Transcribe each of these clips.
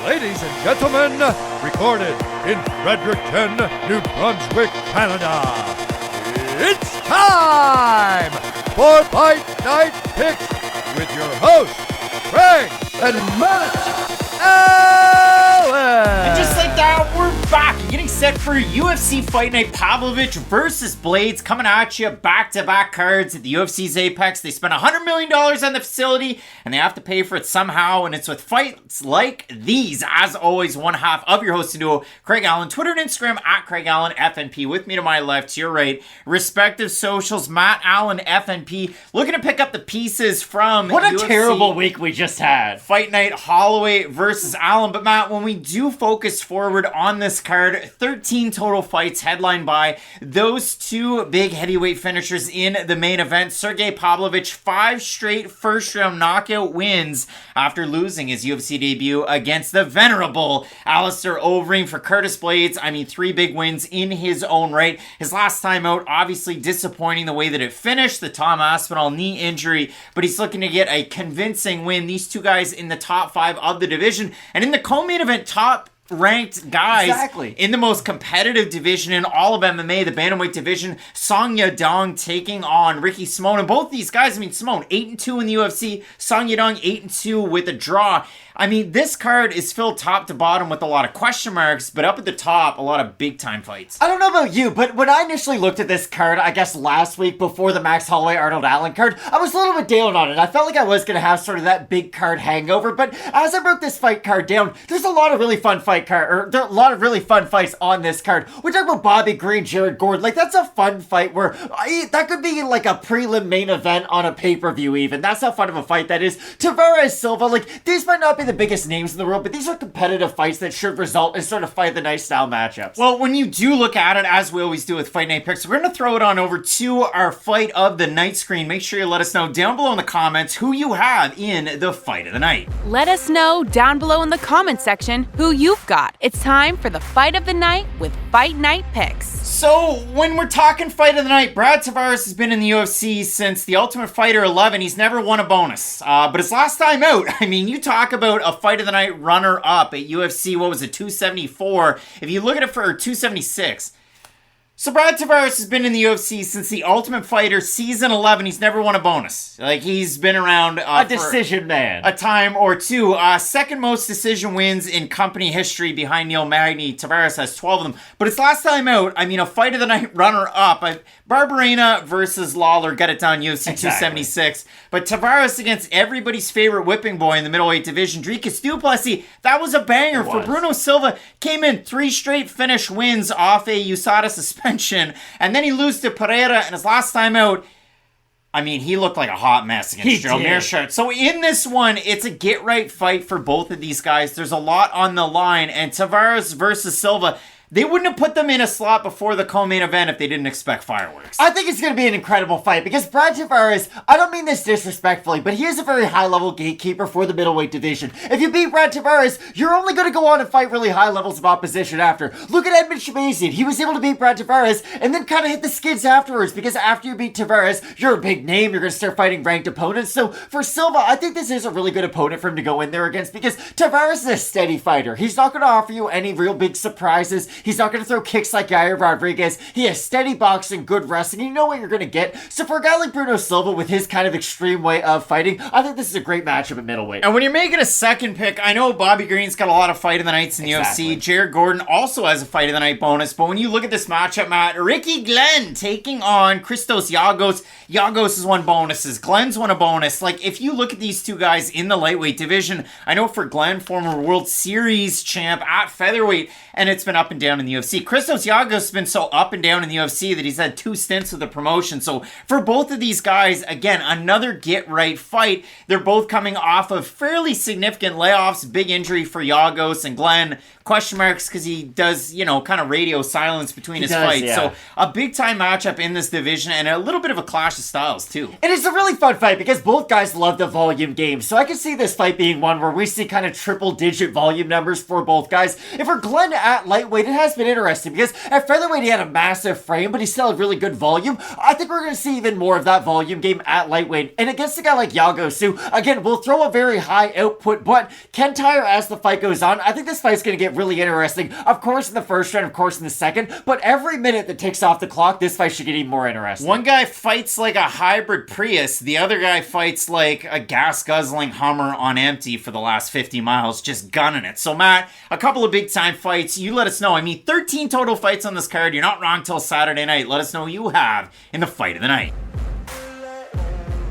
Ladies and gentlemen, recorded in Fredericton, New Brunswick, Canada, it's time for Fight Night Picks with your hosts, Craig and Matt Allen. And just like that, we're back getting set for UFC Fight Night. Pavlovich versus Blaydes coming at you, back-to-back cards at the UFC's Apex. They spent $100 million on the facility, and they have to pay for it somehow, and it's with fights like these. As always, one half of your hosting duo, Craig Allen, Twitter and Instagram at Craig Allen FNP. With me to my left, to your right, respective socials, Matt Allen FNP, looking to pick up the pieces from What a UFC terrible week we just had. Fight Night Holloway versus Allen. But Matt, when we do focus forward on this card, 13 total fights headlined by those two big heavyweight finishers in the main event. Sergei Pavlovich, 5 straight first-round knockout wins after losing his UFC debut against the venerable Alistair Overeem. For Curtis Blaydes, 3 big wins in his own right. His last time out, obviously disappointing the way that it finished, the Tom Aspinall knee injury, but he's looking to get a convincing win. These two guys in the top 5 of the division, and in the co-main event, top ranked guys in the most competitive division in all of MMA, the bantamweight division. Yadong taking on Ricky Simone, and both these guys, Simone 8-2 in the UFC, Yadong 8-2 with a draw. This card is filled top to bottom with a lot of question marks, but up at the top, a lot of big-time fights. I don't know about you, but when I initially looked at this card, I guess last week before the Max Holloway-Arnold Allen card, I was a little bit down on it. I felt like I was going to have sort of that big card hangover, but as I broke this fight card down, there's a lot of really fun fights on this card. We're talking about Bobby Green, Jared Gordon. That's a fun fight where that could be like a prelim main event on a pay-per-view even. That's how fun of a fight that is. Tavares, Silva, these might not be the biggest names in the world, but these are competitive fights that should result in sort of fight the night style matchups. Well, when you do look at it, as we always do with Fight Night Picks, we're going to throw it on over to our Fight of the Night screen. Make sure you let us know down below in the comments who you have in the Fight of the Night. Let us know down below in the comment section who you've got. It's time for the Fight of the Night with Fight Night Picks. So, when we're talking Fight of the Night, Brad Tavares has been in the UFC since The Ultimate Fighter 11. He's never won a bonus. But his last time out, you talk about a Fight of the Night runner-up at UFC, 274? If you look at it for 276. So Brad Tavares has been in the UFC since The Ultimate Fighter Season 11. He's never won a bonus. He's been around a decision man. A time or two. Second most decision wins in company history behind Neil Magny. Tavares has 12 of them. But his last time out, a Fight of the Night runner-up. Barberena versus Lawler got it done, UFC 276. But Tavares against everybody's favorite whipping boy in the middleweight division, Dricus du Plessis, that was a banger. For Bruno Silva, came in 3 straight finish wins off a USADA suspension. And then he loses to Pereira, and his last time out, he looked like a hot mess against Joe Mearshart. So in this one, it's a get-right fight for both of these guys. There's a lot on the line, and Tavares versus Silva, they wouldn't have put them in a slot before the co-main event if they didn't expect fireworks. I think it's going to be an incredible fight because Brad Tavares, I don't mean this disrespectfully, but he is a very high-level gatekeeper for the middleweight division. If you beat Brad Tavares, you're only going to go on and fight really high levels of opposition after. Look at Edmund Shamazian. He was able to beat Brad Tavares and then kind of hit the skids afterwards because after you beat Tavares, you're a big name. You're going to start fighting ranked opponents. So for Silva, I think this is a really good opponent for him to go in there against because Tavares is a steady fighter. He's not going to offer you any real big surprises. He's not going to throw kicks like Yahya Rodriguez. He has steady boxing, good wrestling. You know what you're going to get. So for a guy like Bruno Silva with his kind of extreme way of fighting, I think this is a great matchup at middleweight. And when you're making a second pick, I know Bobby Green's got a lot of Fight of the Nights in the UFC. Jared Gordon also has a Fight of the Night bonus. But when you look at this matchup, Matt, Ricky Glenn taking on Christos Giagos. Giagos has won bonuses. Glenn's won a bonus. If you look at these two guys in the lightweight division, I know for Glenn, former World Series champ at featherweight, and it's been up and down in the UFC. Christos Giagos has been so up and down in the UFC that he's had 2 stints of the promotion. So for both of these guys, again, another get-right fight. They're both coming off of fairly significant layoffs. Big injury for Giagos and Glenn. Question marks because he does, kind of radio silence between his fights. Yeah. So a big-time matchup in this division and a little bit of a clash of styles, too. And it's a really fun fight because both guys love the volume game. So I can see this fight being one where we see kind of triple-digit volume numbers for both guys. And for Glenn at lightweight, it has been interesting because at featherweight he had a massive frame, but he still had really good volume. I think we're going to see even more of that volume game at lightweight. And against a guy like Giagos, who, again, will throw a very high output, but can tire as the fight goes on. I think this fight's going to get really interesting. Of course in the first round, of course in the second, but every minute that ticks off the clock, this fight should get even more interesting. One guy fights like a hybrid Prius, the other guy fights like a gas-guzzling Hummer on empty for the last 50 miles, just gunning it. So Matt, a couple of big-time fights. You let us know. I mean, 13 total fights on this card. You're not wrong till Saturday night. Let us know who you have in the fight of the night.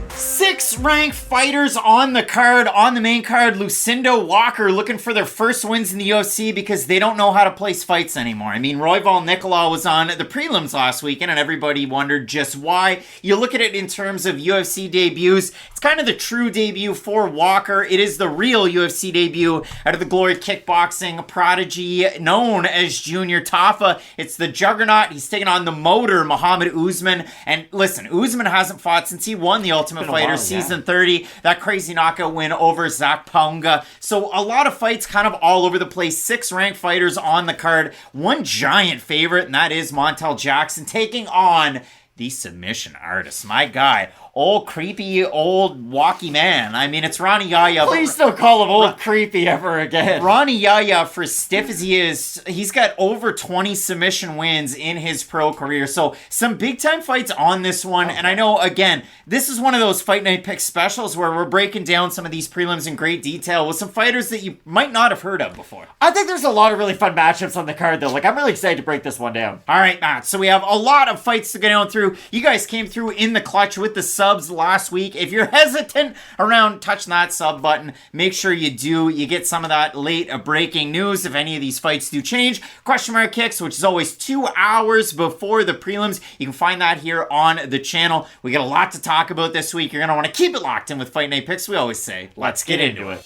6 ranked fighters on the card, on the main card. Lucindo, Walker looking for their first wins in the UFC because they don't know how to place fights anymore. I mean, Royval Nicolau was on the prelims last weekend and everybody wondered just why. You look at it in terms of UFC debuts, it's kind of the true debut for Walker. It is the real UFC debut out of the Glory Kickboxing prodigy known as Junior Tafa. It's the juggernaut. He's taking on the motor, Mohammed Usman. And listen, Usman hasn't fought since he won the Ultimate Fighter season 30, that crazy knockout win over Zach Ponga. So a lot of fights kind of all over the place. 6 ranked fighters on the card. One giant favorite, and that is Montel Jackson taking on the submission artist. My guy. Old creepy, old walkie man. I mean, it's Rani Yahya. Please don't call him old creepy ever again. Rani Yahya, for as stiff as he is, he's got over 20 submission wins in his pro career. So some big time fights on this one. Okay. And I know, again, this is one of those Fight Night Pick specials where we're breaking down some of these prelims in great detail with some fighters that you might not have heard of before. I think there's a lot of really fun matchups on the card, though. Like, I'm really excited to break this one down. All right, Matt. So we have a lot of fights to go down through. You guys came through in the clutch with the subs last week. If you're hesitant around touching that sub button, make sure you do. You get some of that late breaking news if any of these fights do change. Question Mark Kicks, which is always 2 hours before the prelims. You can find that here on the channel. We got a lot to talk about this week. You're going to want to keep it locked in with Fight Night Picks. We always say, let's get into it.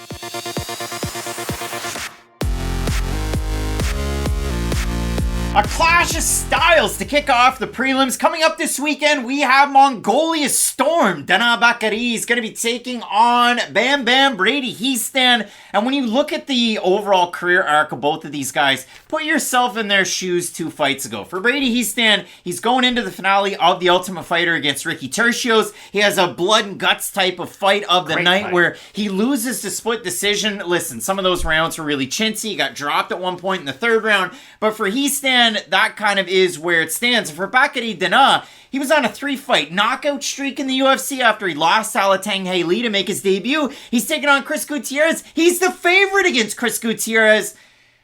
A clash of styles to kick off the prelims. Coming up this weekend, we have Mongolia's Storm. Danaa Bakari is going to be taking on Bam Bam Brady Hiestand. And when you look at the overall career arc of both of these guys, put yourself in their shoes 2 fights ago. For Brady Hiestand, he's going into the finale of The Ultimate Fighter against Ricky Tercios. He has a blood and guts type of fight of the night where he loses to split decision. Listen, some of those rounds were really chintzy. He got dropped at one point in the 3rd round. But for Hiestand, that kind of is where it stands. For Bakari Danaa, he was on a 3-fight knockout streak in the UFC after he lost Alatang Haley to make his debut. He's taking on Chris Gutierrez. He's the favorite against Chris Gutierrez.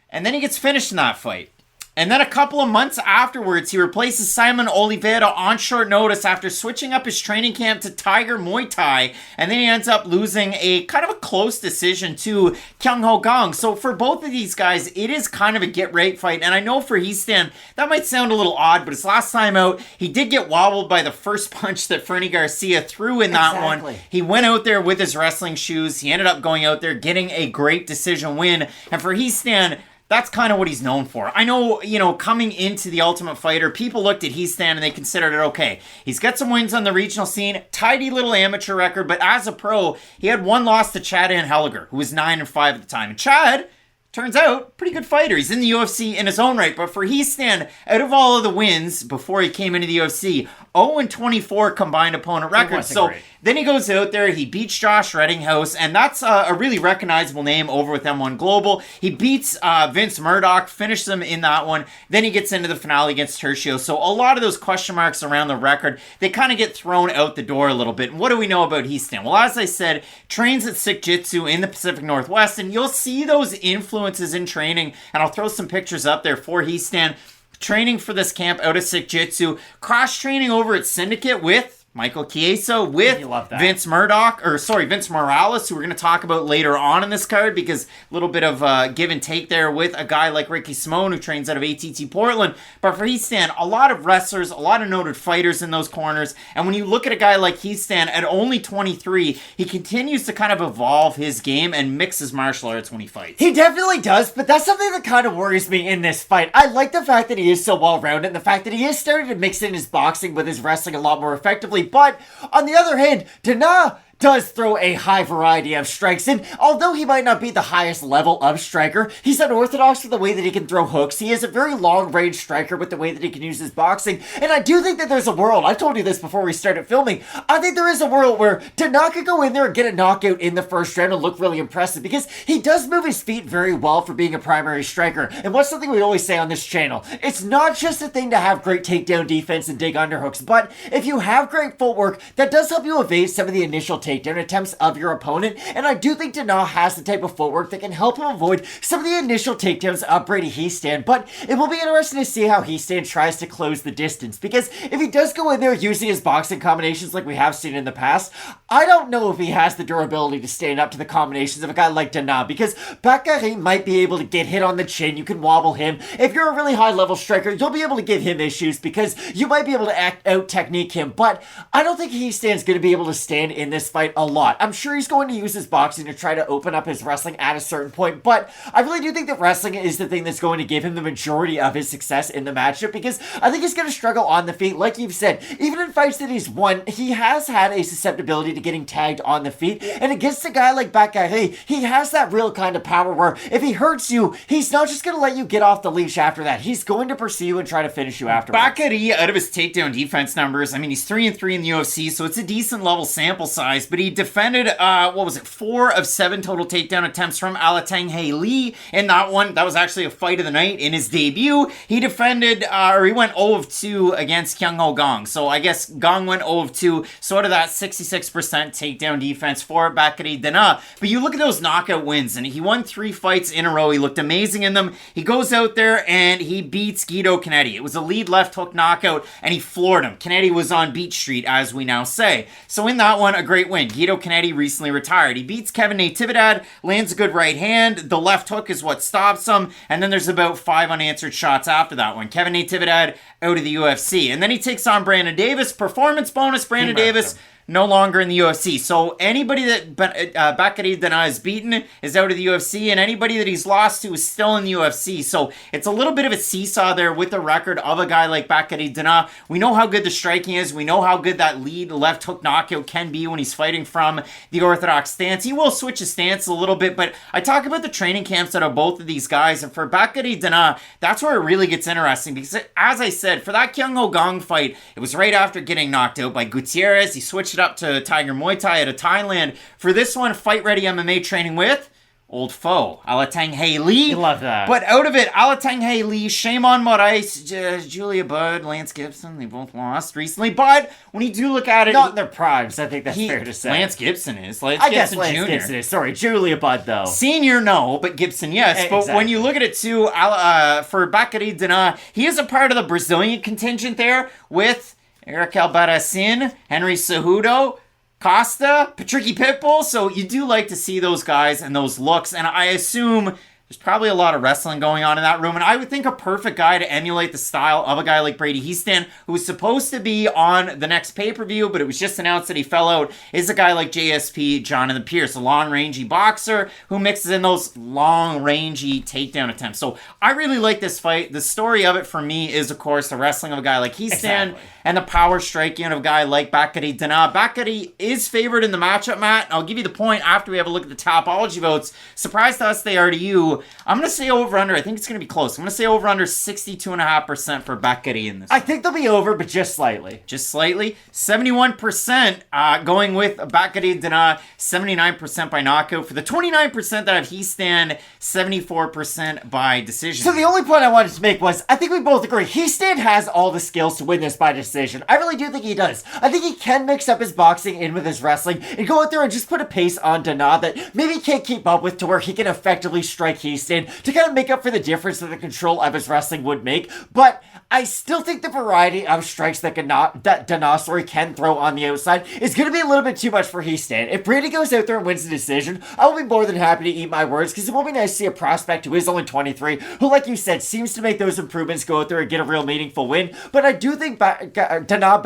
And then he gets finished in that fight. And then a couple of months afterwards, he replaces Simon Oliveira on short notice after switching up his training camp to Tiger Muay Thai. And then he ends up losing a kind of a close decision to Kyung Ho Gong. So for both of these guys, it is kind of a get-right fight. And I know for Hiestand, that might sound a little odd, but his last time out, he did get wobbled by the first punch that Fernie Garcia threw in that one. He went out there with his wrestling shoes. He ended up going out there, getting a great decision win. And for Hiestand, that's kind of what he's known for. I know, coming into the Ultimate Fighter, people looked at Hiestand and they considered it okay. He's got some wins on the regional scene, tidy little amateur record, but as a pro, he had 1 loss to Chad Anheliger, who was 9-5 at the time. And Chad, turns out, pretty good fighter. He's in the UFC in his own right, but for Hiestand, out of all of the wins before he came into the UFC, 0-24 combined opponent record. So great. Then he goes out there, he beats Josh Reddinghouse, and that's a really recognizable name over with M1 Global. He beats Vince Murdoch, finishes him in that one. Then he gets into the finale against Tercio. So a lot of those question marks around the record, they kind of get thrown out the door a little bit. And what do we know about Hiestand? Well, as I said, trains at Sick Jitsu in the Pacific Northwest, and you'll see those influences in training, and I'll throw some pictures up there for Hiestand. Training for this camp out of Sick Jitsu, cross-training over at Syndicate with Michael Chiesa, with Vince Morales, who we're going to talk about later on in this card, because a little bit of give and take there with a guy like Ricky Simone, who trains out of ATT Portland. But for Hiestand, a lot of wrestlers, a lot of noted fighters in those corners. And when you look at a guy like Hiestand at only 23, he continues to kind of evolve his game and mix his martial arts when he fights. He definitely does, but that's something that kind of worries me in this fight. I like the fact that he is so well-rounded, and the fact that he is starting to mix in his boxing with his wrestling a lot more effectively. But on the other hand, Danaa does throw a high variety of strikes, and although he might not be the highest level of striker, he's unorthodox with the way that he can throw hooks. He is a very long-range striker with the way that he can use his boxing, and I do think that there's a world, I told you this before we started filming, I think there is a world where Danaa could go in there and get a knockout in the first round and look really impressive, because he does move his feet very well for being a primary striker, and what's something we always say on this channel, it's not just a thing to have great takedown defense and dig underhooks, but if you have great footwork, that does help you evade some of the initial takedown attempts of your opponent, and I do think Danaa has the type of footwork that can help him avoid some of the initial takedowns of Brady Hiestand, but it will be interesting to see how Hiestand tries to close the distance, because if he does go in there using his boxing combinations like we have seen in the past, I don't know if he has the durability to stand up to the combinations of a guy like Danaa, because Batgerel might be able to get hit on the chin, you can wobble him. If you're a really high level striker, you'll be able to give him issues because you might be able to out technique him, but I don't think Hiestand's going to be able to stand in this fight a lot. I'm sure he's going to use his boxing to try to open up his wrestling at a certain point, but I really do think that wrestling is the thing that's going to give him the majority of his success in the matchup, because I think he's going to struggle on the feet. Like you've said, even in fights that he's won, he has had a susceptibility to getting tagged on the feet, and against a guy like Batgerel, he has that real kind of power where if he hurts you, he's not just going to let you get off the leash after that. He's going to pursue you and try to finish you afterwards. Batgerel, out of his takedown defense numbers, I mean, he's 3-3 in the UFC, so it's a decent level sample size, but he defended, 4 of 7 total takedown attempts from Alatang Lee in that one. That was actually a fight of the night in his debut. He defended, he went 0 of 2 against Kyung Ho Gong, so I guess Gong went 0 of 2, sort of that 66% takedown defense for Batgerel Danaa. But you look at those knockout wins, and he won 3 fights in a row. He looked amazing in them. He goes out there and he beats Guido Canetti. It was a lead left hook knockout, and he floored him. Canetti was on Beach Street, as we now say. So in that one, a great win. Guido Canetti recently retired. He beats Kevin Natividad, lands a good right hand. The left hook is what stops him, and then there's about 5 unanswered shots after that one. Kevin Natividad out of the UFC. And then he takes on Brandon Davis. Performance bonus, Brandon Davis no longer in the UFC. So anybody that Batgerel Danaa has beaten is out of the UFC, and anybody that he's lost to is still in the UFC. So it's a little bit of a seesaw there with the record of a guy like Batgerel Danaa. We know how good the striking is. We know how good that lead left hook knockout can be when he's fighting from the orthodox stance. He will switch his stance a little bit, but I talk about the training camps out of both of these guys, and for Batgerel Danaa, that's where it really gets interesting, because as I said, for that Kyung Ho Gong fight, it was right after getting knocked out by Gutierrez. He switched up to Tiger Muay Thai out of Thailand. For this one, Fight Ready MMA training with old foe, Alatang Lee. You love that. But out of it, Alatang Lee, Shimon Moraes, Julia Budd, Lance Gibson, they both lost recently. But when you do look at it... Not in their primes, I think that's fair to say. Lance Gibson is. I guess Lance Gibson is. Sorry, Julia Budd, though. Senior, no, but Gibson, yes. Exactly. But when you look at it, too, for Batgerel Danaa, he is a part of the Brazilian contingent there with Eric Albarracin, Henry Cejudo, Costa, Patricky Pitbull, so you do like to see those guys and those looks, and I assume there's probably a lot of wrestling going on in that room, and I would think a perfect guy to emulate the style of a guy like Brady Hiestand, who was supposed to be on the next pay-per-view, but it was just announced that he fell out, is a guy like JSP Jonathan Pierce, a long-rangey boxer who mixes in those long-rangey takedown attempts. So I really like this fight. The story of it for me is, of course, the wrestling of a guy like Hiestand and the power striking of a guy like Batgerel Danaa. Batgerel is favored in the matchup, Matt. I'll give you the point after we have a look at the topology votes. Surprised to us they are to you. I'm going to say over-under. I think it's going to be close. I'm going to say over-under 62.5% for Batgerel in this. I think they'll be over, but just slightly. Just slightly. 71% going with Batgerel Danaa, 79% by knockout. For the 29% that have Hiestand, 74% by decision. So the only point I wanted to make was, I think we both agree, Hiestand has all the skills to win this by decision. I really do think he does. I think he can mix up his boxing in with his wrestling and go out there and just put a pace on Danaa that maybe he can't keep up with, to where he can effectively strike Hiestand to kind of make up for the difference that the control of his wrestling would make. But I still think the variety of strikes that Danaa can throw on the outside is going to be a little bit too much for Hiestand. If Brady goes out there and wins the decision, I will be more than happy to eat my words, because it will be nice to see a prospect who is only 23, who, like you said, seems to make those improvements, go out there and get a real meaningful win. But I do think Danaa,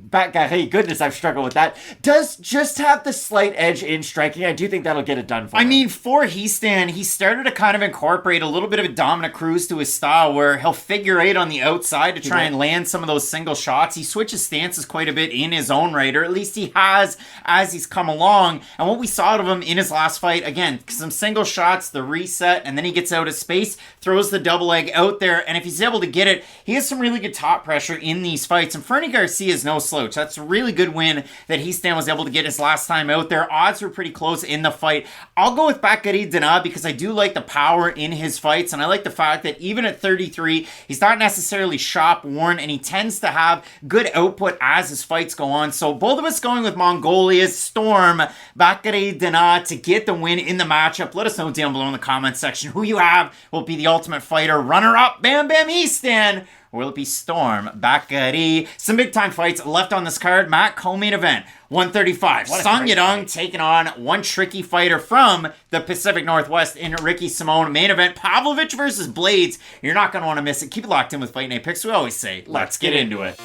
Batgerel, goodness, I've struggled with that, does just have the slight edge in striking. I do think that'll get it done for him. I mean, for Hiestand, he started to kind kind of incorporate a little bit of a dominant cruise to his style where he'll figure eight on the outside to try and land some of those single shots. He switches stances quite a bit in his own right, or at least he has as he's come along. And what we saw out of him in his last fight, again, some single shots, the reset, and then he gets out of space, throws the double leg out there, and if he's able to get it, he has some really good top pressure in these fights. And Fernie Garcia is no slouch. That's a really good win that Hiestand was able to get his last time out there. Odds were pretty close in the fight. I'll go with Batgerel Danaa because I do like the power in his fights, and I like the fact that even at 33, he's not necessarily shop worn, and he tends to have good output as his fights go on. So both of us going with Mongolia's Storm, Batgerel Danaa, to get the win in the matchup. Let us know down below in the comments section who you have will be the Ultimate Fighter runner-up, Bam Bam Hiestand, or will it be Storm Batgerel? Some big-time fights left on this card. Matt, co-main event, 135. Song Yadong taking on one tricky fighter from the Pacific Northwest in Ricky Simone. Main event, Pavlovich versus Blaydes. You're not going to want to miss it. Keep it locked in with Fight Night Picks. We always say, let's get into it.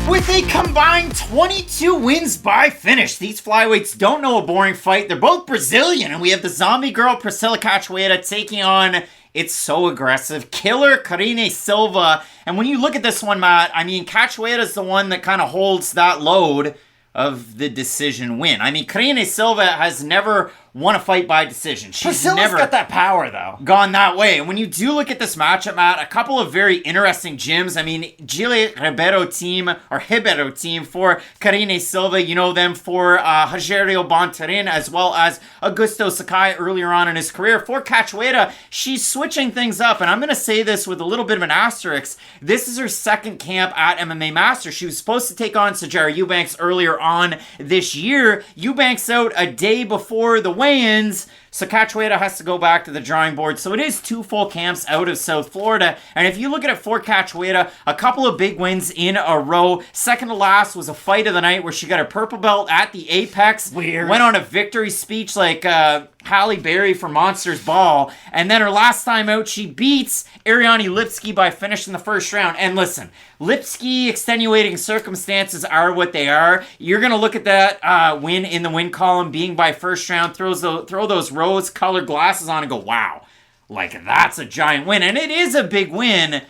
With a combined 22 wins by finish, these flyweights don't know a boring fight. They're both Brazilian, and we have the zombie girl Priscila Cachoeira taking on It's So Aggressive killer Karine Silva. And when you look at this one, Matt, I mean, Cachoeira is the one that kind of holds that load of the decision win. I mean, Karine Silva has never won a fight by decision. She's Priscilla's never got that power, though. Gone that way. And when you do look at this matchup, Matt, a couple of very interesting gyms. I mean, Gile Ribeiro team for Karine Silva. You know them for Rogério Bontorin, as well as Augusto Sakai earlier on in his career. For Cachoeira, she's switching things up. And I'm going to say this with a little bit of an asterisk. This is her second camp at MMA Masters. She was supposed to take on Sijara Eubanks earlier on this year. Eubanks out a day before the weigh-ins, so Cachoeira has to go back to the drawing board. So it is 2 full camps out of South Florida. And if you look at it for Cachoeira, a couple of big wins in a row. Second to last was a fight of the night where she got her purple belt at the Apex. Weird. Went on a victory speech like Halle Berry for Monsters Ball. And then her last time out, she beats Ariane Lipski by finishing the first round. And listen, Lipski extenuating circumstances are what they are. You're going to look at that win in the win column being by first round, throw those rose-colored glasses on and go, wow, like that's a giant win. And it is a big win.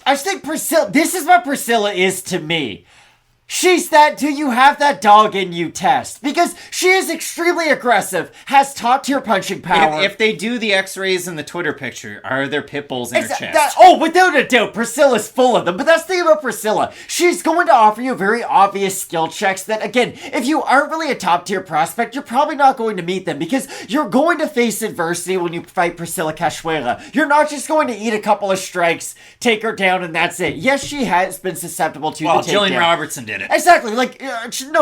I just think Priscilla, this is what Priscilla is to me. She's that do you have that dog in you test. Because she is extremely aggressive, has top tier punching power. If they do the x-rays in the Twitter picture, are there pit bulls in her chest? Without a doubt, Priscilla's full of them. But that's the thing about Priscilla. She's going to offer you very obvious skill checks that, again, if you aren't really a top tier prospect, you're probably not going to meet them. Because you're going to face adversity when you fight Priscila Cachoeira. You're not just going to eat a couple of strikes, take her down, and that's it. Yes, she has been susceptible to the takedown. Jillian Robertson did it. Exactly,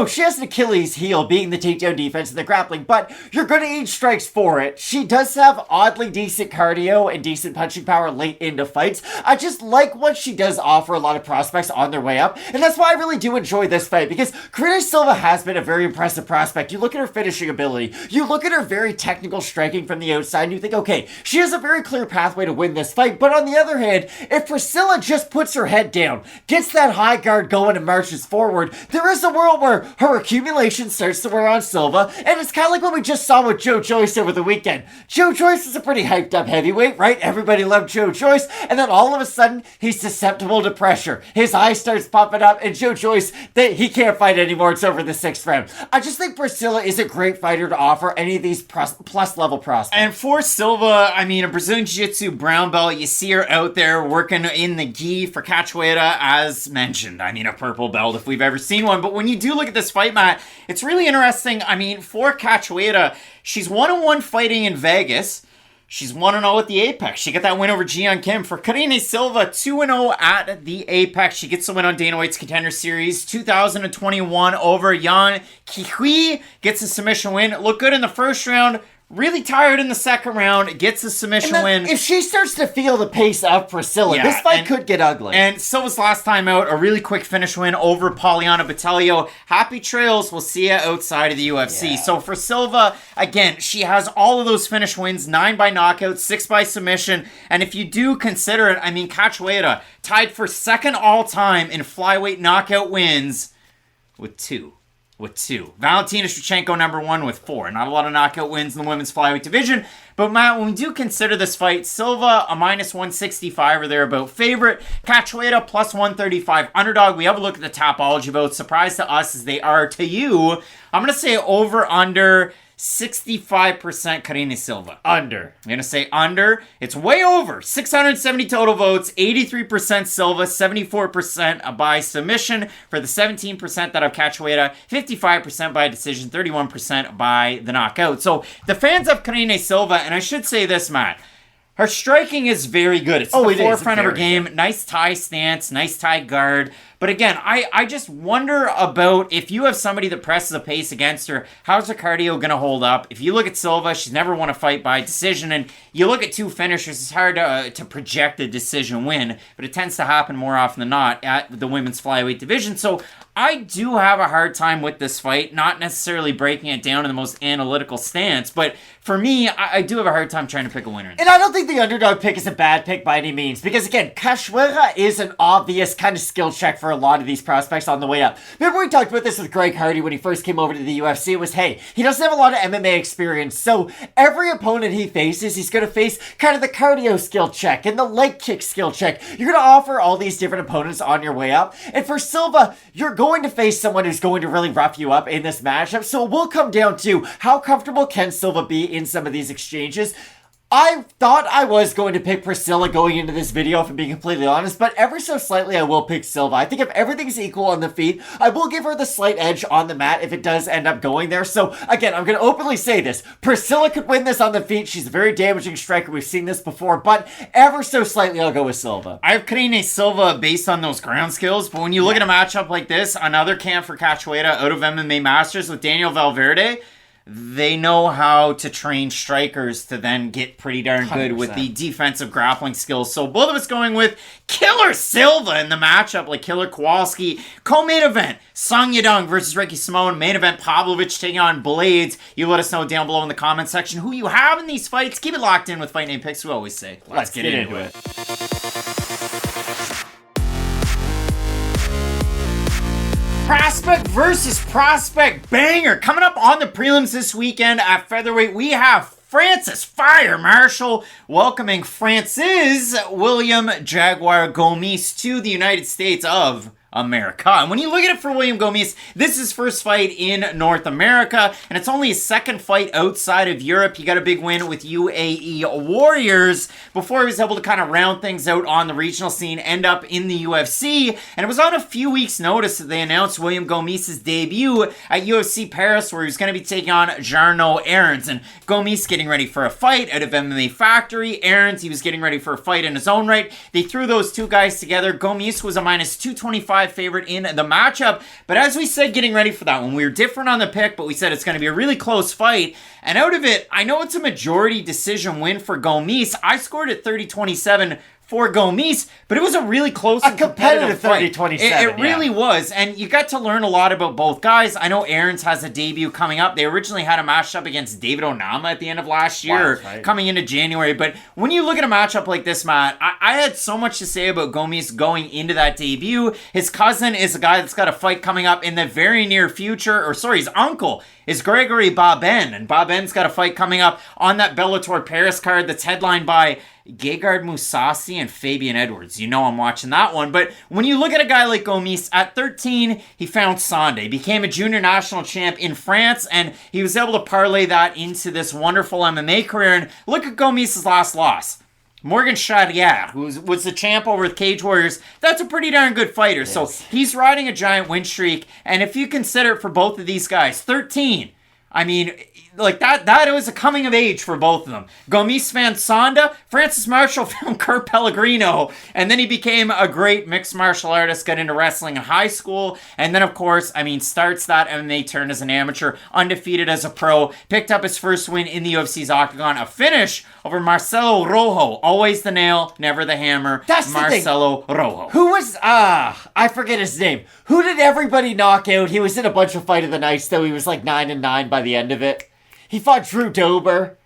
she has an Achilles heel being the takedown defense and the grappling, but you're going to eat strikes for it. She does have oddly decent cardio and decent punching power late into fights. I just like what she does offer a lot of prospects on their way up, and that's why I really do enjoy this fight, because Karine Silva has been a very impressive prospect. You look at her finishing ability, you look at her very technical striking from the outside, and you think, okay, she has a very clear pathway to win this fight, but on the other hand, if Priscilla just puts her head down, gets that high guard going and marches forward, there is a world where her accumulation starts to wear on Silva, and it's kind of like what we just saw with Joe Joyce over the weekend. Joe Joyce is a pretty hyped up heavyweight, right? Everybody loved Joe Joyce, and then all of a sudden, he's susceptible to pressure. His eye starts popping up, and Joe Joyce, he can't fight anymore. It's over the 6th round. I just think Priscilla is a great fighter to offer any of these plus level prospects. And for Silva, I mean, a Brazilian Jiu-Jitsu brown belt, you see her out there working in the gi. For Cachoeira, as mentioned, I mean, a purple belt if we've ever seen one. But when you do look at this fight, Matt, it's really interesting. I mean, for Cachoeira, she's 1-1 fighting in Vegas. She's 1-0 at the Apex. She got that win over Jian Kim. For Karine Silva, 2-0 at the Apex. She gets the win on Dana White's Contender Series 2021 over Yan Kihui. Gets a submission win. Looked good in the first round. Really tired in the second round, gets a submission win. If she starts to feel the pace of Priscilla, this fight could get ugly. And Silva's last time out, a really quick finish win over Poliana Botelho. Happy trails, we'll see you outside of the UFC. Yeah. So for Silva, again, she has all of those finish wins, 9 by knockout, 6 by submission. And if you do consider it, I mean, Cachoeira tied for second all-time in flyweight knockout wins with 2. with 2. Valentina Shevchenko number 1 with 4. Not a lot of knockout wins in the women's flyweight division. But Matt, when we do consider this fight, Silva a minus 165 or thereabout favorite. Cachoeira plus 135 underdog. We have a look at the Tapology votes. Surprise to us as they are to you. I'm going to say over under 65% Karine Silva. Under. I'm going to say under. It's way over. 670 total votes. 83% Silva. 74% by submission. For the 17% that have Cachoeira. 55% by decision. 31% by the knockout. So the fans of Karine Silva, and I should say this, Matt. Her striking is very good. It's the forefront of her game. Good. Nice tie stance. Nice tie guard. But again, I just wonder about if you have somebody that presses a pace against her, how's her cardio going to hold up? If you look at Silva, she's never won a fight by decision. And you look at 2 finishers, it's hard to project a decision win. But it tends to happen more often than not at the women's flyweight division. So I do have a hard time with this fight, not necessarily breaking it down in the most analytical stance, but for me, I do have a hard time trying to pick a winner. And I don't think the underdog pick is a bad pick by any means, because again, Cachoeira is an obvious kind of skill check for a lot of these prospects on the way up. Remember we talked about this with Greg Hardy when he first came over to the UFC? It was, hey, he doesn't have a lot of MMA experience, so every opponent he faces, he's going to face kind of the cardio skill check and the leg kick skill check. You're going to offer all these different opponents on your way up, and for Silva, you're going to face someone who's going to really rough you up in this matchup, so it will come down to how comfortable can Silva be in some of these exchanges. I thought I was going to pick Priscila going into this video, if I'm being completely honest, but ever so slightly I will pick Silva. I think if everything's equal on the feet, I will give her the slight edge on the mat if it does end up going there. So again, I'm going to openly say this. Priscila could win this on the feet. She's a very damaging striker. We've seen this before, but ever so slightly I'll go with Silva. I have Karine Silva based on those ground skills, but when you look at a matchup like this, another camp for Cachoeira out of MMA Masters with Daniel Valverde, they know how to train strikers to then get pretty darn good 100%. with the defensive grappling skills. So both of us going with Killer Silva in the matchup, like Killer Kowalski. Co-main event, Song Yadong versus Ricky Simone. Main event, Pavlovich taking on Blaydes. You let us know down below in the comment section who you have in these fights. Keep it locked in with Fight Name Picks, we always say. Let's get into it. Prospect versus prospect banger. Coming up on the prelims this weekend at featherweight, we have Francis Fire Marshall welcoming Francis William Jaguar Gomis to the United States of America. And when you look at it for William Gomis, this is his first fight in North America, and it's only his second fight outside of Europe. He got a big win with UAE Warriors before he was able to kind of round things out on the regional scene, end up in the UFC. And it was on a few weeks' notice that they announced William Gomis' debut at UFC Paris, where he was going to be taking on Jarno Aarons. And Gomis getting ready for a fight out of MMA Factory. Aarons, he was getting ready for a fight in his own right. They threw those two guys together. Gomis was a minus 225 favorite in the matchup, but as we said getting ready for that one, we were different on the pick, but we said it's going to be a really close fight, and out of it, I know it's a majority decision win for Gomis. I scored at 30-27 for Gomis, but it was a really close and competitive fight. 30-27, It really was, and you got to learn a lot about both guys. I know Aarons has a debut coming up. They originally had a matchup against David Onama at the end of last year, coming into January, but when you look at a matchup like this, Matt, I had so much to say about Gomis going into that debut. His cousin is a guy that's got a fight coming up in the very near future, his uncle is Gregory Baben, and Baben's got a fight coming up on that Bellator Paris card that's headlined by Gegard Mousasi and Fabian Edwards. You know I'm watching that one. But when you look at a guy like Gomis, at 13, he found Sunday, became a junior national champ in France, and he was able to parlay that into this wonderful MMA career. And look at Gomis' last loss. Morgan Charrière, who was the champ over with Cage Warriors, that's a pretty darn good fighter. Yes. So he's riding a giant win streak. And if you consider it for both of these guys, 13, I mean, like that was a coming of age for both of them. Gomis found Sonda, Francis Marshall found Kurt Pellegrino, and then he became a great mixed martial artist, got into wrestling in high school, and then of course, starts that MMA turn as an amateur, undefeated as a pro, picked up his first win in the UFC's Octagon, a finish over Marcelo Rojo, always the nail, never the hammer. That's Marcelo Rojo. Who was, I forget his name. Who did everybody knock out? He was in a bunch of Fight of the Nights, though. He was like 9-9 by the end of it. He fought Drew Dober.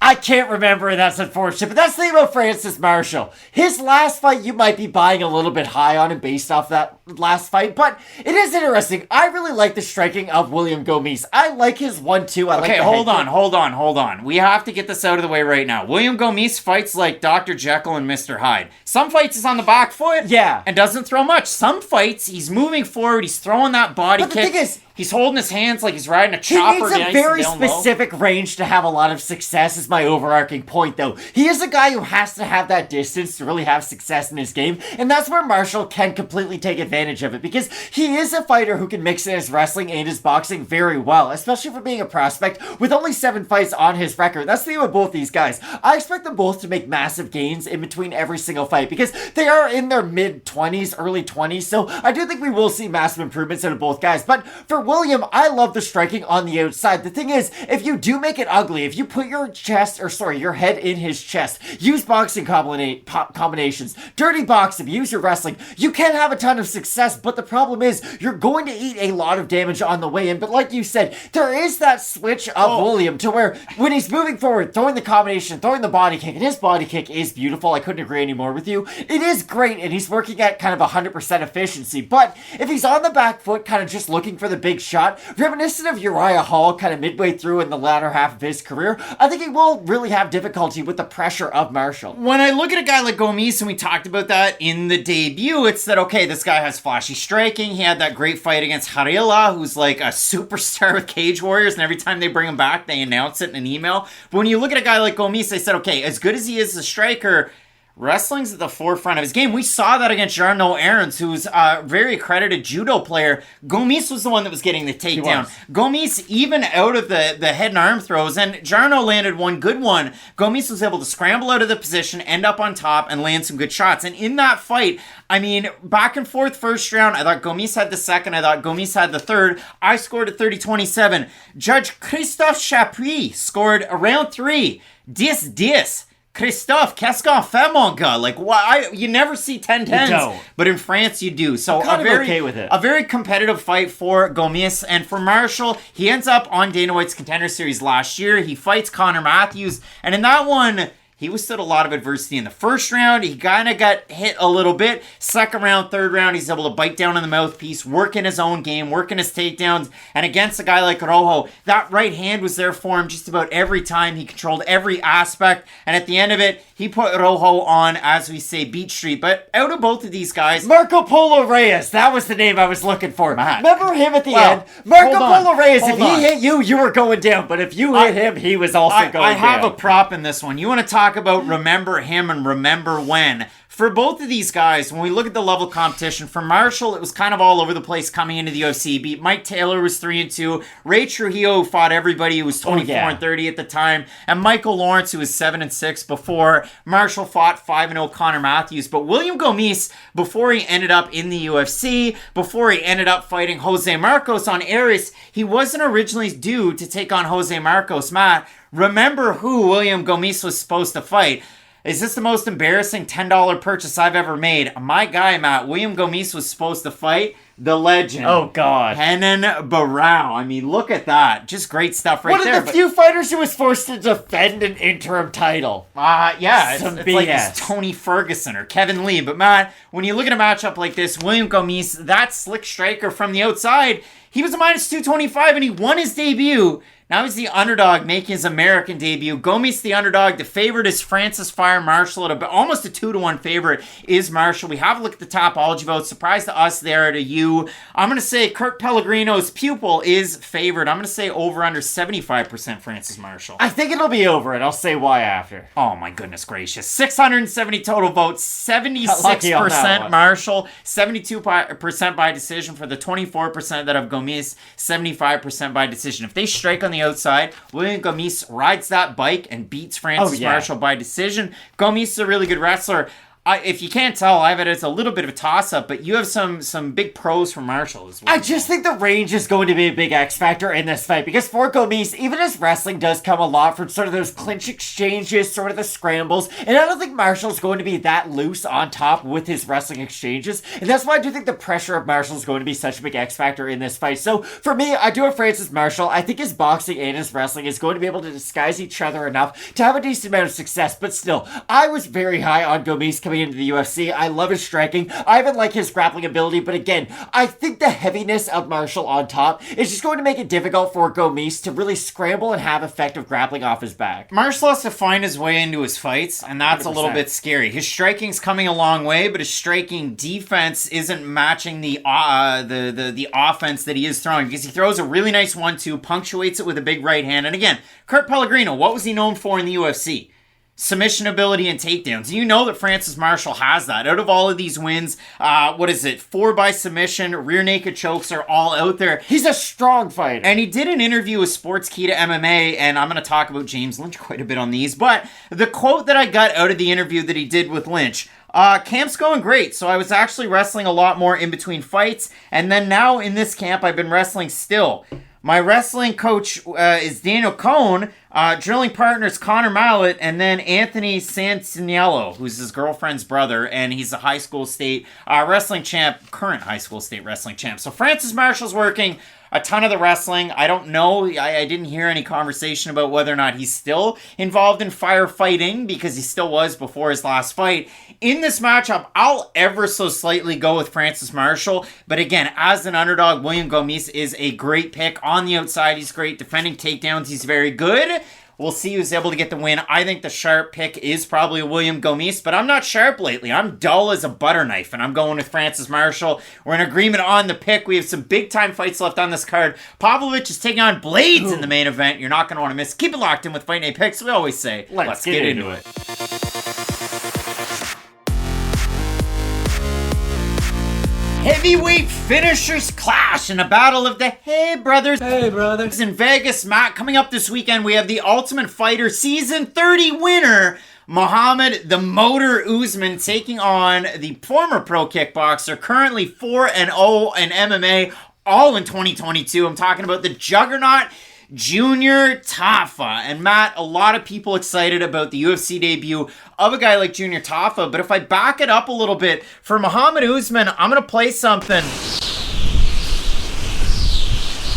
I can't remember, and that's unfortunate. But that's the thing about Francis Marshall. His last fight, you might be buying a little bit high on him based off that last fight. But it is interesting. I really like the striking of William Gomis. I like his 1-2. Okay, hold on. We have to get this out of the way right now. William Gomis fights like Dr. Jekyll and Mr. Hyde. Some fights he's on the back foot and doesn't throw much. Some fights he's moving forward, he's throwing that body kick. The thing is, he's holding his hands like he's riding a chopper. He needs a very specific range to have a lot of success is my overarching point, though. He is a guy who has to have that distance to really have success in his game, and that's where Marshall can completely take advantage of it, because he is a fighter who can mix in his wrestling and his boxing very well, especially for being a prospect with only 7 fights on his record. That's the thing with both these guys. I expect them both to make massive gains in between every single fight, because they are in their mid-20s, early 20s, so I do think we will see massive improvements out of both guys. But for William, I love the striking on the outside. The thing is, if you do make it ugly, if you put your head in his chest, use boxing combinations, dirty box him, use your wrestling, you can have a ton of success, but the problem is, you're going to eat a lot of damage on the way in. But like you said, there is that switch of William to where, when he's moving forward, throwing the combination, throwing the body kick, and his body kick is beautiful, I couldn't agree anymore with you, it is great, and he's working at kind of 100% efficiency. But if he's on the back foot, kind of just looking for the big shot, reminiscent of Uriah Hall kind of midway through in the latter half of his career, I think he will really have difficulty with the pressure of Marshall. When I look at a guy like Gomis, and we talked about that in the debut, it's that, okay, this guy has flashy striking. He had that great fight against Harila, who's like a superstar with Cage Warriors, and every time they bring him back, they announce it in an email. But when you look at a guy like Gomis, they said, okay, as good as he is as a striker, wrestling's at the forefront of his game. We saw that against Jarno Aarons, who's a very accredited judo player. Gomis was the one that was getting the takedown. Gomis, even out of the head and arm throws, and Jarno landed one good one, Gomis was able to scramble out of the position, end up on top, and land some good shots. And in that fight, I mean, back and forth first round, I thought Gomis had the second, I thought Gomis had the third. I scored at 30-27. Judge Christos Chapuis scored round 3. 10-10. Christophe, qu'est-ce qu'on fait, mon gars? Like, why? You never see 10-10s, but in France you do. So a very competitive fight for Gomis. And for Marshall, he ends up on Dana White's Contender Series last year. He fights Connor Matthews, and in that one, he withstood a lot of adversity in the first round. He kind of got hit a little bit. Second round, third round, he's able to bite down on the mouthpiece, work in his own game, work in his takedowns. And against a guy like Rojo, that right hand was there for him just about every time. He controlled every aspect. And at the end of it, he put Rojo on, as we say, Beat Street. But out of both of these guys... Marco Polo Reyes, that was the name I was looking for. Remember him at the end? Marco Polo Reyes, if he hit you, you were going down. But if you hit him, he was also going down. I have a prop in this one. You want to talk about remember him and remember when? For both of these guys, when we look at the level of competition, for Marshall, it was kind of all over the place coming into the UFC. Beat Mike Taylor, was 3-2. Ray Trujillo, who fought everybody, who was 24-30 at the time. And Michael Lawrence, who was 7-6 before. Marshall fought 5-0 Connor Matthews. But William Gomis, before he ended up in the UFC, before he ended up fighting Jose Marcos on Aries, he wasn't originally due to take on Jose Marcos. Matt, remember who William Gomis was supposed to fight? Is this the most embarrassing $10 purchase I've ever made? My guy, Matt, William Gomis was supposed to fight the legend. Oh, God. Renan Barão. I mean, look at that. Just great stuff right there. One of the few fighters who was forced to defend an interim title. Yeah, it's like it's Tony Ferguson or Kevin Lee. But, Matt, when you look at a matchup like this, William Gomis, that slick striker from the outside, he was a minus 225 and he won his debut. Now he's the underdog making his American debut. Gomis the underdog. The favorite is Francis Fire Marshall at almost a 2-1 favorite is Marshall. We have a look at the topology votes. Surprise to us there, to you. I'm going to say Kurt Pellegrino's pupil is favored. I'm going to say over under 75% Francis Marshall. I think it'll be over, and I'll say why after. Oh my goodness gracious. 670 total votes. 76% Marshall. 72% by decision for the 24% that have Gomis. 75% by decision. If they strike on the outside, William Gomis rides that bike and beats Francis Marshall by decision. Gomis is a really good wrestler. if you can't tell, I have it as a little bit of a toss-up, but you have some big pros from Marshall as well. I just think the range is going to be a big X factor in this fight, because for Gomis, even his wrestling does come a lot from sort of those clinch exchanges, sort of the scrambles, and I don't think Marshall's going to be that loose on top with his wrestling exchanges, and that's why I do think the pressure of Marshall is going to be such a big X factor in this fight. So for me, I do have Francis Marshall. I think his boxing and his wrestling is going to be able to disguise each other enough to have a decent amount of success, but still, I was very high on Gomis coming into the UFC. I love his striking. I even like his grappling ability, but again, I think the heaviness of Marshall on top is just going to make it difficult for Gomis to really scramble and have effective grappling off his back. Marshall has to find his way into his fights, and that's 100%. A little bit scary. His striking's coming a long way, but his striking defense isn't matching the offense that he is throwing, because he throws a really nice 1-2, punctuates it with a big right hand, and again, Kurt Pellegrino, what was he known for in the UFC? Submission ability and takedowns. You know that Francis Marshall has that. Out of all of these wins, 4 by submission, rear naked chokes are all out there. He's a strong fighter. And he did an interview with Sportskeeda MMA, and I'm going to talk about James Lynch quite a bit on these, but the quote that I got out of the interview that he did with Lynch, camp's going great, so I was actually wrestling a lot more in between fights, and then now in this camp, I've been wrestling still. My wrestling coach is Daniel Cohn, drilling partners Connor Mallett, and then Anthony Santiniello, who's his girlfriend's brother, and he's a high school state wrestling champ, current high school state wrestling champ. So Francis Marshall's working a ton of the wrestling. I don't know. I didn't hear any conversation about whether or not he's still involved in firefighting, because he still was before his last fight. In this matchup, I'll ever so slightly go with Francis Marshall. But again, as an underdog, William Gomis is a great pick. On the outside, he's great. Defending takedowns, he's very good. We'll see who's able to get the win. I think the sharp pick is probably William Gomis, but I'm not sharp lately. I'm dull as a butter knife, and I'm going with Francis Marshall. We're in agreement on the pick. We have some big-time fights left on this card. Pavlovich is taking on Blaydes in the main event. You're not going to want to miss. Keep it locked in with Fight Night Picks. We always say, let's get into it. Heavyweight finishers clash in a battle of the Hey Brothers in Vegas. Matt, coming up this weekend, we have the Ultimate Fighter Season 30 winner, Mohammed the Motor Usman, taking on the former pro kickboxer, currently 4-0 in MMA, all in 2022. I'm talking about the Juggernaut, Junior Tafa. And Matt, a lot of people excited about the UFC debut of a guy like Junior Tafa, but if I back it up a little bit, for Mohammed Usman, I'm going to play something.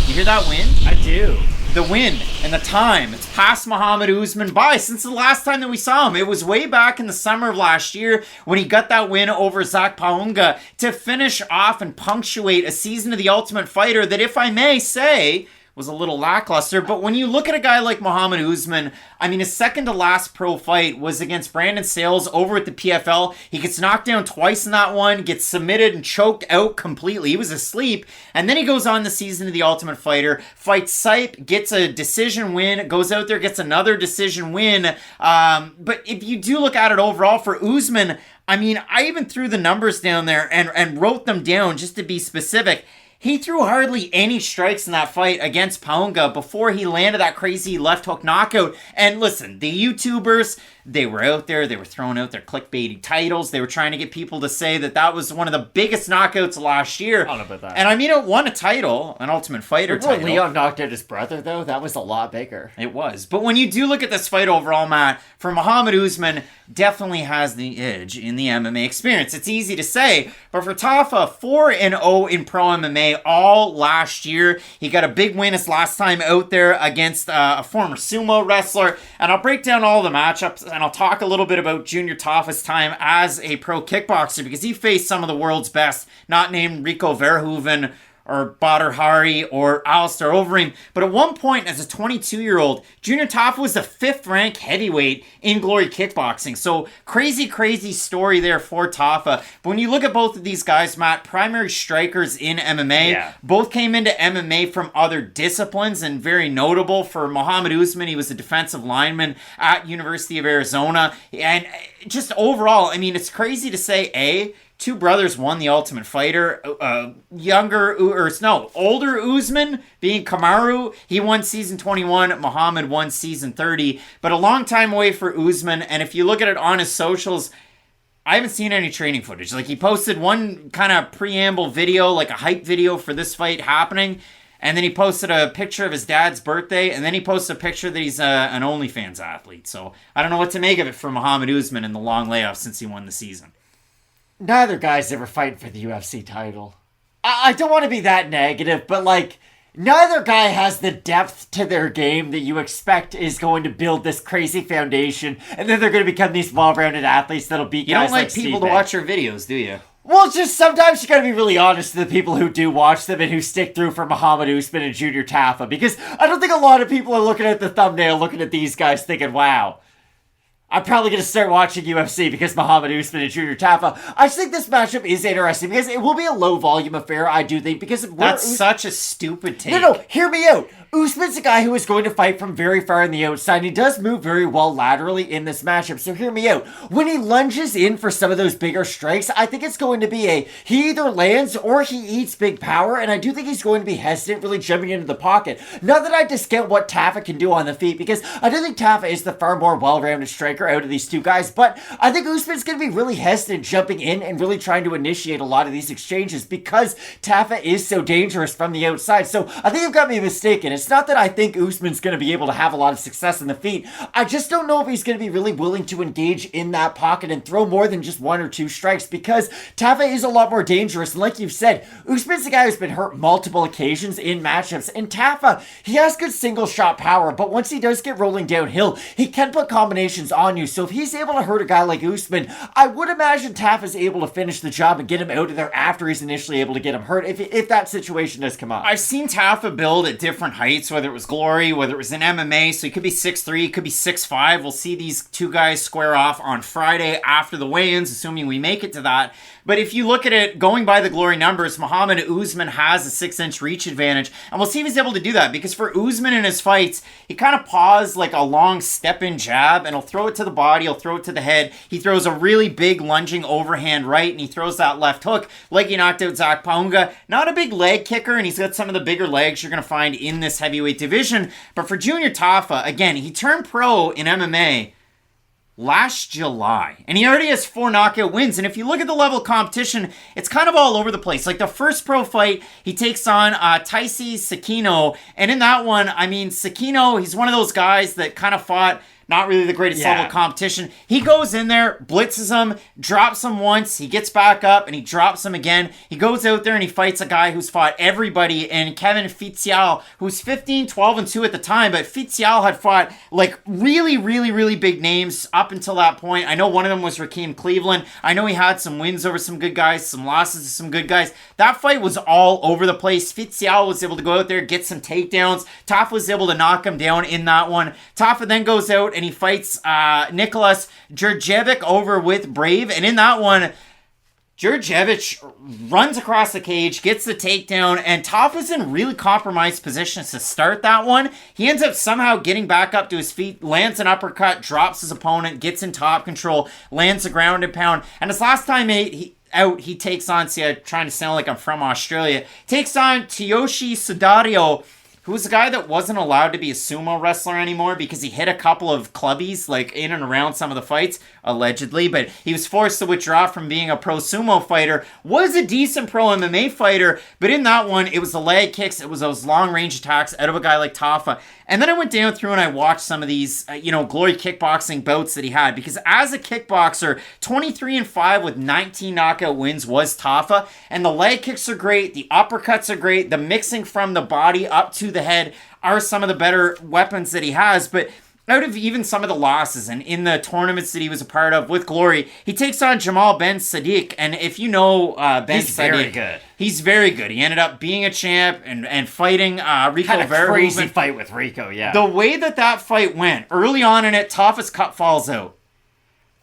You hear that wind? I do. The wind and the time. It's passed Mohammed Usman by since the last time that we saw him. It was way back in the summer of last year when he got that win over Zach Paunga to finish off and punctuate a season of The Ultimate Fighter that, if I may say, was a little lackluster. But when you look at a guy like Mohammed Usman, I mean, his second to last pro fight was against Brandon Sales over at the PFL. He gets knocked down twice in that one, gets submitted and choked out completely. He was asleep. And then he goes on the season of The Ultimate Fighter, fights Sipe, gets a decision win, goes out there, gets another decision win. But if you do look at it overall for Usman, I mean, I even threw the numbers down there and wrote them down just to be specific. He threw hardly any strikes in that fight against Paunga before he landed that crazy left hook knockout. And listen, the YouTubers, they were out there, they were throwing out their clickbaity titles. They were trying to get people to say that that was one of the biggest knockouts last year. I don't know about that. And I mean, it won a title, an Ultimate Fighter title. Leon knocked out his brother, though, that was a lot bigger. It was. But when you do look at this fight overall, Matt, for Mohammed Usman, definitely has the edge in the MMA experience. It's easy to say, but for Tafa, 4-0 in pro MMA all last year. He got a big win his last time out there against a former sumo wrestler. And I'll break down all the matchups, and I'll talk a little bit about Junior Tafa's time as a pro kickboxer, because he faced some of the world's best, not named Rico Verhoeven or Badr Hari or Alistair Overeem. But at one point, as a 22-year-old, Junior Tafa was the 5th-ranked heavyweight in Glory Kickboxing. So crazy story there for Tafa. But when you look at both of these guys, Matt, primary strikers in MMA, both came into MMA from other disciplines, and very notable for Mohammed Usman, he was a defensive lineman at University of Arizona. And just overall, I mean, it's crazy to say, two brothers won the Ultimate Fighter. Older Usman being Kamaru, he won season 21. Mohammed won season 30. But a long time away for Usman. And if you look at it on his socials, I haven't seen any training footage. Like, he posted one kind of preamble video, like a hype video for this fight happening, and then he posted a picture of his dad's birthday, and then he posted a picture that he's an OnlyFans athlete. So I don't know what to make of it for Mohammed Usman in the long layoff since he won the season. Neither guy's ever fighting for the UFC title. I don't want to be that negative, but like, neither guy has the depth to their game that you expect is going to build this crazy foundation, and then they're going to become these well-rounded athletes that'll beat You guys don't like people Steve to watch your videos, do you? Well, just sometimes you gotta be really honest to the people who do watch them and who stick through for Muhammad Usman and Junior Tafa, because I don't think a lot of people are looking at the thumbnail, looking at these guys thinking, wow, I'm probably going to start watching UFC because Muhammad Usman and Junior Tafa. I just think this matchup is interesting because it will be a low-volume affair, I do think, because of That's such a stupid take. No, hear me out. Usman's a guy who is going to fight from very far on the outside, and he does move very well laterally in this matchup, so hear me out. When he lunges in for some of those bigger strikes, I think it's going to be he either lands or he eats big power, and I do think he's going to be hesitant, really jumping into the pocket. Not that I discount what Tafa can do on the feet, because I do think Tafa is the far more well-rounded striker out of these two guys, but I think Usman's going to be really hesitant jumping in and really trying to initiate a lot of these exchanges because Tafa is so dangerous from the outside. So I think you've got me mistaken. It's not that I think Usman's going to be able to have a lot of success in the feet. I just don't know if he's going to be really willing to engage in that pocket and throw more than just one or two strikes because Tafa is a lot more dangerous. And like you've said, Usman's a guy who's been hurt multiple occasions in matchups. And Tafa, he has good single shot power, but once he does get rolling downhill, he can put combinations on you. So if he's able to hurt a guy like Usman, I would imagine Tafa's able to finish the job and get him out of there after he's initially able to get him hurt if that situation does come up. I've seen Tafa build at different heights, whether it was Glory, whether it was in MMA, so he could be 6'3", he could be 6'5". We'll see these two guys square off on Friday after the weigh-ins, assuming we make it to that. But if you look at it, going by the Glory numbers, Mohammed Usman has a 6-inch reach advantage, and we'll see if he's able to do that, because for Usman in his fights, he kind of paws like a long step-in jab, and he'll throw it to the body, he'll throw it to the head, he throws a really big lunging overhand right, and he throws that left hook, like he knocked out Zach Paunga. Not a big leg kicker, and he's got some of the bigger legs you're going to find in this heavyweight division, but for Junior Tafa, again, he turned pro in MMA last July, and he already has 4 knockout wins. And if you look at the level of competition, it's kind of all over the place. Like the first pro fight, he takes on Taisi Sakino, and in that one, I mean, Sakino, he's one of those guys that kind of fought not really the greatest level of competition. He goes in there, blitzes him, drops him once, he gets back up, and he drops him again. He goes out there and he fights a guy who's fought everybody, and Kevin Fitzial, who's 15, 12, and 2 at the time, but Fitzial had fought like really, really, really big names up until that point. I know one of them was Rakeem Cleveland. I know he had some wins over some good guys, some losses to some good guys. That fight was all over the place. Fitzial was able to go out there, get some takedowns. Tafa was able to knock him down in that one. Tafa then goes out and he fights Nicholas Djurdjevic over with Brave. And in that one, Djurdjevic runs across the cage, gets the takedown, and Tafa's in really compromised positions to start that one. He ends up somehow getting back up to his feet, lands an uppercut, drops his opponent, gets in top control, lands a ground and pound. And his last time he takes on, see, I'm trying to sound like I'm from Australia, takes on Tyoshi Sudario, who's a guy that wasn't allowed to be a sumo wrestler anymore because he hit a couple of clubbies like in and around some of the fights, allegedly, but he was forced to withdraw from being a pro sumo fighter. Was a decent pro MMA fighter, but in that one, it was the leg kicks, it was those long range attacks out of a guy like Tafa. And then I went down through and I watched some of these, Glory kickboxing bouts that he had, because as a kickboxer, 23-5 with 19 knockout wins was Tafa, and the leg kicks are great, the uppercuts are great, the mixing from the body up to the head are some of the better weapons that he has. But out of even some of the losses and in the tournaments that he was a part of with Glory, he takes on Jamal Ben Sadiq. And if you know Ben he's Sadiq, very good. He's very good. He ended up being a champ and fighting Rico Kind of Verhoeven. crazy fight with Rico, yeah. The way that fight went, early on in it, Tafa's cut falls out.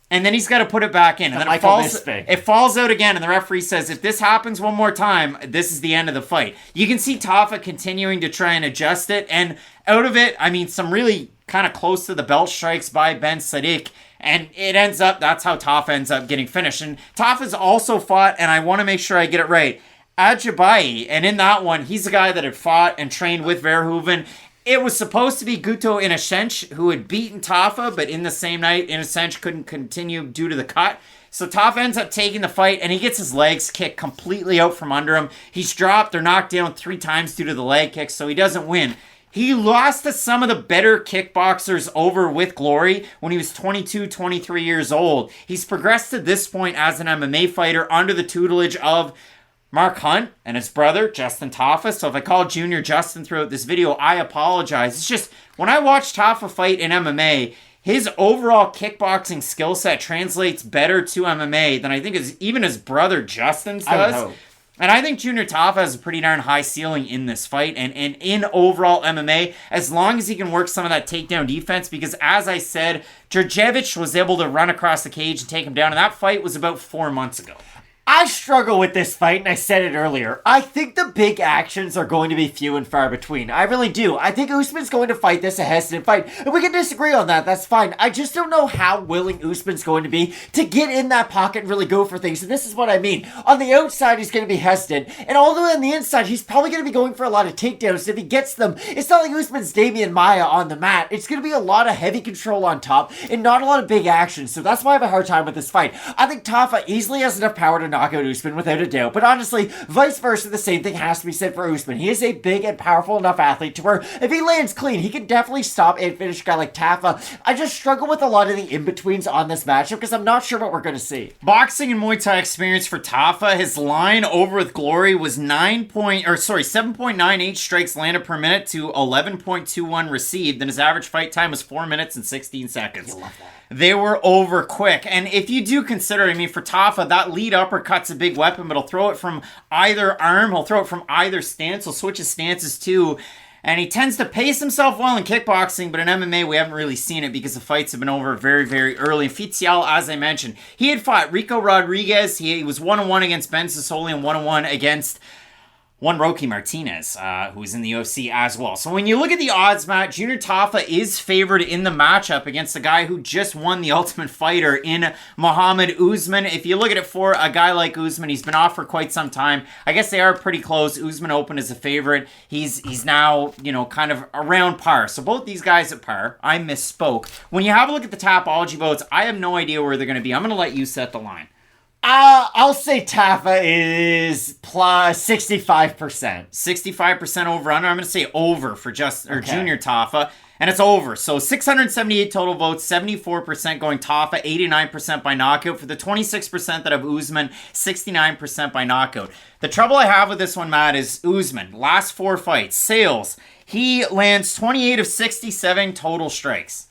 And then he's got to put it back in. And then it falls out again, and the referee says, if this happens one more time, this is the end of the fight. You can see Tafa continuing to try and adjust it. And out of it, I mean, some really kind of close to the belt strikes by Ben Sadiq. And it ends up, that's how Tafa ends up getting finished. And Tafa's also fought, and I want to make sure I get it right, Ajabai. And in that one, he's a guy that had fought and trained with Verhoeven. It was supposed to be Guto Inocenc who had beaten Tafa, but in the same night, Inocenc couldn't continue due to the cut. So Tafa ends up taking the fight, and he gets his legs kicked completely out from under him. He's dropped or knocked down 3 times due to the leg kicks, so he doesn't win. He lost to some of the better kickboxers over with glory when he was 22, 23 years old. He's progressed to this point as an MMA fighter under the tutelage of Mark Hunt and his brother, Justin Tafa. So if I call Junior Justin throughout this video, I apologize. It's just, when I watch Tafa fight in MMA, his overall kickboxing skill set translates better to MMA than I think even his brother Justin's does. And I think Junior Tafa has a pretty darn high ceiling in this fight and in overall MMA, as long as he can work some of that takedown defense, because as I said, Djurdjevic was able to run across the cage and take him down, and that fight was about 4 months ago. I struggle with this fight, and I said it earlier. I think the big actions are going to be few and far between. I really do. I think Usman's going to fight this a hesitant fight, and we can disagree on that. That's fine. I just don't know how willing Usman's going to be to get in that pocket and really go for things, and this is what I mean. On the outside, he's going to be hesitant, and all the way on the inside, he's probably going to be going for a lot of takedowns. If he gets them, it's not like Usman's Damian Maia on the mat. It's going to be a lot of heavy control on top, and not a lot of big action, so that's why I have a hard time with this fight. I think Tafa easily has enough power to knock out Usman without a doubt, but honestly, vice versa, the same thing has to be said for Usman. He is a big and powerful enough athlete to where if he lands clean, he can definitely stop and finish a guy like Tafa. I just struggle with a lot of the in-betweens on this matchup because I'm not sure what we're going to see. Boxing and Muay Thai experience for Tafa. His line over with glory was 7.98 strikes landed per minute to 11.21 received, and his average fight time was 4 minutes and 16 seconds. You love that. They were over quick. And if you do consider, for Tafa, that lead uppercut's a big weapon, but he'll throw it from either arm. He'll throw it from either stance. He'll switch his stances too. And he tends to pace himself well in kickboxing, but in MMA, we haven't really seen it because the fights have been over very, very early. Fitial, as I mentioned, he had fought Rico Rodriguez. He was 1-1 against Ben Sassoli and 1-1 against Rocky Martinez, who is in the UFC as well. So when you look at the odds, Matt, Junior Tafa is favored in the matchup against the guy who just won the Ultimate Fighter in Mohammed Usman. If you look at it for a guy like Usman, he's been off for quite some time. I guess they are pretty close. Usman opened as a favorite. He's now, kind of around par. So both these guys at par. I misspoke. When you have a look at the Tapology votes, I have no idea where they're going to be. I'm going to let you set the line. I'll say Tafa is plus 65%. 65% over under. I'm going to say over for Junior Tafa. And it's over. So 678 total votes, 74% going Tafa, 89% by knockout. For the 26% that have Usman, 69% by knockout. The trouble I have with this one, Matt, is Usman. Last 4 fights. Sales. He lands 28 of 67 total strikes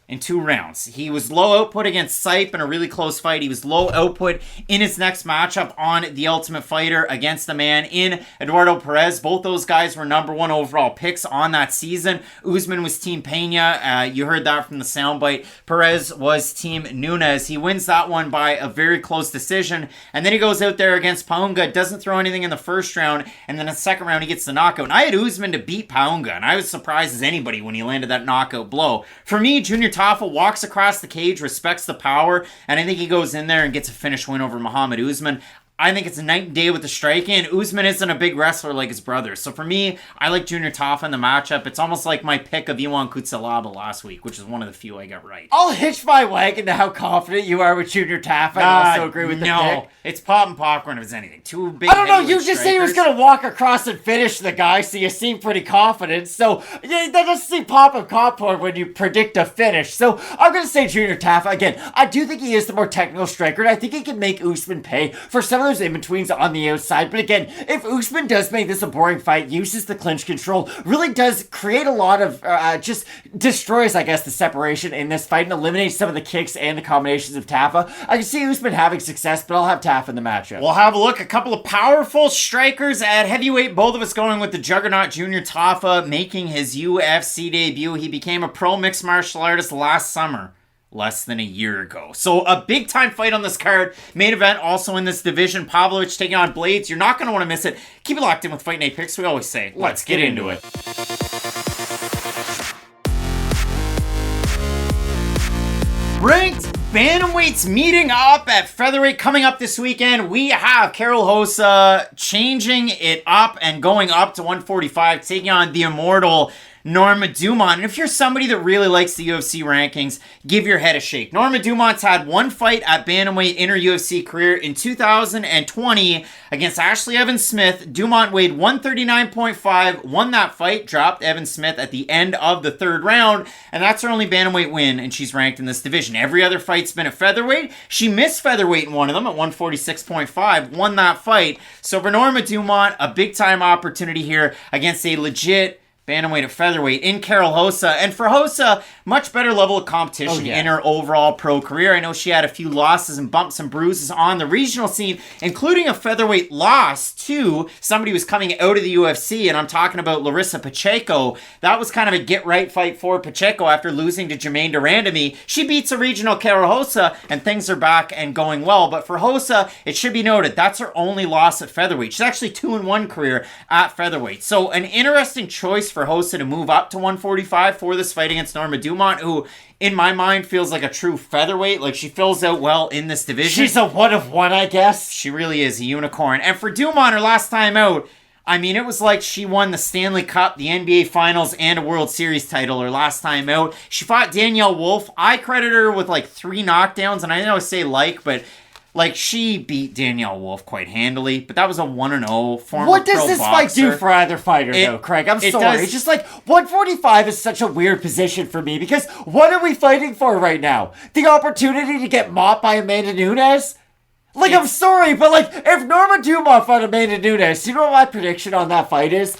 in 2 rounds. He was low output against Sipe in a really close fight. He was low output in his next matchup on The Ultimate Fighter against the man in Eduardo Perez. Both those guys were number 1 overall picks on that season. Usman was Team Pena. You heard that from the soundbite. Perez was Team Nunes. He wins that one by a very close decision. And then he goes out there against Paunga, doesn't throw anything in the first round, and then in the second round he gets the knockout. And I had Usman to beat Paunga, and I was surprised as anybody when he landed that knockout blow. For me, Junior Tafa walks across the cage, respects the power, and I think he goes in there and gets a finish win over Mohammed Usman. I think it's a night and day with the striking, and Usman isn't a big wrestler like his brother. So for me, I like Junior Tafa in the matchup. It's almost like my pick of Iwan Kutsalaba last week, which is one of the few I got right. I'll hitch my wagon to how confident you are with Junior Tafa. I also agree with the pick. It's pop and popcorn if it's anything. 2 big I don't know, you just strikers. said he was going to walk across and finish the guy, so you seem pretty confident. So, yeah, that doesn't seem pop and popcorn when you predict a finish. So, I'm going to say Junior Tafa. Again, I do think he is the more technical striker, and I think he can make Usman pay for some of those in-betweens on the outside. But again, if Usman does make this a boring fight, uses the clinch control, really does create a lot of, just destroys, I guess, the separation in this fight and eliminates some of the kicks and the combinations of Tafa, I can see Usman having success, but I'll have Tafa in the matchup. We'll have a look. A couple of powerful strikers at heavyweight. Both of us going with the juggernaut Junior Tafa making his UFC debut. He became a pro mixed martial artist last summer, less than a year ago. So a big time fight on this card. Main event also in this division. Pavlovich taking on Blaydes. You're not going to want to miss it. Keep it locked in with Fight Night Picks. We always say, let's get into it. Ranked bantamweights meeting up at featherweight coming up this weekend. We have Karol Rosa changing it up and going up to 145, taking on the immortal Norma Dumont. And if you're somebody that really likes the UFC rankings, give your head a shake. Norma Dumont's had one fight at bantamweight in her UFC career in 2020 against Ashley Evans Smith. Dumont weighed 139.5, won that fight, dropped Evans Smith at the end of the third round, and that's her only bantamweight win, and she's ranked in this division. Every other fight's been at featherweight. She missed featherweight in one of them at 146.5, won that fight. So for Norma Dumont, a big-time opportunity here against a legit bantamweight at featherweight in Karol Rosa. And for Rosa, much better level of competition in her overall pro career. I know she had a few losses and bumps and bruises on the regional scene, including a featherweight loss to somebody who was coming out of the UFC, and I'm talking about Larissa Pacheco. That was kind of a get-right fight for Pacheco after losing to Jermaine Durandamy. She beats a regional Karol Rosa, and things are back and going well. But for Rosa, it should be noted, that's her only loss at featherweight. She's actually 2-1 career at featherweight. So an interesting choice for Rosa to move up to 145 for this fight against Norma Dumont, who in my mind feels like a true featherweight. Like, she fills out well in this division. She's a one of one, I guess. She really is a unicorn. And for Dumont, her last time out, I mean, it was like she won the Stanley Cup, the NBA Finals, and a World Series title her last time out. She fought Danielle Wolf. I credit her with like 3 knockdowns, and I know I say but like, she beat Danielle Wolf quite handily, but that was a 1-0 former What does pro this boxer. fight do for either fighter, though, Craig? I'm sorry. It's just like, 145 is such a weird position for me, because what are we fighting for right now? The opportunity to get mopped by Amanda Nunes? Like, I'm sorry, but like, if Norma Dumont fought Amanda Nunes, you know what my prediction on that fight is?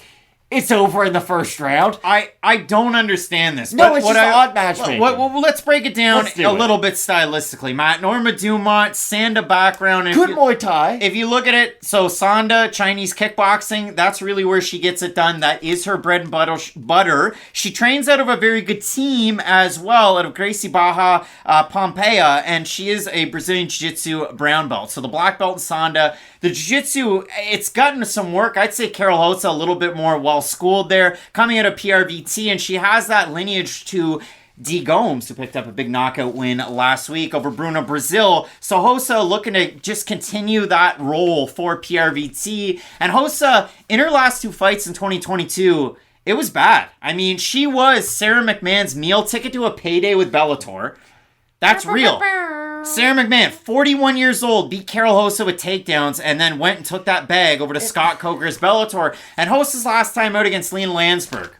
It's over in the first round. I don't understand this. No, it's just odd matchmaking. Well, let's break it down a little bit stylistically, Matt. Norma Dumont, Sanda background. Good Muay Thai. If you look at it, so Sanda, Chinese kickboxing, that's really where she gets it done. That is her bread and butter. She trains out of a very good team as well, out of Gracie Baja Pompeia, and she is a Brazilian Jiu-Jitsu brown belt. So the black belt in Sanda. The Jiu-Jitsu, it's gotten some work. I'd say Karol Rosa a little bit more well-schooled there, coming out of PRVT, and she has that lineage to Gomis, who picked up a big knockout win last week over Bruno Brazil. So Rosa looking to just continue that role for PRVT. And Rosa, in her last 2 fights in 2022, it was bad. I mean, she was Sarah McMahon's meal ticket to a payday with Bellator. That's real. Sarah McMahon, 41 years old, beat Karol Rosa with takedowns and then went and took that bag over to Scott Coker's Bellator. And Rosa's last time out against Lena Landsberg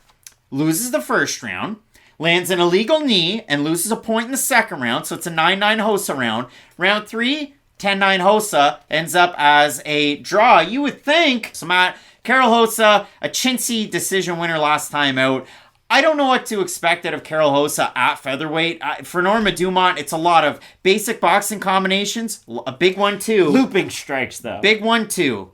loses the first round, lands an illegal knee, and loses a point in the second round. So it's a 9-9 Rosa round. Round 3, 10-9 Rosa, ends up as a draw. You would think, so Matt, Karol Rosa, a chintzy decision winner last time out. I don't know what to expect out of Karol Rosa at featherweight. For Norma Dumont, it's a lot of basic boxing combinations. A big one, too. Looping strikes, though. Big one, too.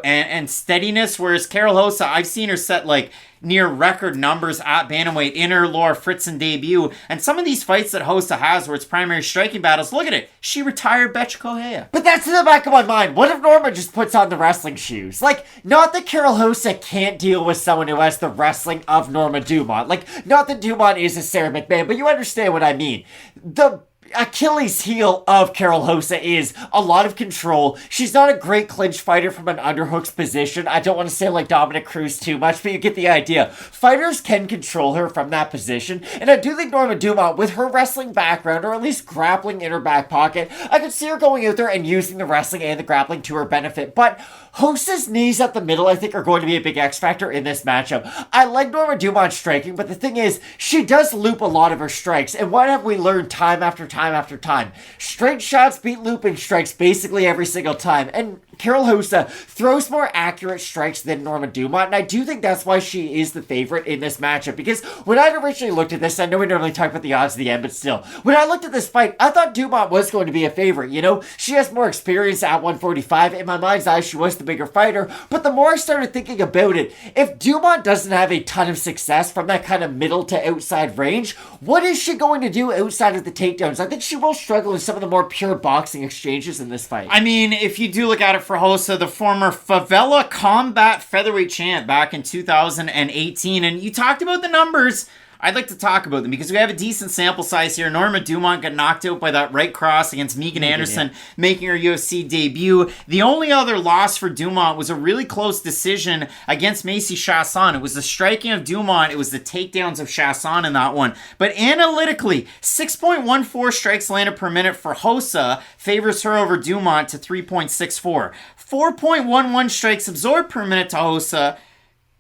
And steadiness, whereas Karol Rosa, I've seen her set, like, near record numbers at bantamweight in her Laura Fritzen debut. And some of these fights that Rosa has where it's primary striking battles, look at it. She retired Cachoeira. But that's in the back of my mind. What if Norma just puts on the wrestling shoes? Like, not that Karol Rosa can't deal with someone who has the wrestling of Norma Dumont. Like, not that Dumont is a Sarah McMahon, but you understand what I mean. The Achilles heel of Karol Rosa is a lot of control. She's not a great clinch fighter from an underhooks position. I don't want to say like Dominic Cruz too much, but you get the idea. Fighters can control her from that position, and I do think Norma Dumont, with her wrestling background, or at least grappling in her back pocket, I could see her going out there and using the wrestling and the grappling to her benefit. But Rosa's knees at the middle, I think, are going to be a big X factor in this matchup. I like Norma Dumont striking, but the thing is, she does loop a lot of her strikes, and what have we learned time after time after time? Straight shots beat looping strikes basically every single time, and Karol Rosa throws more accurate strikes than Norma Dumont, and I do think that's why she is the favorite in this matchup, because when I originally looked at this, I know we normally talk about the odds at the end, but still, when I looked at this fight, I thought Dumont was going to be a favorite, you know? She has more experience at 145. In my mind's eye, she was the bigger fighter, but the more I started thinking about it, if Dumont doesn't have a ton of success from that kind of middle to outside range, what is she going to do outside of the takedowns? I think she will struggle in some of the more pure boxing exchanges in this fight. I mean, if you do look at it for Rosa, the former Favela Combat Featherweight champ back in 2018, and you talked about the numbers. I'd like to talk about them because we have a decent sample size here. Norma Dumont got knocked out by that right cross against Megan Anderson, making her UFC debut. The only other loss for Dumont was a really close decision against Macy Chasson. It was the striking of Dumont. It was the takedowns of Chasson in that one. But analytically, 6.14 strikes landed per minute for Rosa favors her over Dumont to 3.64. 4.11 strikes absorbed per minute to Rosa,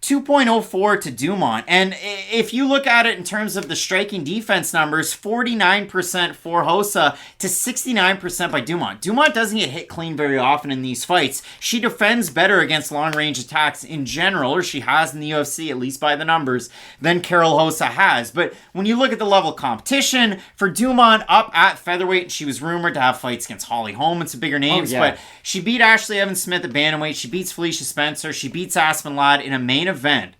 2.04 to Dumont. And if you look at it in terms of the striking defense numbers, 49% for Rosa to 69% by Dumont. Dumont doesn't get hit clean very often in these fights. She defends better against long-range attacks in general, or she has in the UFC, at least by the numbers, than Karol Rosa has. But when you look at the level of competition, for Dumont up at featherweight, she was rumored to have fights against Holly Holm and some bigger names, but she beat Ashley Evans-Smith at bantamweight, she beats Felicia Spencer, she beats Aspen Ladd in a main event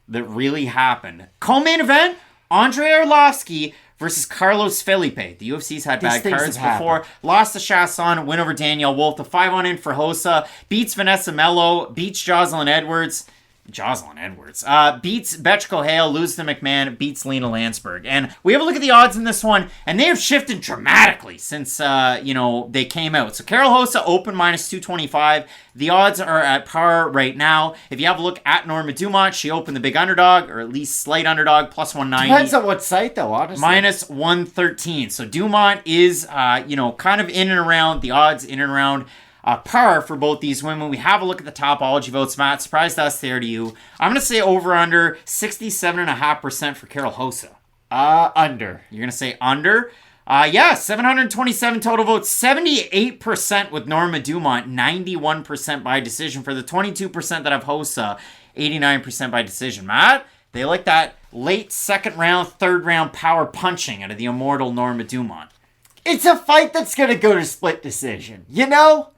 that really happened. Co-main event, Andrei Arlovsky versus Carlos Felipe. The UFC's had bad cards before. Lost to Chasson, win over Danielle Wolf. The 5-on-in for Rosa. Beats Vanessa Mello. Beats Jocelyn Edwards. Beats Betch Kohale, loses to McMahon, beats Lena Landsberg. And we have a look at the odds in this one, and they have shifted dramatically since, they came out. So Karol Rosa open minus 225. The odds are at par right now. If you have a look at Norma Dumont, she opened the big underdog, or at least slight underdog, plus 190. Depends on what site, though, honestly. Minus 113. So Dumont is, kind of in and around, the odds in and around par for both these women. We have a look at the Topology votes. Matt, surprise us there to you. I'm going to say over under 67.5% for Karol Rosa. Under. You're going to say under? 727 total votes, 78% with Norma Dumont, 91% by decision. For the 22% that have Rosa, 89% by decision. Matt, they like that late second round, third round power punching out of the immortal Norma Dumont. It's a fight that's going to go to split decision, you know?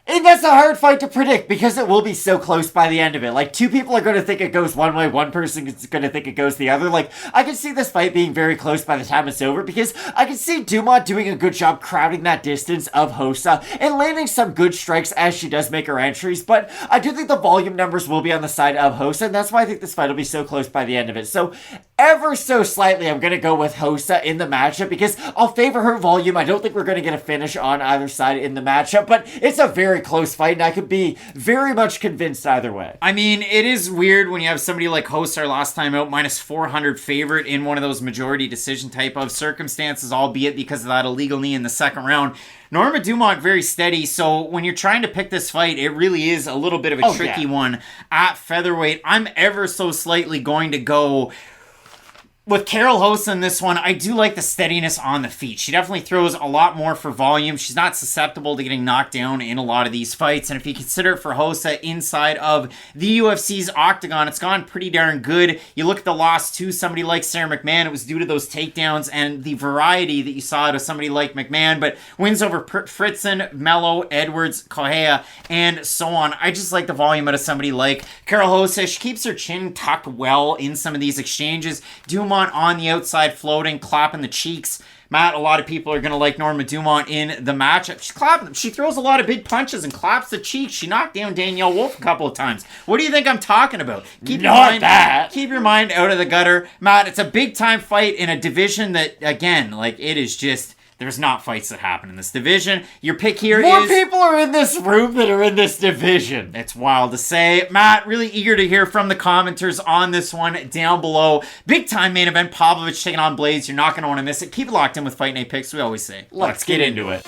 And that's a hard fight to predict because it will be so close by the end of it. Like, two people are going to think it goes one way, one person is going to think it goes the other. Like, I can see this fight being very close by the time it's over because I can see Dumont doing a good job crowding that distance of Rosa and landing some good strikes as she does make her entries. But I do think the volume numbers will be on the side of Rosa, and that's why I think this fight will be so close by the end of it. So, ever so slightly, I'm going to go with Rosa in the matchup because I'll favor her volume. I don't think we're going to get a finish on either side in the matchup, but it's a very close fight, and I could be very much convinced either way. I mean, it is weird when you have somebody like Rosa last time out, minus 400 favorite in one of those majority decision type of circumstances, albeit because of that illegal knee in the second round. Norma Dumont very steady, so when you're trying to pick this fight, it really is a little bit of a tricky one at featherweight. I'm ever so slightly going to go with Karol Rosa in this one. I do like the steadiness on the feet. She definitely throws a lot more for volume. She's not susceptible to getting knocked down in a lot of these fights. And if you consider it for Rosa inside of the UFC's octagon, it's gone pretty darn good. You look at the loss to somebody like Sarah McMahon, it was due to those takedowns and the variety that you saw out of somebody like McMahon, but wins over Fritzen, Mello, Edwards, Kohea, and so on. I just like the volume out of somebody like Karol Rosa. She keeps her chin tucked well in some of these exchanges. Dumont on the outside floating, clapping the cheeks. Matt, a lot of people are going to like Norma Dumont in the matchup. She's clapping. She throws a lot of big punches and claps the cheeks. She knocked down Danielle Wolf a couple of times. What do you think I'm talking about? Keep your mind out of the gutter. Matt, it's a big time fight in a division that, again, it is just... There's not fights that happen in this division. Your pick here More people are in this room that are in this division. It's wild to say. Matt, really eager to hear from the commenters on this one down below. Big time main event. Pavlovich taking on Blaydes. You're not going to want to miss it. Keep it locked in with Fight Night Picks. We always say, let's get into it.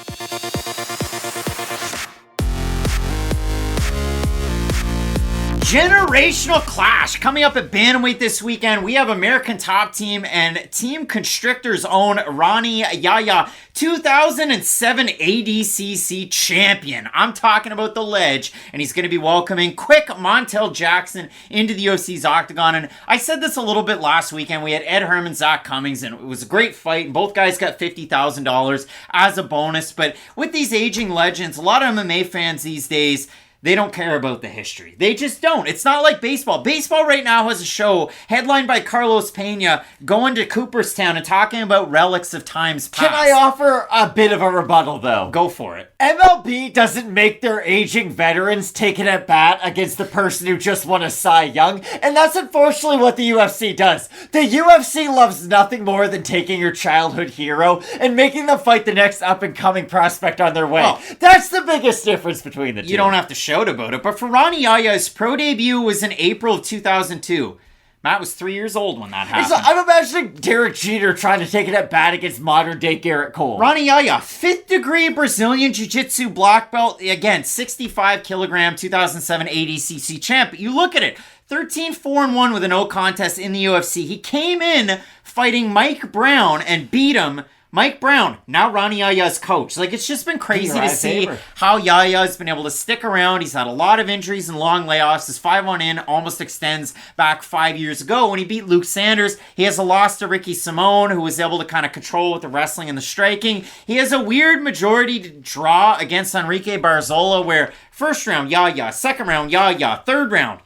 Generational clash coming up at bantamweight this weekend. We have American Top Team and Team Constrictor's own Rani Yahya, 2007 ADCC champion. I'm talking about the ledge, and he's going to be welcoming quick Montel Jackson into the UFC's octagon. And I said this a little bit last weekend. We had Ed Herman, Zach Cummings, and it was a great fight. And both guys got $50,000 as a bonus. But with these aging legends, a lot of MMA fans these days, They don't care about the history. They just don't. It's not like baseball. Baseball right now has a show headlined by Carlos Pena going to Cooperstown and talking about relics of times past. Can I offer a bit of a rebuttal, though? Go for it. MLB doesn't make their aging veterans take it at bat against the person who just won a Cy Young, and that's unfortunately what the UFC does. The UFC loves nothing more than taking your childhood hero and making them fight the next up-and-coming prospect on their way. Well, that's the biggest difference between the two. You don't have to shout about it, but for Rani Yahya's pro debut was in April of 2002. Matt was 3 years old when that happened. I'm imagining Derek Jeter trying to take it at bat against modern-day Garrett Cole. Rani Yahya, 5th degree Brazilian Jiu-Jitsu black belt. Again, 65 kilogram 2007 ADCC champ. But you look at it, 13-4-1 with a no contest in the UFC. He came in fighting Mike Brown and beat him. Mike Brown, now Rani Yahya's coach. Like, it's just been crazy to see how Yahya has been able to stick around. He's had a lot of injuries and long layoffs. His 5-on-in almost extends back 5 years ago when he beat Luke Sanders. He has a loss to Ricky Simone, who was able to kind of control with the wrestling and the striking. He has a weird majority draw against Enrique Barzola, where first round, Yahya, second round, Yahya, third round,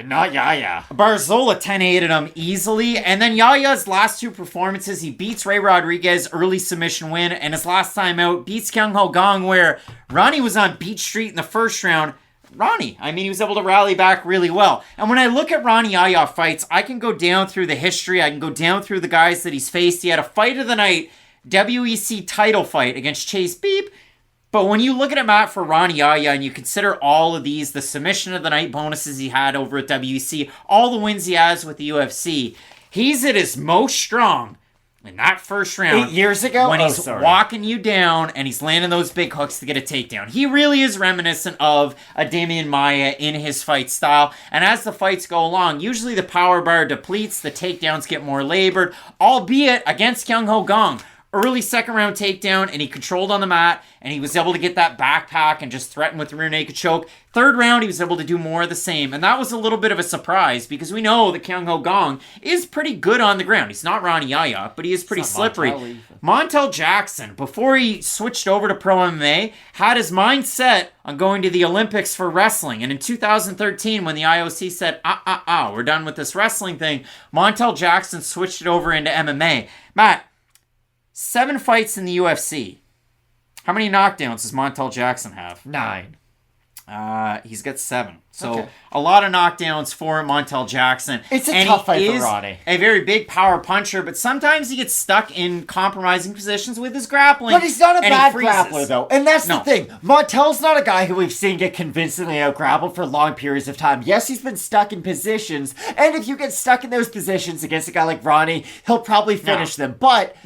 not Yahya. Barzola 10-8'd him easily. And then Yahya's last two performances, he beats Ray Rodriguez, early submission win. And his last time out, beats Kyung Ho Gong, where Rani was on Beach Street in the first round. Rani, he was able to rally back really well. And when I look at Rani Yahya fights, I can go down through the history. I can go down through the guys that he's faced. He had a fight of the night, WEC title fight against Chase Beep. But when you look at it, Matt, for Rani Yahya, and you consider all of these, the submission of the night bonuses he had over at WEC, all the wins he has with the UFC, he's at his most strong in that first round. 8 years ago? When he's walking you down and he's landing those big hooks to get a takedown. He really is reminiscent of a Damian Maia in his fight style. And as the fights go along, usually the power bar depletes, the takedowns get more labored, albeit against Kyung Ho Gong. Early second round takedown, and he controlled on the mat, and he was able to get that backpack and just threaten with rear naked choke. Third round, he was able to do more of the same, and that was a little bit of a surprise because we know that Kyung Ho Gong is pretty good on the ground. He's not Rani Yahya, but he is pretty slippery. Montel Jackson, before he switched over to pro MMA, had his mind set on going to the Olympics for wrestling, and in 2013, when the IOC said, we're done with this wrestling thing, Montel Jackson switched it over into MMA. Matt, 7 fights in the UFC. How many knockdowns does Montel Jackson have? 9. He's got 7. So a lot of knockdowns for Montel Jackson. It's a tough fight for Rani. A very big power puncher, but sometimes he gets stuck in compromising positions with his grappling. But he's not a bad grappler, though. And that's the thing. Montel's not a guy who we've seen get convincingly out-grappled for long periods of time. Yes, he's been stuck in positions, and if you get stuck in those positions against a guy like Rani, he'll probably finish them. But...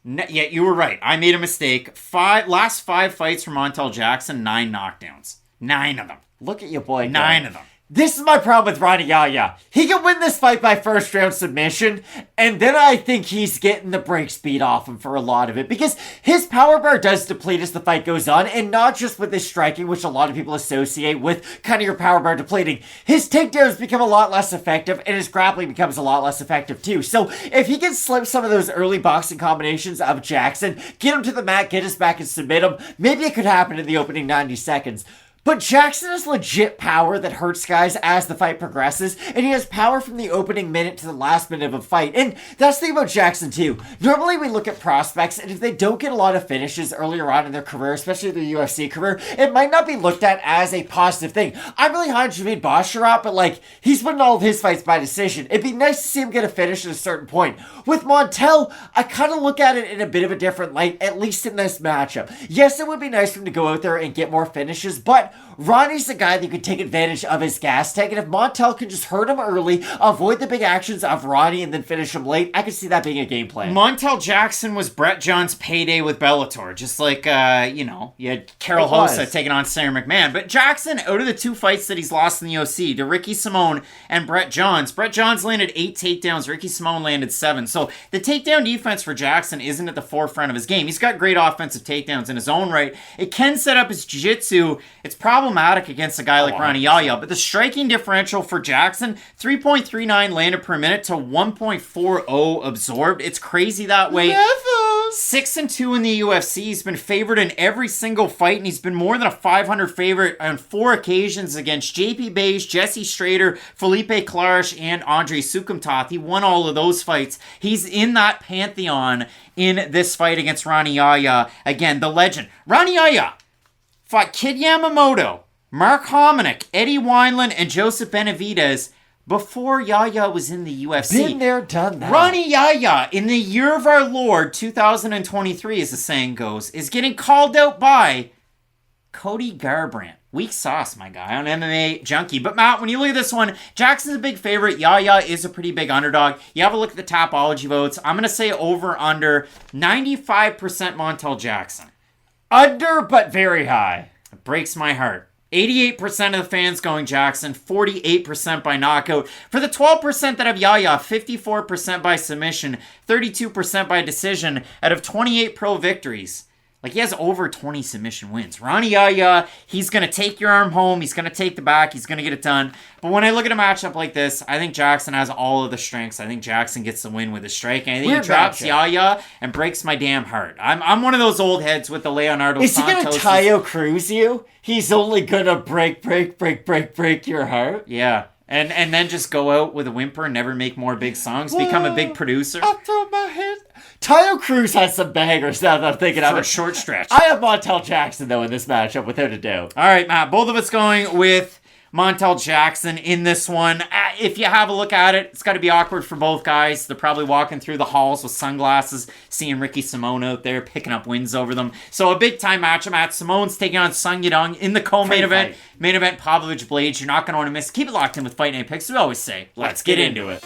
Yeah, you were right. I made a mistake. Last 5 fights for Montel Jackson, 9 knockdowns. 9 of them. Look at your boy. 9 of them. This is my problem with Rani Yahya. He can win this fight by first round submission, and then I think he's getting the break speed off him for a lot of it, because his power bar does deplete as the fight goes on, and not just with his striking, which a lot of people associate with kind of your power bar depleting. His takedowns become a lot less effective, and his grappling becomes a lot less effective too. So if he can slip some of those early boxing combinations of Jackson, get him to the mat, get his back, and submit him, maybe it could happen in the opening 90 seconds. But Jackson has legit power that hurts guys as the fight progresses, and he has power from the opening minute to the last minute of a fight. And that's the thing about Jackson too. Normally we look at prospects, and if they don't get a lot of finishes earlier on in their career, especially their UFC career, it might not be looked at as a positive thing. I'm really high on Javid Basharat, but he's winning all of his fights by decision. It'd be nice to see him get a finish at a certain point. With Montel, I kind of look at it in a bit of a different light, at least in this matchup. Yes, it would be nice for him to go out there and get more finishes, but Rani's the guy that could take advantage of his gas tank, and if Montel can just hurt him early, avoid the big actions of Rani, and then finish him late, I could see that being a game plan. Montel Jackson was Brett John's payday with Bellator, just like, you had Karol Hossa taking on Sarah McMahon. But Jackson, out of the 2 fights that he's lost in the UFC, to Ricky Simone and Brett Johns landed 8 takedowns, Ricky Simone landed 7. So the takedown defense for Jackson isn't at the forefront of his game. He's got great offensive takedowns in his own right. It can set up his jiu-jitsu. It's problematic against a guy like Rani Yahya, but the striking differential for Jackson, 3.39 landed per minute to 1.40 absorbed. It's crazy that way. 6-2 in the UFC. He's been favored in every single fight, and he's been more than a 500 favorite on 4 occasions against JP Blaydes, Jesse Strader, Felipe Clash, and Andre Sukumtoth. He won all of those fights. He's in that pantheon in this fight against Rani Yahya. Again, the legend. Rani Yahya fought Kid Yamamoto, Mark Hominick, Eddie Wineland, and Joseph Benavidez before Yahya was in the UFC. Been there, done that. Rani Yahya, in the year of our Lord, 2023, as the saying goes, is getting called out by Cody Garbrandt. Weak sauce, my guy, on MMA Junkie. But Matt, when you look at this one, Jackson's a big favorite. Yahya is a pretty big underdog. You have a look at the Tapology votes. I'm going to say over under 95% Montel Jackson. Under, but very high. It breaks my heart. 88% of the fans going Jackson, 48% by knockout. For the 12% that have Yahya, 54% by submission, 32% by decision out of 28 pro victories. Like, he has over 20 submission wins. Rani Yahya, he's going to take your arm home. He's going to take the back. He's going to get it done. But when I look at a matchup like this, I think Jackson has all of the strengths. I think Jackson gets the win with his strike. And I think he drops Yahya and breaks my damn heart. I'm one of those old heads with the Leonardo Is Santos. he going to Tayo Cruz you? He's only going to break your heart? Yeah. And then just go out with a whimper and never make more big songs. Become a big producer. I throw my head. Tayo Cruz has some bangers now that I'm thinking of For it. a short stretch. I have Montel Jackson, though, in this matchup, without a doubt. All right, Matt. Both of us going with Montel Jackson in this one. If you have a look at it, it's got to be awkward for both guys. They're probably walking through the halls with sunglasses, seeing Ricky Simone out there, picking up wins over them. So a big-time matchup, Matt. Simone's taking on Sung Yadong in the co-main event. Main event, Pavlovich Blaydes. You're not going to want to miss. Keep it locked in with Fight Night Picks. We always say, let's get into it.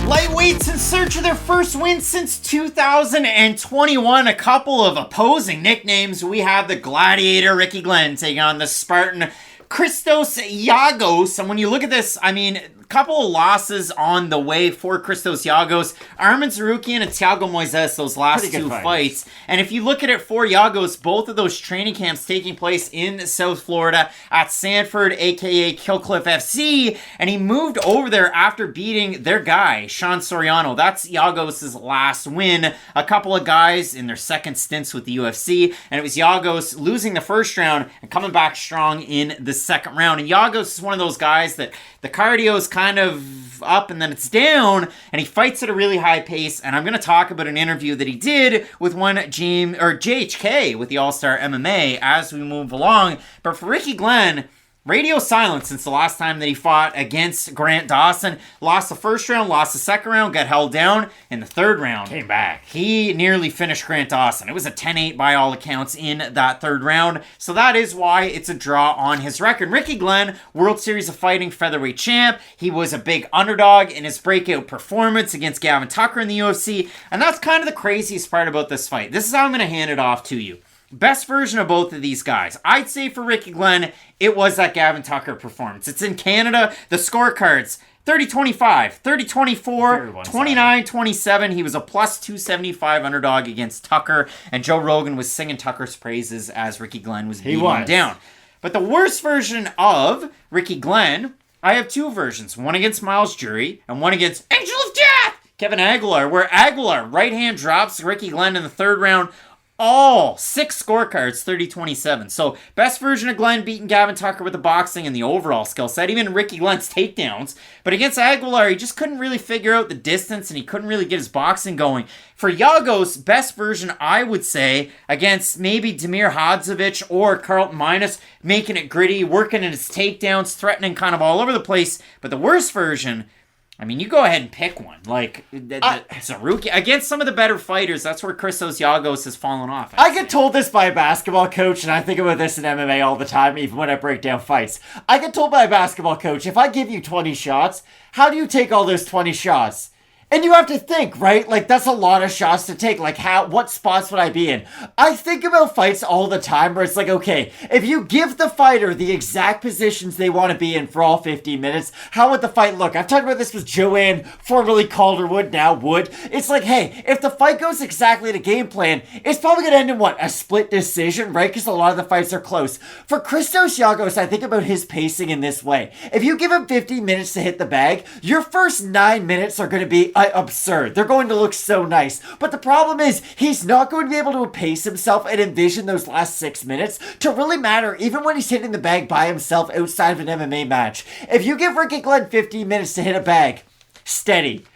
Lightweights in search of their first win since 2021. A couple of opposing nicknames. We have the Gladiator, Ricky Glenn, taking on the Spartan, Christos Giagos. And when you look at this, I mean, a couple of losses on the way for Christos Giagos. Arman Tsarukyan and Thiago Moises, those last two fights. And if you look at it for Giagos, both of those training camps taking place in South Florida at Sanford, aka Killcliff FC. And he moved over there after beating their guy, Sean Soriano. That's Giagos' last win. A couple of guys in their second stints with the UFC. And it was Giagos losing the first round and coming back strong in the second round. And Giagos is one of those guys that the cardio is kind of up and then it's down, and he fights at a really high pace. And I'm going to talk about an interview that he did with JHK with the All-Star MMA as we move along. But for Ricky Glenn, radio silence since the last time that he fought against Grant Dawson. Lost the first round, lost the second round, got held down. In the third round, came back. He nearly finished Grant Dawson. It was a 10-8 by all accounts in that third round. So that is why it's a draw on his record. Ricky Glenn, World Series of Fighting featherweight champ. He was a big underdog in his breakout performance against Gavin Tucker in the UFC. And that's kind of the craziest part about this fight. This is how I'm going to hand it off to you. Best version of both of these guys. I'd say for Ricky Glenn, it was that Gavin Tucker performance. It's in Canada. The scorecards, 30-25, 30-24, 29-27. He was a plus 275 underdog against Tucker, and Joe Rogan was singing Tucker's praises as Ricky Glenn was beating him down. But the worst version of Ricky Glenn, I have two versions. One against Miles Jury, and one against Angel of Death, Kevin Aguilar, where Aguilar right-hand drops Ricky Glenn in the third round. All 6 scorecards, 30-27. So, best version of Glenn beating Gavin Tucker with the boxing and the overall skill set. Even Ricky Glenn's takedowns. But against Aguilar, he just couldn't really figure out the distance and he couldn't really get his boxing going. For Giagos, best version, I would say, against maybe Damir Hadzovic or Carlton Minus, making it gritty, working in his takedowns, threatening kind of all over the place. But the worst version, I mean, you go ahead and pick one. Like, it's a rookie. Against some of the better fighters, that's where Christos Giagos has fallen off. I get told this by a basketball coach, and I think about this in MMA all the time, even when I break down fights. I get told by a basketball coach, if I give you 20 shots, how do you take all those 20 shots? And you have to think, right? Like, that's a lot of shots to take. Like, what spots would I be in? I think about fights all the time where it's like, okay, if you give the fighter the exact positions they want to be in for all 15 minutes, how would the fight look? I've talked about this with Joanne, formerly Calderwood, now Wood. It's like, hey, if the fight goes exactly to game plan, it's probably going to end in what? A split decision, right? Because a lot of the fights are close. For Christos Giagos, I think about his pacing in this way. If you give him 15 minutes to hit the bag, your first 9 minutes are going to be absurd. They're going to look so nice. But the problem is, he's not going to be able to pace himself and envision those last 6 minutes to really matter, even when he's hitting the bag by himself outside of an MMA match. If you give Ricky Glenn 15 minutes to hit a bag, steady.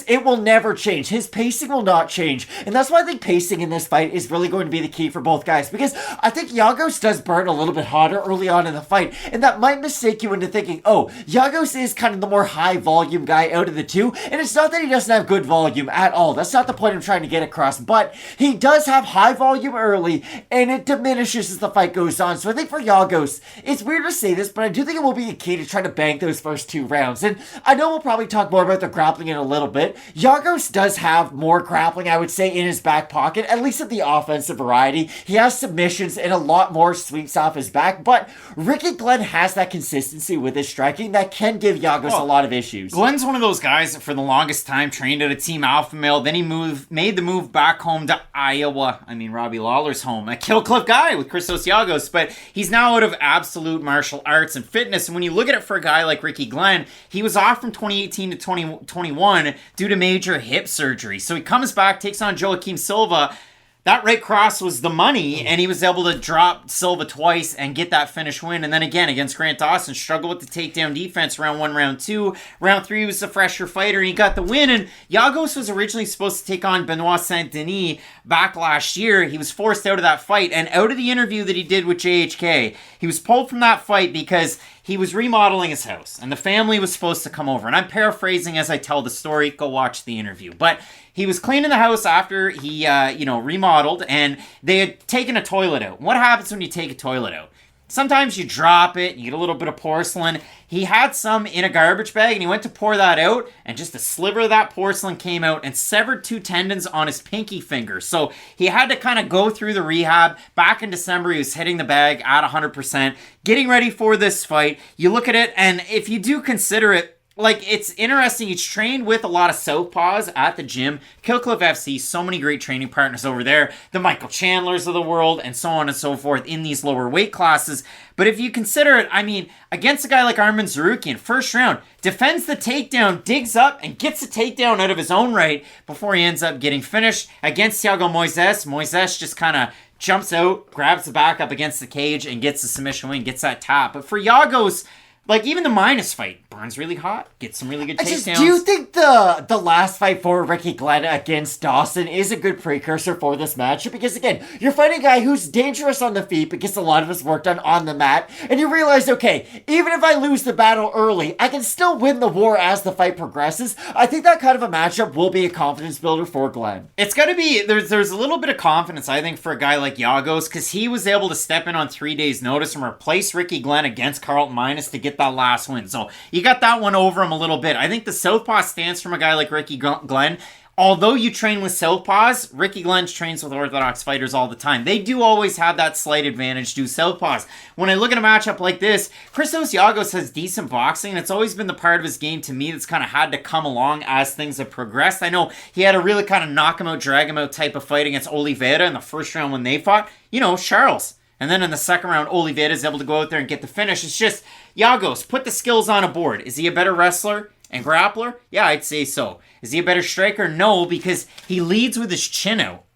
It will never change. His pacing will not change. And that's why I think pacing in this fight is really going to be the key for both guys. Because I think Giagos does burn a little bit hotter early on in the fight. And that might mistake you into thinking, oh, Giagos is kind of the more high volume guy out of the two. And it's not that he doesn't have good volume at all. That's not the point I'm trying to get across. But he does have high volume early. And it diminishes as the fight goes on. So I think for Giagos, it's weird to say this, but I do think it will be a key to try to bank those first 2 rounds. And I know we'll probably talk more about the grappling in a little bit. Giagos does have more grappling, I would say, in his back pocket, at least of the offensive variety. He has submissions and a lot more sweeps off his back, but Ricky Glenn has that consistency with his striking that can give Giagos a lot of issues. Glenn's one of those guys that for the longest time trained at a Team Alpha Male, then he made the move back home to Iowa. I mean, Robbie Lawler's home. A Kill Cliff guy with Christos Giagos, but he's now out of absolute martial arts and fitness, and when you look at it for a guy like Ricky Glenn, he was off from 2018 to 2021 due to major hip surgery. So he comes back, takes on Joaquim Silva. That right cross was the money, and he was able to drop Silva twice and get that finish win. And then again, against Grant Dawson, struggled with the takedown defense round 1, round 2. Round 3 was the fresher fighter, and he got the win. And Giagos was originally supposed to take on Benoit Saint-Denis back last year. He was forced out of that fight, and out of the interview that he did with JHK, he was pulled from that fight because he was remodeling his house, and the family was supposed to come over. And I'm paraphrasing as I tell the story. Go watch the interview. But he was cleaning the house after he, remodeled, and they had taken a toilet out. What happens when you take a toilet out? Sometimes you drop it, you get a little bit of porcelain. He had some in a garbage bag, and he went to pour that out, and just a sliver of that porcelain came out and severed 2 tendons on his pinky finger. So he had to kind of go through the rehab. Back in December, he was hitting the bag at 100%, getting ready for this fight. You look at it, and if you do consider it, like, it's interesting. He's trained with a lot of southpaws at the gym. Killcliff FC, so many great training partners over there. The Michael Chandlers of the world, and so on and so forth in these lower weight classes. But if you consider it, I mean, against a guy like Arman Zarukian, first round, defends the takedown, digs up, and gets a takedown out of his own right before he ends up getting finished. Against Thiago Moises just kind of jumps out, grabs the back up against the cage, and gets the submission win, gets that tap. But for Giagos, like, even the minus fight, burns really hot, gets some really good takedowns. Do you think the last fight for Ricky Glenn against Dawson is a good precursor for this matchup? Because, again, you're fighting a guy who's dangerous on the feet but gets a lot of his work done on the mat, and you realize, okay, even if I lose the battle early, I can still win the war as the fight progresses. I think that kind of a matchup will be a confidence builder for Glenn. It's got to be, there's a little bit of confidence, I think, for a guy like Giagos, because he was able to step in on 3 days' notice and replace Ricky Glenn against Carlton Minus to get that last win. So you got that one over him a little bit. I think the southpaw stance from a guy like Ricky Glenn, although you train with southpaws, Ricky Glenn trains with orthodox fighters all the time. They do always have that slight advantage to southpaws. When I look at a matchup like this, Christos Giagos has decent boxing, and it's always been the part of his game to me that's kind of had to come along as things have progressed. I know he had a really kind of knock him out, drag him out type of fight against Oliveira in the first round when they fought. You know, Charles. And then in the second round, Oliveira is able to go out there and get the finish. It's just, Giagos, put the skills on a board. Is he a better wrestler and grappler? Yeah, I'd say so. Is he a better striker? No, because he leads with his chin out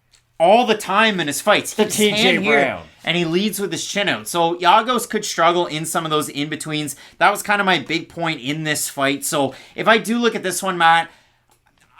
all the time in his fights. The TJ Brown. And he leads with his chin out. So Giagos could struggle in some of those in-betweens. That was kind of my big point in this fight. So if I do look at this one, Matt,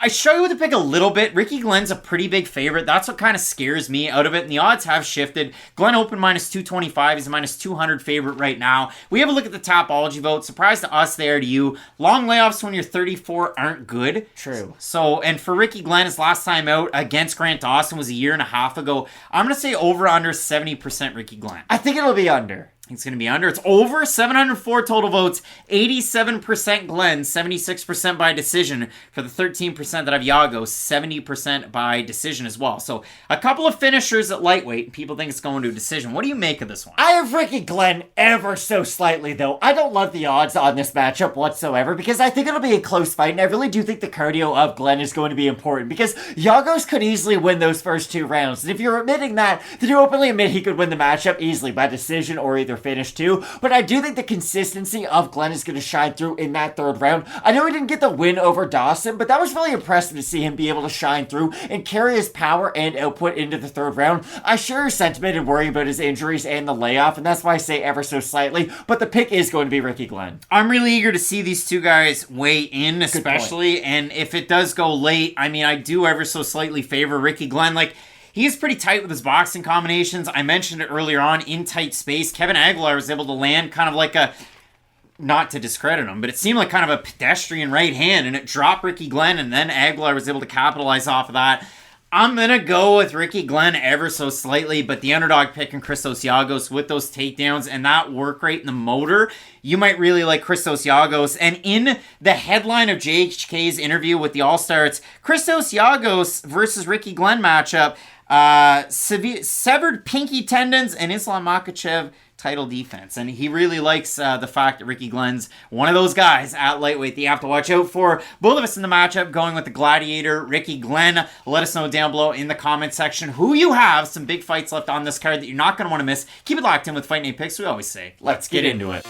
I struggle to pick a little bit. Ricky Glenn's a pretty big favorite. That's what kind of scares me out of it. And the odds have shifted. Glenn opened minus 225. He's a minus 200 favorite right now. We have a look at the Tapology vote. Surprise to us, there to you. Long layoffs when you're 34 aren't good. True. So, and for Ricky Glenn, his last time out against Grant Dawson was a year and a half ago. I'm going to say over under 70% Ricky Glenn. I think it'll be under. It's going to be under. It's over 704 total votes. 87% Glenn, 76% by decision. For the 13% that have Giagos, 70% by decision as well. So a couple of finishers at lightweight. People think it's going to a decision. What do you make of this one? I have Ricky Glenn ever so slightly, though. I don't love the odds on this matchup whatsoever because I think it'll be a close fight, and I really do think the cardio of Glenn is going to be important because Giagos could easily win those first 2 rounds. And if you're admitting that, then you openly admit he could win the matchup easily by decision or either finish too. But I do think the consistency of Glenn is going to shine through in that 3rd round. I know he didn't get the win over Dawson, but that was really impressive to see him be able to shine through and carry his power and output into the 3rd round. I share his sentiment and worry about his injuries and the layoff, and that's why I say ever so slightly, but the pick is going to be Ricky Glenn. I'm really eager to see these two guys weigh in, especially, and if it does go late, I mean, I do ever so slightly favor Ricky Glenn. Like, he is pretty tight with his boxing combinations. I mentioned it earlier on, in tight space. Kevin Aguilar was able to land kind of like a, not to discredit him, but it seemed like kind of a pedestrian right hand, and it dropped Ricky Glenn, and then Aguilar was able to capitalize off of that. I'm going to go with Ricky Glenn ever so slightly, but the underdog pick in Christos Giagos with those takedowns and that work rate in the motor, you might really like Christos Giagos. And in the headline of JHK's interview with the All-Star, it's Christos Giagos versus Ricky Glenn matchup, severed pinky tendons and Islam Makhachev title defense. And he really likes the fact that Ricky Glenn's one of those guys at lightweight that you have to watch out for. Both of us in the matchup going with the Gladiator, Ricky Glenn. Let us know down below in the comment section who you have. Some big fights left on this card that you're not going to want to miss. Keep it locked in with Fight Night Picks. We always say, let's get into it.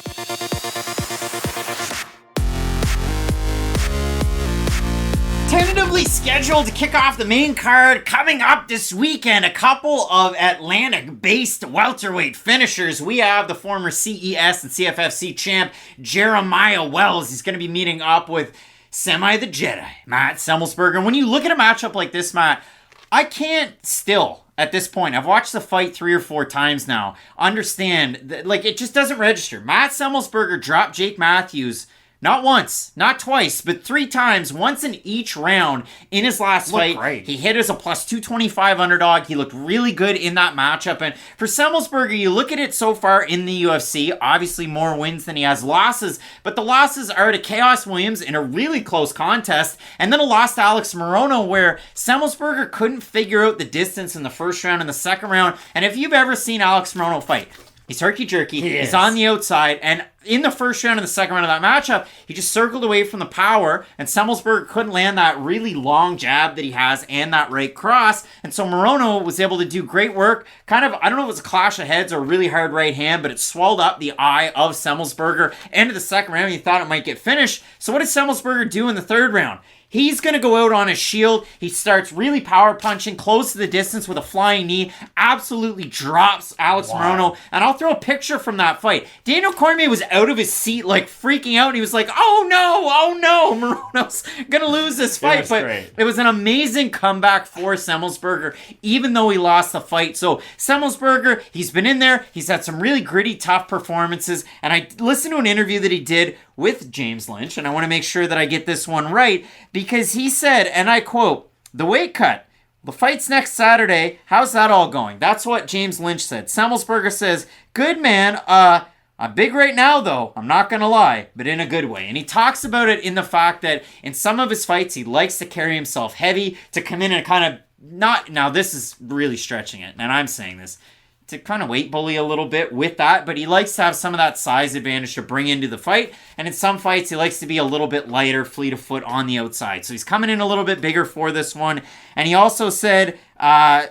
Tentatively scheduled to kick off the main card coming up this weekend. A couple of Atlantic-based welterweight finishers. We have the former CES and CFFC champ Jeremiah Wells. He's going to be meeting up with Semi the Jedi, Matt Semelsberger. And when you look at a matchup like this, Matt, I can't still, at this point, I've watched the fight 3 or 4 times now, understand that, like, it just doesn't register. Matt Semelsberger dropped Jake Matthews not once, not twice, but 3 times, once in each round in his last fight. Great. He hit as a plus 225 underdog. He looked really good in that matchup. And for Semelsberger, you look at it so far in the UFC, obviously more wins than he has losses, but the losses are to Chaos Williams in a really close contest, and then a loss to Alex Morono where Semelsberger couldn't figure out the distance in the first round and the second round. And if you've ever seen Alex Morono fight, he's herky-jerky, he's on the outside, and in the first round and the second round of that matchup, he just circled away from the power, and Semelsberger couldn't land that really long jab that he has and that right cross, and so Morono was able to do great work. Kind of, I don't know if it was a clash of heads or a really hard right hand, but it swelled up the eye of Semelsberger. End of the second round, he thought it might get finished. So what did Semelsberger do in the third round? He's going to go out on his shield. He starts really power punching close to the distance with a flying knee. Absolutely drops Alex Morono. And I'll throw a picture from that fight. Daniel Cormier was out of his seat, like freaking out. And he was like, oh no, Morono's going to lose this fight. But it was an amazing comeback for Semelsberger, even though he lost the fight. So Semelsberger, he's been in there. He's had some really gritty, tough performances. And I listened to an interview that he did with James Lynch, and I want to make sure that I get this one right, because he said, and I quote, "The weight cut, the fight's next Saturday, how's that all going?" That's what James Lynch said. Semelsberger says, "Good man, I'm big right now though, I'm not gonna lie, but in a good way." And he talks about it in the fact that in some of his fights, he likes to carry himself heavy, to come in and kind of not, now this is really stretching it, and I'm saying this, to kind of weight bully a little bit with that, but he likes to have some of that size advantage to bring into the fight, and in some fights he likes to be a little bit lighter, fleet of foot on the outside. So he's coming in a little bit bigger for this one, and he also said, kind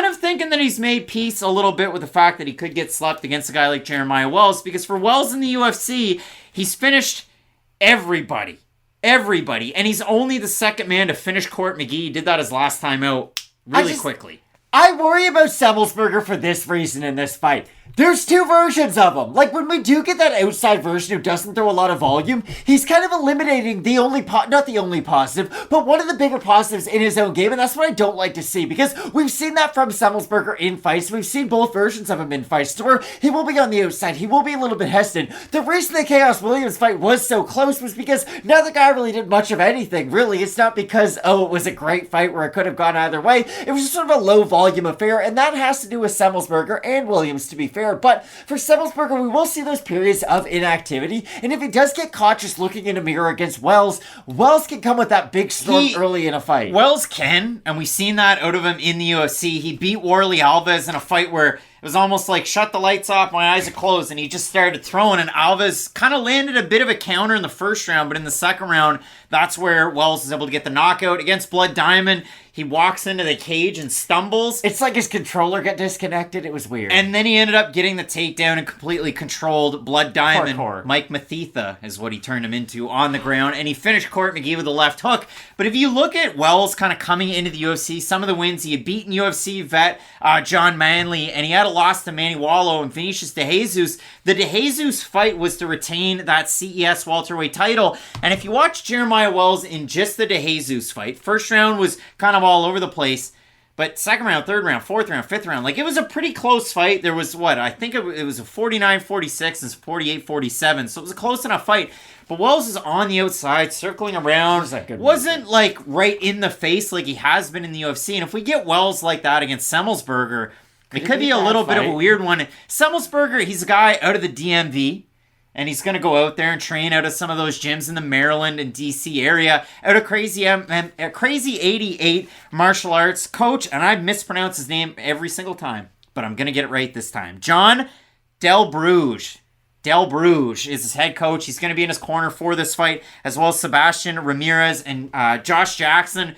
of thinking that he's made peace a little bit with the fact that he could get slept against a guy like Jeremiah Wells, because for Wells in the UFC, he's finished everybody, and he's only the second man to finish Court McGee. He did that his last time out really quickly. I worry about Semelsberger for this reason in this fight. There's 2 versions of him. Like, when we do get that outside version who doesn't throw a lot of volume, he's kind of eliminating the only, not the only positive, but one of the bigger positives in his own game, and that's what I don't like to see, because we've seen that from Semelsberger in fights. We've seen both versions of him in fights, to where he will be on the outside, he will be a little bit hesitant. The reason the Chaos Williams fight was so close was because neither guy really did much of anything, really. It's not because, it was a great fight where it could have gone either way. It was just sort of a low volume affair, and that has to do with Semelsberger and Williams, to be fair. fair. But for Semelsberger, we will see those periods of inactivity. And if he does get caught just looking in a mirror against Wells, Wells can come with that big storm early in a fight. Wells can, and we've seen that out of him in the UFC. He beat Warley Alves in a fight where it was almost like shut the lights off, my eyes are closed, and he just started throwing, and Alves kind of landed a bit of a counter in the first round, but in the second round, that's where Wells was able to get the knockout. Against Blood Diamond, he walks into the cage and stumbles. It's like his controller got disconnected. It was weird. And then he ended up getting the takedown and completely controlled Blood Diamond. Hardcore. Mike Mathetha is what he turned him into on the ground. And he finished Court McGee with a left hook. But if you look at Wells kind of coming into the UFC, some of the wins, he had beaten UFC vet John Manley, and he had a loss to Manny Wallo and Vinicius De Jesus. The De Jesus fight was to retain that CES welterweight title. And if you watch Jeremiah Wells in just the De Jesus fight, first round was kind of all over the place. But second round, third round, fourth round, fifth round, like it was a pretty close fight. There was I think it was a 49-46 and 48-47. So it was a close enough fight. But Wells is on the outside, circling around. Wasn't like right in the face like he has been in the UFC. And if we get Wells like that against Semelsberger, it could be a little bit of a weird one. Semelsberger, he's a guy out of the DMV. And he's going to go out there and train out of some of those gyms in the Maryland and DC area. Out of Crazy 88 martial arts coach. And I mispronounce his name every single time. But I'm going to get it right this time. John Del Bruges. Del Bruges is his head coach. He's going to be in his corner for this fight. As well as Sebastian Ramirez and Josh Jackson.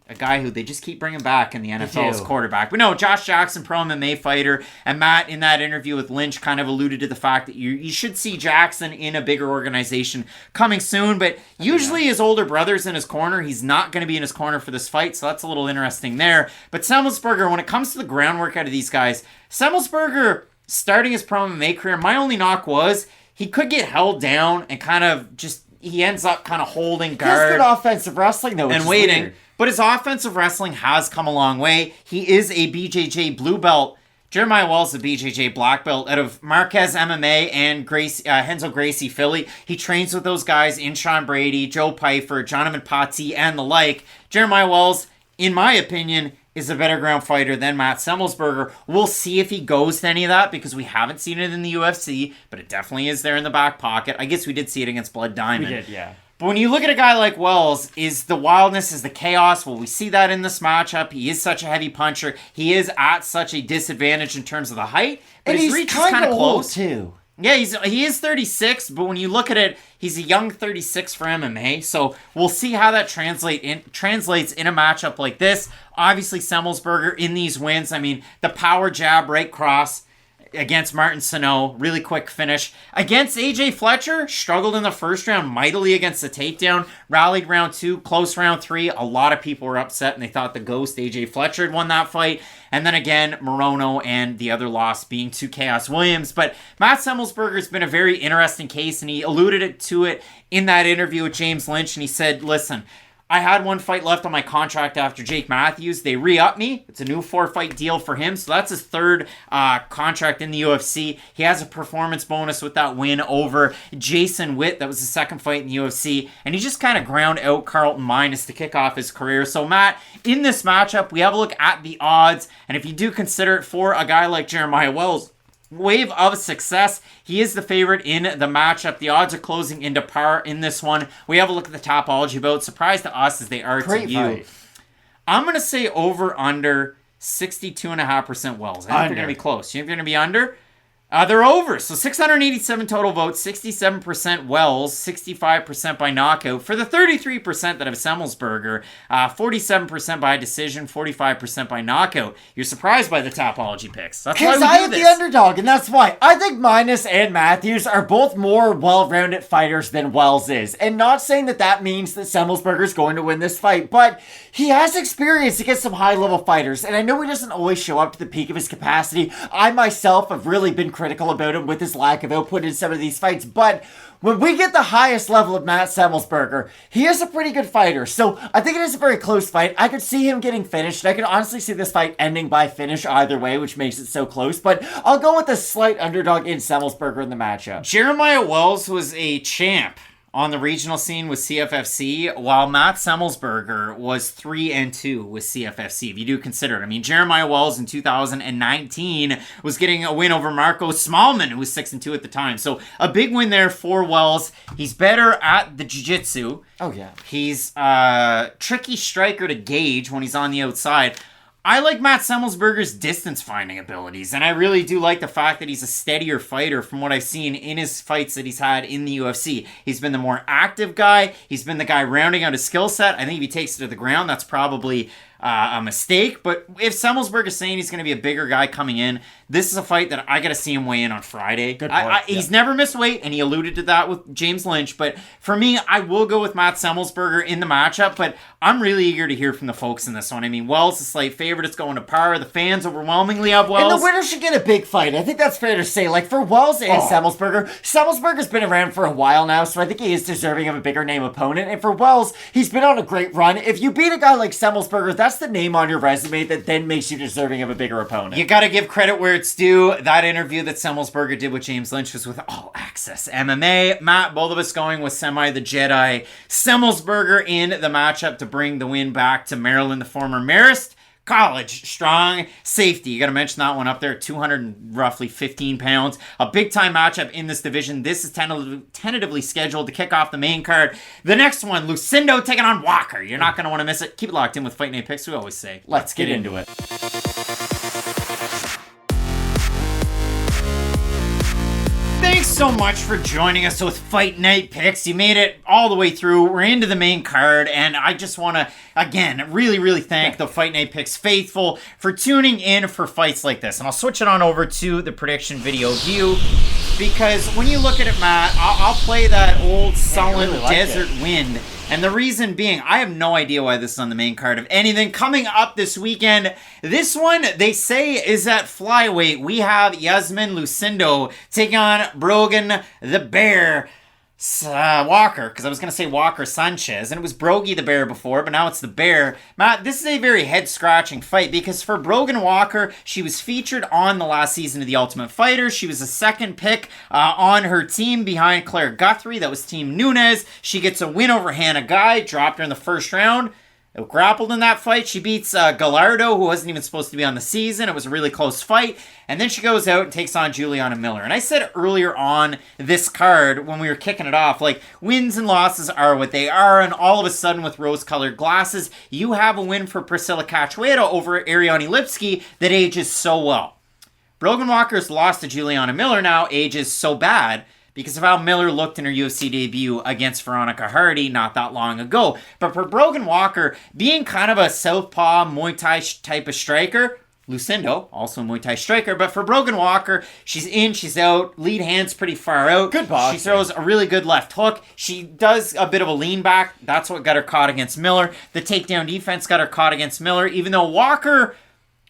A guy who they just keep bringing back in the NFL as quarterback. But no, Josh Jackson, pro MMA fighter. And Matt, in that interview with Lynch, kind of alluded to the fact that you should see Jackson in a bigger organization coming soon. But usually his older brother's in his corner. He's not going to be in his corner for this fight, so that's a little interesting there. But Semelsberger, when it comes to the groundwork out of these guys, Semelsberger, starting his pro MMA career, my only knock was he could get held down and kind of just, he ends up kind of holding guard. He has good offensive wrestling, though, and waiting. Weird. But his offensive wrestling has come a long way. He is a BJJ blue belt. Jeremiah Wells is a BJJ black belt out of Marquez MMA and Renzo Gracie Philly. He trains with those guys in Sean Brady, Joe Pyfer, Jonathan Pazzi, and the like. Jeremiah Wells, in my opinion, is a better ground fighter than Matt Semelsberger. We'll see if he goes to any of that because we haven't seen it in the UFC, but it definitely is there in the back pocket. I guess we did see it against Blood Diamond. We did, yeah. But when you look at a guy like Wells, is the wildness, is the chaos? Well, we see that in this matchup. He is such a heavy puncher. He is at such a disadvantage in terms of the height. But and his reach is kind of close. Too. Yeah, he is 36, but when you look at it, he's a young 36 for MMA. So we'll see how that translates in a matchup like this. Obviously, Semelsberger in these wins. I mean, the power jab right cross against Martin Sano, really quick finish. Against AJ Fletcher, struggled in the first round mightily against the takedown, rallied round 2, close round 3. A lot of people were upset and they thought the ghost AJ Fletcher had won that fight. And then again, Morono and the other loss being to Chaos Williams. But Matt Semelsberger has been a very interesting case, and he alluded to it in that interview with James Lynch, and he said, listen, I had one fight left on my contract after Jake Matthews. They re-upped me. It's a new 4-fight deal for him. So that's his third contract in the UFC. He has a performance bonus with that win over Jason Witt. That was the second fight in the UFC. And he just kind of ground out Carlton Minus to kick off his career. So Matt, in this matchup, we have a look at the odds. And if you do consider it for a guy like Jeremiah Wells, wave of success, he is the favorite in the matchup. The odds are closing into par in this one. We have a look at the Topology vote. Surprise to us as they are to you. Fight. I'm going to say over under 62.5% Wells. I think they're going to be close. You think they're going to be under? They're over. So 687 total votes, 67% Wells, 65% by knockout. For the 33% that have Semelsberger, 47% by decision, 45% by knockout. You're surprised by the Topology picks. That's why we do I am the underdog, and that's why. I think Minus and Matthews are both more well-rounded fighters than Wells is. And not saying that that means that Semelsberger is going to win this fight, but he has experience against some high-level fighters. And I know he doesn't always show up to the peak of his capacity. I myself have really been critical about him with his lack of output in some of these fights, but when we get the highest level of Matt Semelsberger, he is a pretty good fighter. So I think it is a very close fight. I could see him getting finished. I could honestly see this fight ending by finish either way, which makes it so close, but I'll go with a slight underdog in Semelsberger in the matchup. Jeremiah Wells was a champ on the regional scene with CFFC, while Matt Semelsberger was 3-2 with CFFC, if you do consider it. I mean, Jeremiah Wells in 2019 was getting a win over Marco Smallman, who was 6-2 at the time. So a big win there for Wells. He's better at the jiu-jitsu. Oh, yeah. He's a tricky striker to gauge when he's on the outside. I like Matt Semelsberger's distance-finding abilities, and I really do like the fact that he's a steadier fighter from what I've seen in his fights that he's had in the UFC. He's been the more active guy. He's been the guy rounding out his skill set. I think if he takes it to the ground, that's probably a mistake. But if Semelsberger is saying he's going to be a bigger guy coming in, this is a fight that I got to see him weigh in on Friday. Good point. He's never missed weight, and he alluded to that with James Lynch. But for me, I will go with Matt Semelsberger in the matchup, but I'm really eager to hear from the folks in this one. I mean, Wells is a slight favorite. It's going to par. The fans overwhelmingly have Wells. And the winner should get a big fight. I think that's fair to say. Like, for Wells and Semelsberger's been around for a while now, so I think he is deserving of a bigger name opponent. And for Wells, he's been on a great run. If you beat a guy like Semelsberger, that's the name on your resume that then makes you deserving of a bigger opponent. You got to give credit where it's due. That interview that Semelsberger did with James Lynch was with All Access MMA. Matt, both of us going with Semi the Jedi. Semelsberger in the matchup to bring the win back to Maryland, the former Marist College strong safety. You got to mention that one up there, 215 pounds. A big-time matchup in this division. This is tentatively scheduled to kick off the main card. The next one, Lucindo taking on Walker. You're not going to want to miss it. Keep it locked in with Fight Night Picks, we always say. Let's get into it. Thanks so much for joining us with Fight Night Picks. You made it all the way through. We're into the main card, and I just want to, again, really thank the Fight Night Picks faithful for tuning in for fights like this. And I'll switch it on over to the prediction video view, because when you look at it, Matt, I'll play that old sullen desert wind. And the reason being, I have no idea why this is on the main card of anything. Coming up this weekend, this one, they say, is at flyweight. We have Yasmin Lucindo taking on Brogan the Bear Walker, because I was going to say Walker Sanchez, and it was Brogy the Bear before, but now it's the Bear. Matt, this is a very head-scratching fight, because for Brogan Walker, she was featured on the last season of The Ultimate Fighter. She was a second pick on her team behind Claire Guthrie. That was Team Nunes. She gets a win over Hannah Guy, dropped her in the first round. Grappled in that fight. She beats Gallardo, who wasn't even supposed to be on the season. It was a really close fight. And then she goes out and takes on Juliana Miller. And I said earlier on this card, when we were kicking it off, like, wins and losses are what they are. And all of a sudden, with rose-colored glasses, you have a win for Priscila Cachoeira over Ariane Lipski that ages so well. Brogan Walker's lost to Juliana Miller now ages so bad because of how Miller looked in her UFC debut against Veronica Hardy not that long ago. But for Brogan Walker, being kind of a southpaw Muay Thai type of striker, Lucindo, also a Muay Thai striker, but for Brogan Walker, she's in, she's out, lead hand's pretty far out. Good boxing. She throws a really good left hook. She does a bit of a lean back. That's what got her caught against Miller. The takedown defense got her caught against Miller, even though Walker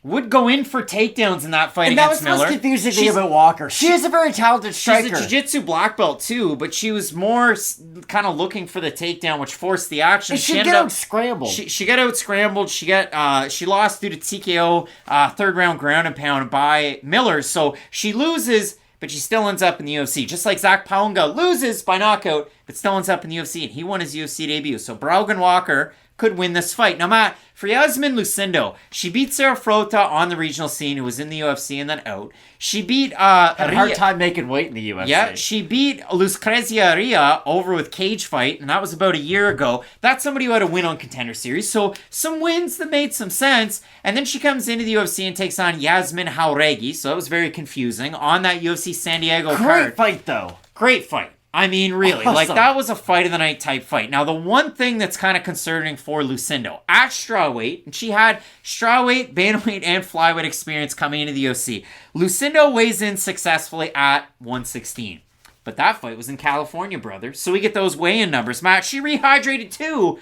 would go in for takedowns in that fight against Miller. And that was most confusing thing about Walker. She is a very talented striker. She's a jiu-jitsu black belt too, but she was more kind of looking for the takedown, which forced the action. And she got out scrambled. She got out scrambled. She lost due to TKO, third round ground and pound by Miller. So she loses, but she still ends up in the UFC. Just like Zach Paunga loses by knockout, but still ends up in the UFC, and he won his UFC debut. So Brogan Walker could win this fight. Now, Matt, for Yasmin Lucindo, she beat Sarah Frota on the regional scene, who was in the UFC and then out. She beat had a hard time making weight in the UFC. Yeah, she beat Lucrezia Ria over with cage fight, and that was about a year ago. That's somebody who had a win on Contender Series, so some wins that made some sense. And then she comes into the UFC and takes on Yasmin Jauregui, so that was very confusing on that UFC San Diego card. Great fight, though. Great fight. I mean, really, awesome. Like, that was a fight of the night type fight. Now, the one thing that's kind of concerning for Lucindo, at strawweight, and she had strawweight, bantamweight, and flyweight experience coming into the UFC. Lucindo weighs in successfully at 116. But that fight was in California, brother. So we get those weigh-in numbers. Matt, she rehydrated too.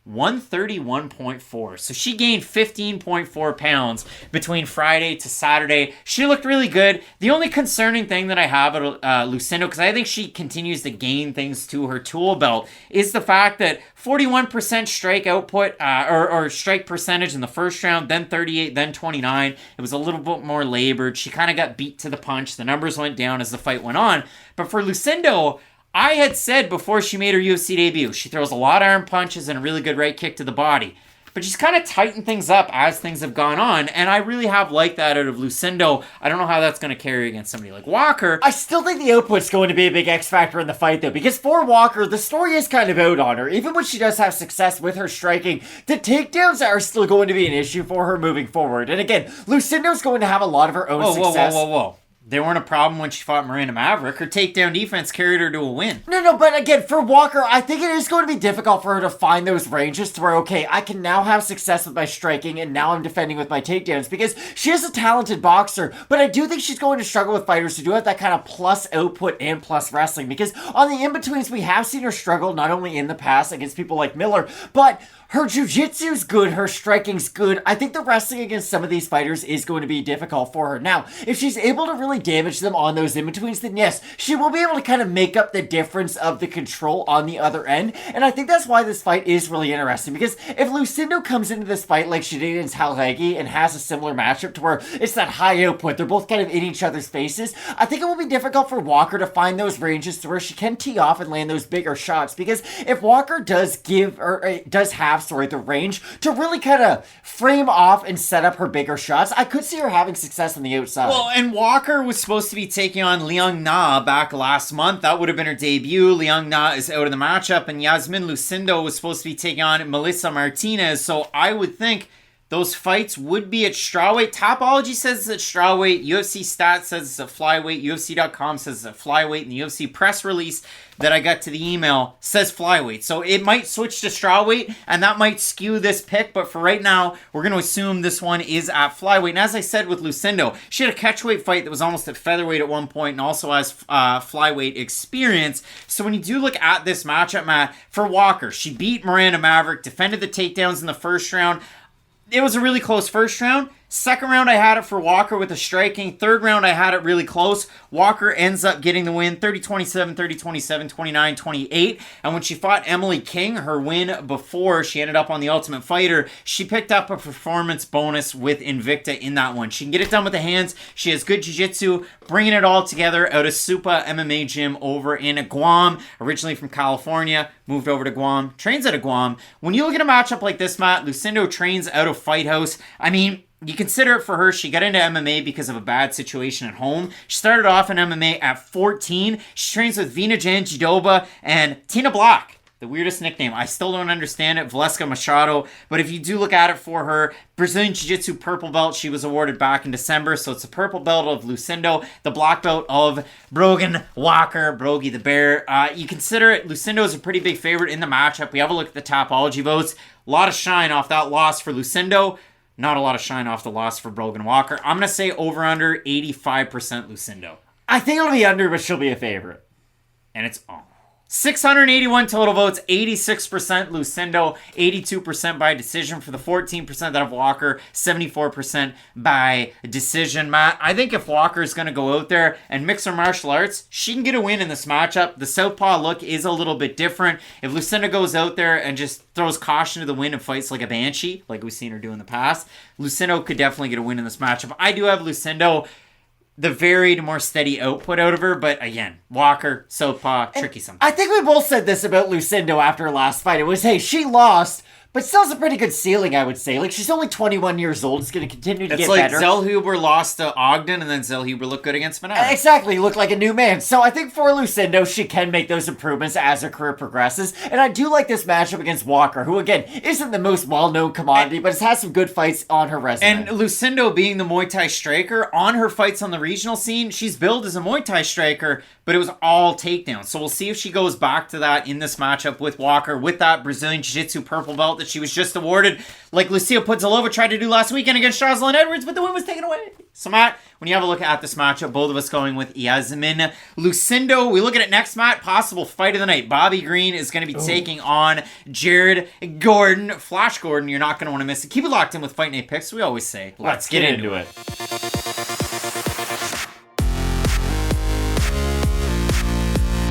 131.4. So she gained 15.4 pounds between Friday to Saturday. She looked really good. The only concerning thing that I have at Lucindo, because I think she continues to gain things to her tool belt, is the fact that 41% strike output or strike percentage in the first round, then 38, then 29. It was a little bit more labored. She kind of got beat to the punch. The numbers went down as the fight went on. But for Lucindo, I had said before she made her UFC debut, she throws a lot of arm punches and a really good right kick to the body. But she's kind of tightened things up as things have gone on, and I really have liked that out of Lucindo. I don't know how that's going to carry against somebody like Walker. I still think the output's going to be a big X factor in the fight, though, because for Walker, the story is kind of out on her. Even when she does have success with her striking, the takedowns are still going to be an issue for her moving forward. And again, Lucindo's going to have a lot of her own success. Whoa. They weren't a problem when she fought Miranda Maverick. Her takedown defense carried her to a win. No, but again, for Walker, I think it is going to be difficult for her to find those ranges to where, okay, I can now have success with my striking, and now I'm defending with my takedowns, because she is a talented boxer, but I do think she's going to struggle with fighters who do have that kind of plus output and plus wrestling, because on the in-betweens, we have seen her struggle not only in the past against people like Miller, but her jiu-jitsu's good, her striking's good. I think the wrestling against some of these fighters is going to be difficult for her. Now, if she's able to really damage them on those in-betweens, then yes, she will be able to kind of make up the difference of the control on the other end. And I think that's why this fight is really interesting, because if Lucindo comes into this fight like she did in Talhagi and has a similar matchup to where it's that high output, they're both kind of in each other's faces, I think it will be difficult for Walker to find those ranges to where she can tee off and land those bigger shots, because if Walker does have the range to really kind of frame off and set up her bigger shots, I could see her having success on the outside. Well, and Walker was supposed to be taking on Liang Na back last month. That would have been her debut. Liang Na is out of the matchup, and Yasmin Lucindo was supposed to be taking on Melissa Martinez, so I would think those fights would be at strawweight. Topology says it's at strawweight. UFC Stats says it's at flyweight. UFC.com says it's at flyweight. And the UFC press release that I got to the email says flyweight. So it might switch to strawweight, and that might skew this pick. But for right now, we're going to assume this one is at flyweight. And as I said with Lucindo, she had a catchweight fight that was almost at featherweight at one point and also has flyweight experience. So when you do look at this matchup, Matt, for Walker, she beat Miranda Maverick, defended the takedowns in the first round. It was a really close first round. Second round, I had it for Walker with the striking. Third round, I had it really close. Walker ends up getting the win, 30-27, 30-27, 29-28. And when she fought Emily King, her win before she ended up on The Ultimate Fighter, she picked up a performance bonus with Invicta in that one. She can get it done with the hands. She has good jiu-jitsu, bringing it all together out of Supa MMA Gym over in Guam, originally from California, moved over to Guam, trains out of Guam. When you look at a matchup like this, Matt, Lucindo trains out of Fight House. I mean, you consider it for her. She got into MMA because of a bad situation at home. She started off in MMA at 14. She trains with Vina Janjidoba and Tina Block. The weirdest nickname. I still don't understand it. Valeska Machado. But if you do look at it for her, Brazilian Jiu-Jitsu purple belt she was awarded back in December. So it's a purple belt of Lucindo, the black belt of Brogan Walker, Brogy the Bear. You consider it, Lucindo is a pretty big favorite in the matchup. We have a look at the Topology votes. A lot of shine off that loss for Lucindo. Not a lot of shine off the loss for Brogan Walker. I'm going to say over-under 85% Lucindo. I think it'll be under, but she'll be a favorite. And it's on. 681 total votes, 86% Lucindo, 82% by decision for the 14% that have Walker, 74% by decision. Matt, I think if Walker is going to go out there and mix her martial arts, she can get a win in this matchup. The southpaw look is a little bit different. If Lucindo goes out there and just throws caution to the wind and fights like a banshee, like we've seen her do in the past, Lucindo could definitely get a win in this matchup. I do have Lucindo, the varied, more steady output out of her, but again, Walker, southpaw, tricky sometimes. I think we both said this about Lucindo after her last fight. It was, hey, she lost, but still has a pretty good ceiling, I would say. Like, she's only 21 years old. It's going to continue to get better. It's like Zellhuber lost to Ogden, and then Zellhuber looked good against Manada. Exactly. He looked like a new man. So I think for Lucindo, she can make those improvements as her career progresses. And I do like this matchup against Walker, who, again, isn't the most well-known commodity, but has had some good fights on her resume. And Lucindo being the Muay Thai striker, on her fights on the regional scene, she's billed as a Muay Thai striker, but it was all takedowns. So we'll see if she goes back to that in this matchup with Walker, with that Brazilian Jiu-Jitsu purple belt that she was just awarded, like Lucia Pudzalova tried to do last weekend against Jocelyn Edwards, but the win was taken away. So Matt, when you have a look at this matchup, both of us going with Iasmin Lucindo. We look at it next, Matt, possible fight of the night. Bobby Green is going to be taking on Jared Gordon. Flash Gordon, you're not going to want to miss it. Keep it locked in with Fight Night Picks. We always say, let's get into it.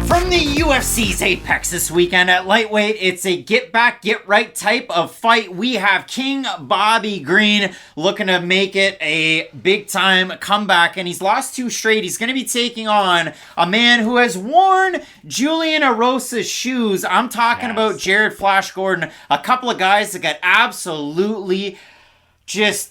From the UFC's Apex this weekend at lightweight, it's a get back, get right type of fight. We have King Bobby Green looking to make it a big time comeback, and he's lost 2 straight. He's going to be taking on a man who has worn Julian Erosa's shoes. I'm talking about Jared Flash Gordon, a couple of guys that got absolutely just...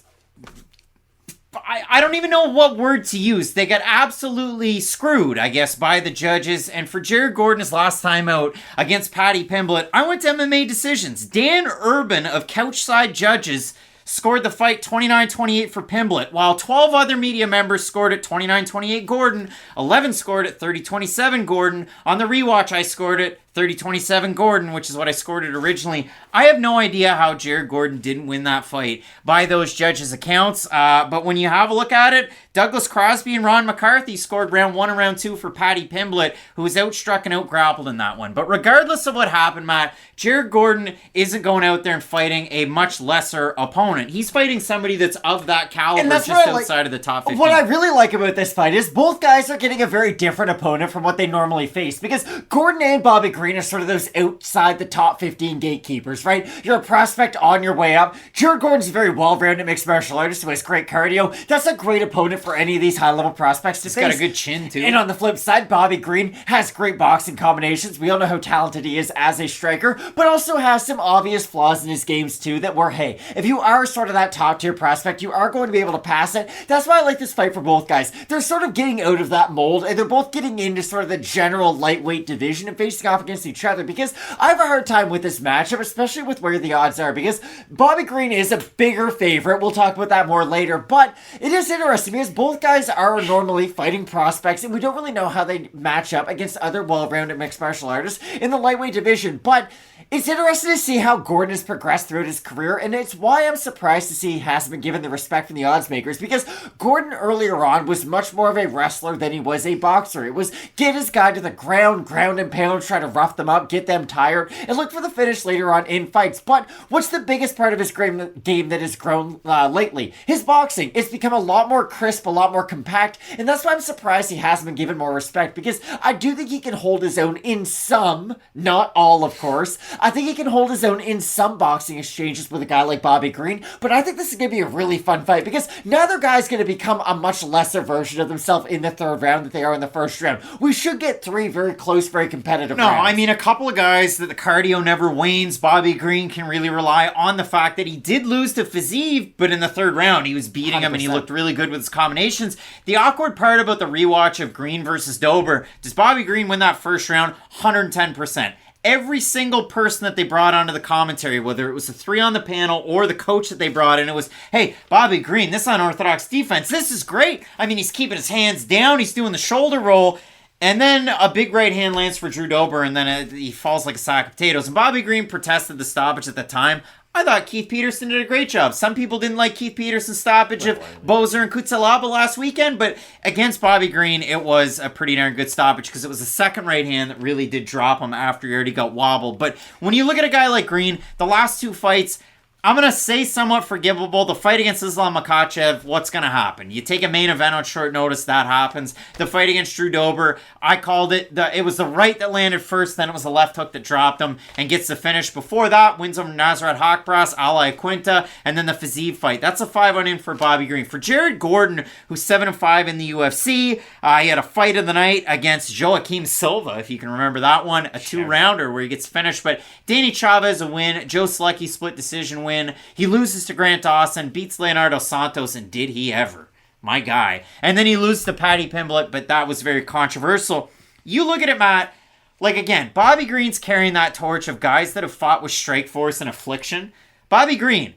I don't even know what word to use. They got absolutely screwed, I guess, by the judges. And for Jared Gordon, his last time out against Paddy Pimblett, I went to MMA Decisions. Dan Urban of Couchside Judges scored the fight 29-28 for Pimblett, while 12 other media members scored it 29-28 Gordon, 11 scored it 30-27 Gordon. On the rewatch, I scored it 30-27 Gordon, which is what I scored it originally. I have no idea how Jared Gordon didn't win that fight by those judges' accounts, but when you have a look at it, Douglas Crosby and Ron McCarthy scored round 1 and round 2 for Paddy Pimblett, who was outstruck and outgrappled in that one. But regardless of what happened, Matt, Jared Gordon isn't going out there and fighting a much lesser opponent. He's fighting somebody that's of that caliber, just outside of the top 15. What I really like about this fight is both guys are getting a very different opponent from what they normally face, because Gordon and Bobby Green are sort of those outside the top 15 gatekeepers, right? You're a prospect on your way up. Jared Gordon's a very well-rounded mixed martial artist who has great cardio. That's a great opponent for any of these high-level prospects to face. He's got a good chin, too. And on the flip side, Bobby Green has great boxing combinations. We all know how talented he is as a striker, but also has some obvious flaws in his games, too, that were, hey, if you are sort of that top-tier prospect, you are going to be able to pass it. That's why I like this fight for both guys. They're sort of getting out of that mold, and they're both getting into sort of the general lightweight division and facing off against each other, because I have a hard time with this matchup, especially with where the odds are, because Bobby Green is a bigger favorite. We'll talk about that more later, but it is interesting because both guys are normally fighting prospects, and we don't really know how they match up against other well-rounded mixed martial artists in the lightweight division, but it's interesting to see how Gordon has progressed throughout his career, and it's why I'm surprised to see he hasn't been given the respect from the odds makers, because Gordon earlier on was much more of a wrestler than he was a boxer. It was get his guy to the ground and pound, try to rough them up, get them tired, and look for the finish later on in fights. But what's the biggest part of his game that has grown lately? His boxing. It's become a lot more crisp, a lot more compact, and that's why I'm surprised he hasn't been given more respect, because I do think he can hold his own in some, not all of course. I think he can hold his own in some boxing exchanges with a guy like Bobby Green, but I think this is going to be a really fun fight, because neither guy's going to become a much lesser version of themselves in the third round than they are in the first round. We should get 3 very close, very competitive rounds. I mean, a couple of guys that the cardio never wanes. Bobby Green can really rely on the fact that he did lose to Fiziev, but in the third round, he was beating 100%. Him and he looked really good with his combinations. The awkward part about the rewatch of Green versus Dober, does Bobby Green win that first round? 110%. Every single person that they brought onto the commentary, whether it was the 3 on the panel or the coach that they brought in, it was, hey, Bobby Green, this unorthodox defense, this is great. I mean, he's keeping his hands down, he's doing the shoulder roll, and then a big right hand lands for Drew Dober, and then he falls like a sack of potatoes. And Bobby Green protested the stoppage at the time. I thought Keith Peterson did a great job. Some people didn't like Keith Peterson's stoppage of Bozer and Kutsalaba last weekend, but against Bobby Green, it was a pretty darn good stoppage because it was the second right hand that really did drop him after he already got wobbled. But when you look at a guy like Green, the last 2 fights, I'm going to say somewhat forgivable. The fight against Islam Makhachev, what's going to happen? You take a main event on short notice, that happens. The fight against Drew Dober, I called it. It was the right that landed first, then it was the left hook that dropped him and gets the finish. Before that, wins over Nasrat Haqparast, Ala Quinta, and then the Fiziev fight. That's a 5-1 for Bobby Green. For Jared Gordon, who's 7-5 in the UFC, he had a fight of the night against Joaquim Silva, if you can remember that one, a 2-rounder where he gets finished. But Danny Chavez a win, Joe Selecki split decision win. He loses to Grant Dawson, beats Leonardo Santos, and did he ever? My guy. And then he loses to Paddy Pimblett, but that was very controversial. You look at it, Matt, like again, Bobby Green's carrying that torch of guys that have fought with Strikeforce and Affliction. Bobby Green,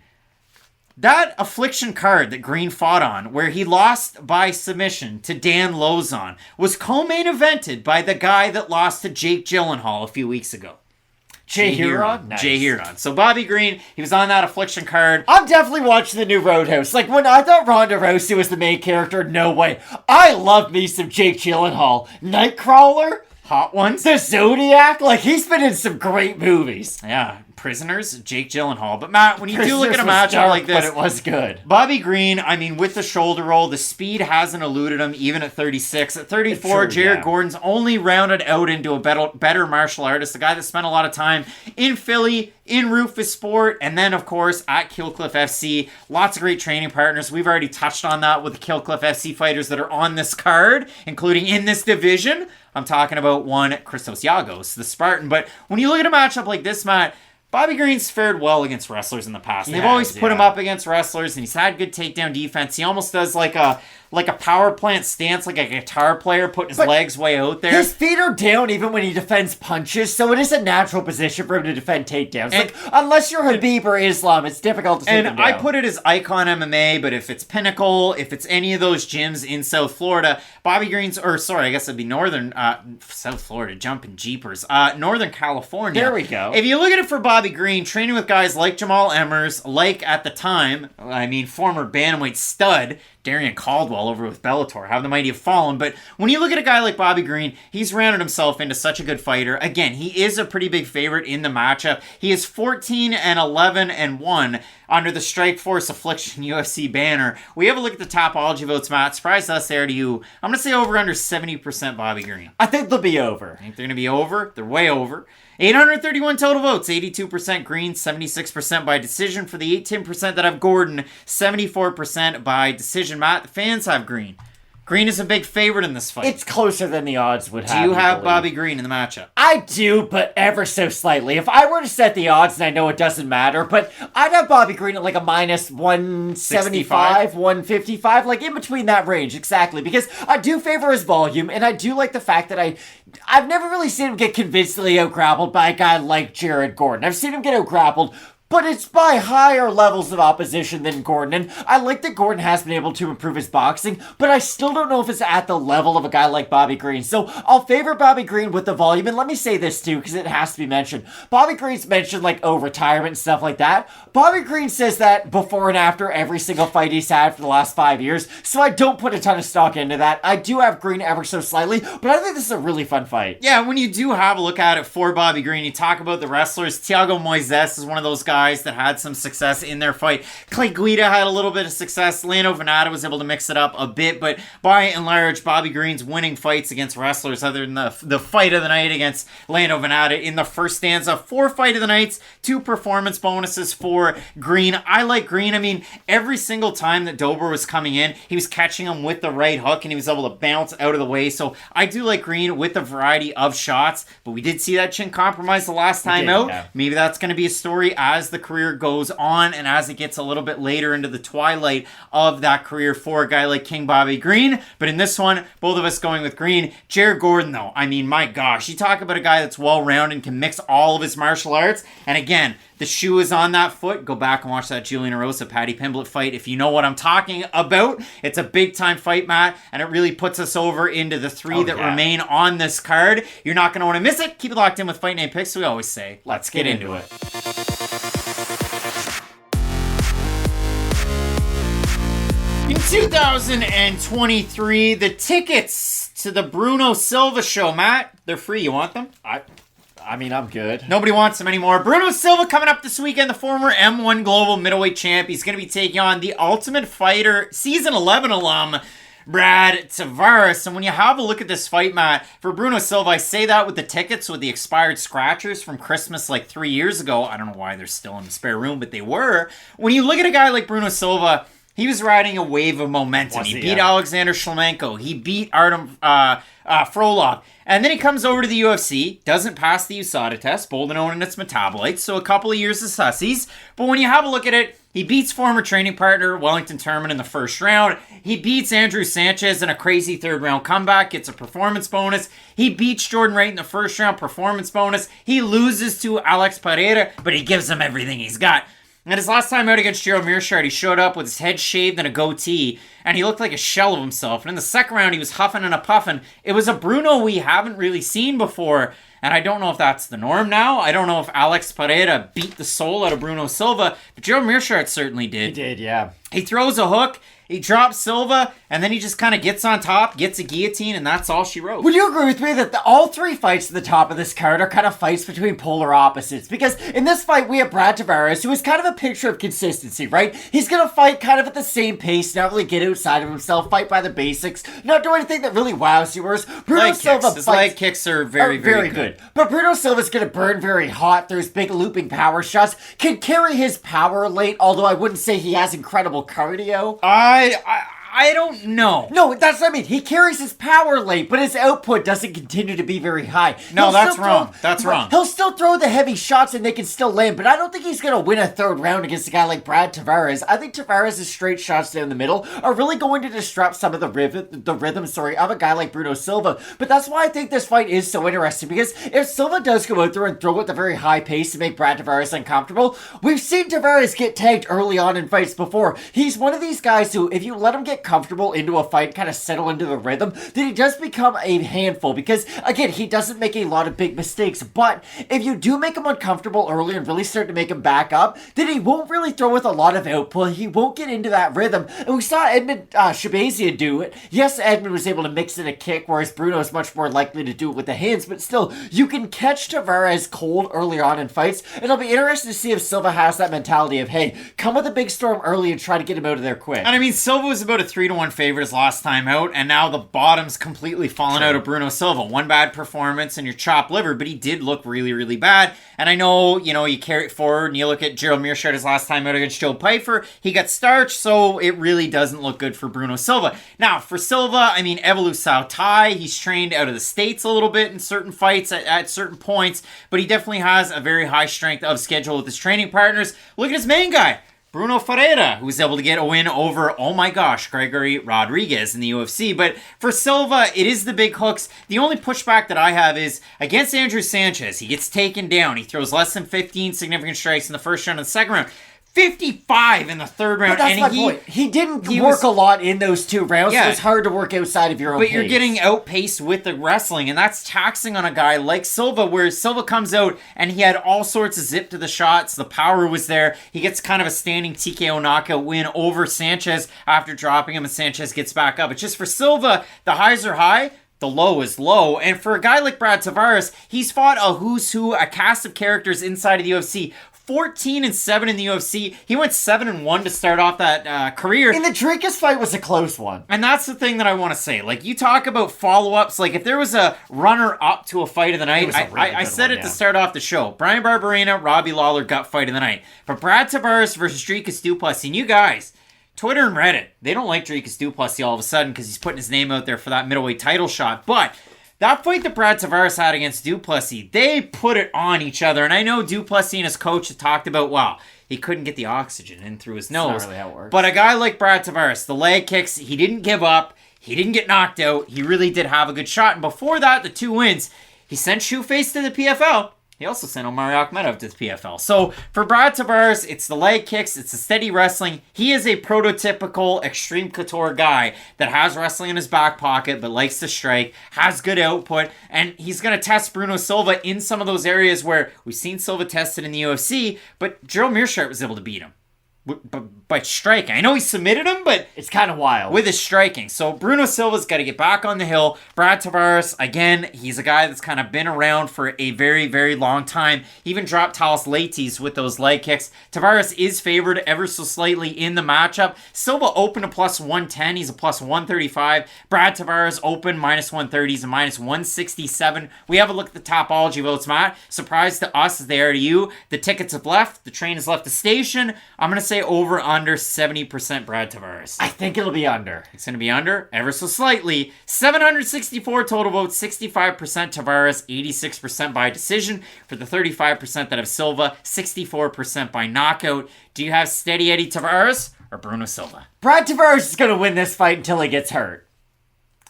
that Affliction card that Green fought on, where he lost by submission to Dan Lozon, was co-main evented by the guy that lost to Jake Gyllenhaal a few weeks ago. Jay Huron? Nice. Jay Huron. So Bobby Green, he was on that Affliction card. I'm definitely watching the new Roadhouse. Like, when I thought Ronda Rousey was the main character, no way. I love me some Jake Gyllenhaal. Nightcrawler? hot ones. The Zodiac, like he's been in some great movies. Yeah, Prisoners, Jake Gyllenhaal. But Matt, when you do look at a Prisoners was matchup dark, like this, but it was good. Bobby Green, I mean, with the shoulder roll, the speed hasn't eluded him even at 36. At 34, True, Jared yeah. Gordon's only rounded out into a better martial artist, a guy that spent a lot of time in Philly, in Rufus Sport, and then, of course, at Killcliff FC. Lots of great training partners. We've already touched on that with the Killcliff FC fighters that are on this card, including in this division. I'm talking about one, Christos Giagos, the Spartan. But when you look at a matchup like this, Matt, Bobby Green's fared well against wrestlers in the past. They've always put him up against wrestlers, and he's had good takedown defense. He almost does like a power plant stance, like a guitar player, putting his legs way out there. His feet are down even when he defends punches, so it is a natural position for him to defend takedowns. Like, unless you're Habib or Islam, it's difficult to take him And down. I put it as Icon MMA, but if it's Pinnacle, if it's any of those gyms in South Florida, Bobby Green's, or sorry, I guess it'd be South Florida, jumping jeepers, Northern California. There we go. If you look at it for Bobby Green, training with guys like Jamal Emmers, like at the time, I mean, former bantamweight stud, Darian Caldwell over with Bellator, how the mighty have fallen. But when you look at a guy like Bobby Green, he's rounded himself into such a good fighter. Again, he is a pretty big favorite in the matchup. He is 14-11-1 under the Strikeforce Affliction UFC banner. We have a look at the Topology votes, Matt. Surprise us there to you. I'm going to say over under 70% Bobby Green. I think they'll be over. I think they're going to be over. They're way over. 831 total votes, 82% Green, 76% by decision. For the 18% that have Gordon, 74% by decision. Matt, the fans have Green. Green is a big favorite in this fight. It's closer than the odds would have. Do you have believe. Bobby Green in the matchup? I do, but ever so slightly. If I were to set the odds, and I know it doesn't matter, but I'd have Bobby Green at like a minus 175, 155, like in between that range, exactly. Because I do favor his volume, and I do like the fact that I've never really seen him get convincingly out-grappled by a guy like Jared Gordon. I've seen him get out-grappled, but it's by higher levels of opposition than Gordon. And I like that Gordon has been able to improve his boxing, but I still don't know if it's at the level of a guy like Bobby Green. So I'll favor Bobby Green with the volume. And let me say this too, because it has to be mentioned. Bobby Green's mentioned like, retirement and stuff like that. Bobby Green says that before and after every single fight he's had for the last 5 years. So I don't put a ton of stock into that. I do have Green ever so slightly, but I think this is a really fun fight. Yeah, when you do have a look at it for Bobby Green, you talk about the wrestlers. Thiago Moises is one of those guys that had some success in their fight. Clay Guida had a little bit of success. Lando Venata was able to mix it up a bit, but by and large, Bobby Green's winning fights against wrestlers other than the fight of the night against Lando Venata in the first stanza. 4 fight of the nights, 2 performance bonuses for Green. I like Green. I mean, every single time that Dober was coming in, he was catching him with the right hook and he was able to bounce out of the way. So I do like Green with a variety of shots, but we did see that chin compromise the last time out. Yeah. Maybe that's going to be a story as the career goes on and as it gets a little bit later into the twilight of that career for a guy like King Bobby Green. But in this one, both of us going with Green. Jared Gordon, though, I mean, my gosh, you talk about a guy that's well-rounded and can mix all of his martial arts. And again, the shoe is on that foot. Go back and watch that Julian Erosa Paddy Pimblett fight if you know what I'm talking about. It's a big-time fight, Matt, and it really puts us over into the 3 that remain on this card. You're not going to want to miss it. Keep it locked in with Fight Night Picks. We always say, let's get into it. In 2023, the tickets to the Bruno Silva show, Matt, they're free. You want them? I mean, I'm good. Nobody wants them anymore. Bruno Silva coming up this weekend, the former M1 Global Middleweight Champ. He's going to be taking on the Ultimate Fighter Season 11 alum, Brad Tavares. And when you have a look at this fight, Matt, for Bruno Silva, I say that with the tickets, with the expired scratchers from Christmas like 3 years ago. I don't know why they're still in the spare room, but they were. When you look at a guy like Bruno Silva, he was riding a wave of momentum. He beat Alexander Shlemenko. He beat Artem Frolov. And then he comes over to the UFC, doesn't pass the USADA test, bold and own its metabolites, so a couple of years of sussies. But when you have a look at it, he beats former training partner Wellington Turman in the first round. He beats Andrew Sanchez in a crazy 3rd round comeback, gets a performance bonus. He beats Jordan Wright in the first round, performance bonus. He loses to Alex Pereira, but he gives him everything he's got. And his last time out against Gerald Mearshart, he showed up with his head shaved and a goatee, and he looked like a shell of himself. And in the second round, he was huffing and a puffing. It was a Bruno we haven't really seen before, and I don't know if that's the norm now. I don't know if Alex Pereira beat the soul out of Bruno Silva, but Gerald Mearshart certainly did. He did, yeah. He throws a hook, he drops Silva, and then he just kind of gets on top, gets a guillotine, and that's all she wrote. Would you agree with me that all three fights at the top of this card are kind of fights between polar opposites? Because in this fight, we have Brad Tavares, who is kind of a picture of consistency, right? He's going to fight kind of at the same pace, not really get outside of himself, fight by the basics, not do anything that really wows you. Whereas Bruno Silva His leg kicks are very good. But Bruno Silva's going to burn very hot. There's big looping power shots. Can carry his power late, although I wouldn't say he has incredible cardio. I don't know. No, that's what I mean. He carries his power late, but his output doesn't continue to be very high. No, that's wrong. That's wrong. He'll still throw the heavy shots and they can still land, but I don't think he's going to win a third round against a guy like Brad Tavares. I think Tavares' straight shots down the middle are really going to disrupt some of the rhythm of a guy like Bruno Silva. But that's why I think this fight is so interesting, because if Silva does go out there and throw at the very high pace to make Brad Tavares uncomfortable, we've seen Tavares get tagged early on in fights before. He's one of these guys who, if you let him get comfortable into a fight, kind of settle into the rhythm, then he does become a handful, because again, he doesn't make a lot of big mistakes. But if you do make him uncomfortable early and really start to make him back up, then he won't really throw with a lot of output. He won't get into that rhythm. And we saw Edmund Shabazian do it. Yes, Edmund was able to mix in a kick, whereas Bruno is much more likely to do it with the hands, but still, you can catch Tavares cold early on in fights, and I'll be interested to see if Silva has that mentality of, hey, come with a big storm early and try to get him out of there quick. And I mean, Silva was about a 3-1 favorite his last time out, and now the bottom's completely fallen out of Bruno Silva. One bad performance and your chopped liver, but he did look really, really bad. And I know, you carry it forward and you look at Gerald Mearshart his last time out against Joe Pyfer, he got starched, so it really doesn't look good for Bruno Silva. Now, for Silva, I mean, Evelu Sao Tai, he's trained out of the States a little bit in certain fights at certain points, but he definitely has a very high strength of schedule with his training partners. Look at his main guy, Bruno Ferreira, who's able to get a win over, oh my gosh, Gregory Rodriguez in the UFC. But for Silva, it is the big hooks. The only pushback that I have is against Andrew Sanchez. He gets taken down. He throws less than 15 significant strikes in the first round and the second round. 55 in the third round. But that's my point. He didn't work a lot in those 2 rounds, so it's hard to work outside of your own pace. But you're getting outpaced with the wrestling, and that's taxing on a guy like Silva, where Silva comes out and he had all sorts of zip to the shots. The power was there. He gets kind of a standing TKO knockout win over Sanchez after dropping him, and Sanchez gets back up. It's just for Silva, the highs are high, the low is low. And for a guy like Brad Tavares, he's fought a who's who, a cast of characters inside of the UFC. 14-7 in the UFC. He went 7-1 to start off that career. And the Dricus fight was a close one. And that's the thing that I want to say. Like, you talk about follow-ups. Like, if there was a runner-up to a fight of the night, I said it to start off the show. Brian Barberena, Robbie Lawler, gut fight of the night. But Brad Tavares versus Dricus du Plessis. And you guys, Twitter and Reddit, they don't like Dricus du Plessis all of a sudden because he's putting his name out there for that middleweight title shot. But that fight that Brad Tavares had against du Plessis, they put it on each other. And I know du Plessis and his coach had talked about, wow, he couldn't get the oxygen in through his nose. That's not really how it works. But a guy like Brad Tavares, the leg kicks, he didn't give up. He didn't get knocked out. He really did have a good shot. And before that, the 2 wins, he sent Shoeface to the PFL. He also sent Omari Akhmedov to the PFL. So for Brad Tavares, it's the leg kicks, it's the steady wrestling. He is a prototypical extreme couture guy that has wrestling in his back pocket, but likes to strike, has good output, and he's going to test Bruno Silva in some of those areas where we've seen Silva tested in the UFC, but Gerald Mearshart was able to beat him. By striking. I know he submitted him, but it's kind of wild with his striking. So Bruno Silva's got to get back on the hill. Brad Tavares, again, he's a guy that's kind of been around for a very, very long time. He even dropped Talis Leites with those leg kicks. Tavares is favored ever so slightly in the matchup. Silva open to plus 110. He's a plus 135. Brad Tavares open minus 130. He's a minus 167. We have a look at the Topology votes, Matt. Surprise to us as they are to you. The tickets have left. The train has left the station. I'm going to say over under 70% Brad Tavares. I think it'll be under. It's going to be under ever so slightly. 764 total votes, 65% Tavares, 86% by decision. For the 35% that have Silva, 64% by knockout. Do you have Steady Eddie Tavares or Bruno Silva? Brad Tavares is going to win this fight until he gets hurt.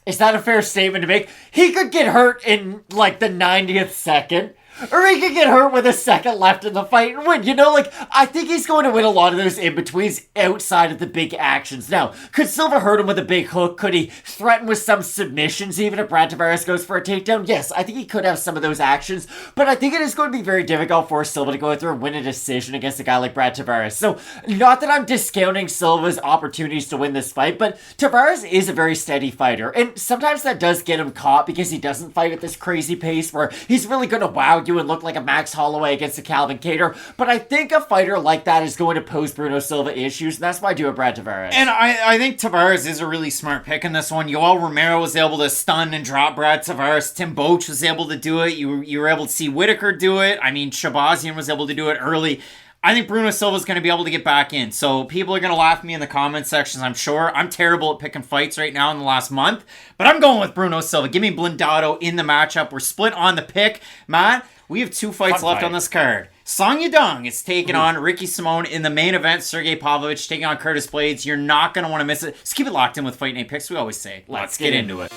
Is that a fair statement to make? He could get hurt in like the 90th second. Or he could get hurt with a second left in the fight and win. You know, like, I think he's going to win a lot of those in-betweens outside of the big actions. Now, could Silva hurt him with a big hook? Could he threaten with some submissions even if Brad Tavares goes for a takedown? Yes, I think he could have some of those actions, but I think it is going to be very difficult for Silva to go through and win a decision against a guy like Brad Tavares. So, not that I'm discounting Silva's opportunities to win this fight, but Tavares is a very steady fighter, and sometimes that does get him caught because he doesn't fight at this crazy pace where he's really going to wow you and look like a Max Holloway against a Calvin Kattar, but I think a fighter like that is going to pose Bruno Silva issues, and that's why I do have Brad Tavares. And I think Tavares is a really smart pick in this one. Yoel Romero was able to stun and drop Brad Tavares. Tim Boach was able to do it. You were able to see Whitaker do it. I mean, Shabazian was able to do it early. I think Bruno Silva is going to be able to get back in. So people are going to laugh at me in the comment sections, I'm sure. I'm terrible at picking fights right now in the last month, but I'm going with Bruno Silva. Give me Blindado in the matchup. We're split on the pick. Matt, we have 2 fights left on this card. Song Yadong is taking on Ricky Simón in the main event. Sergei Pavlovich taking on Curtis Blaydes. You're not going to want to miss it. Just keep it locked in with Fight Night Picks. We always say, let's get into it.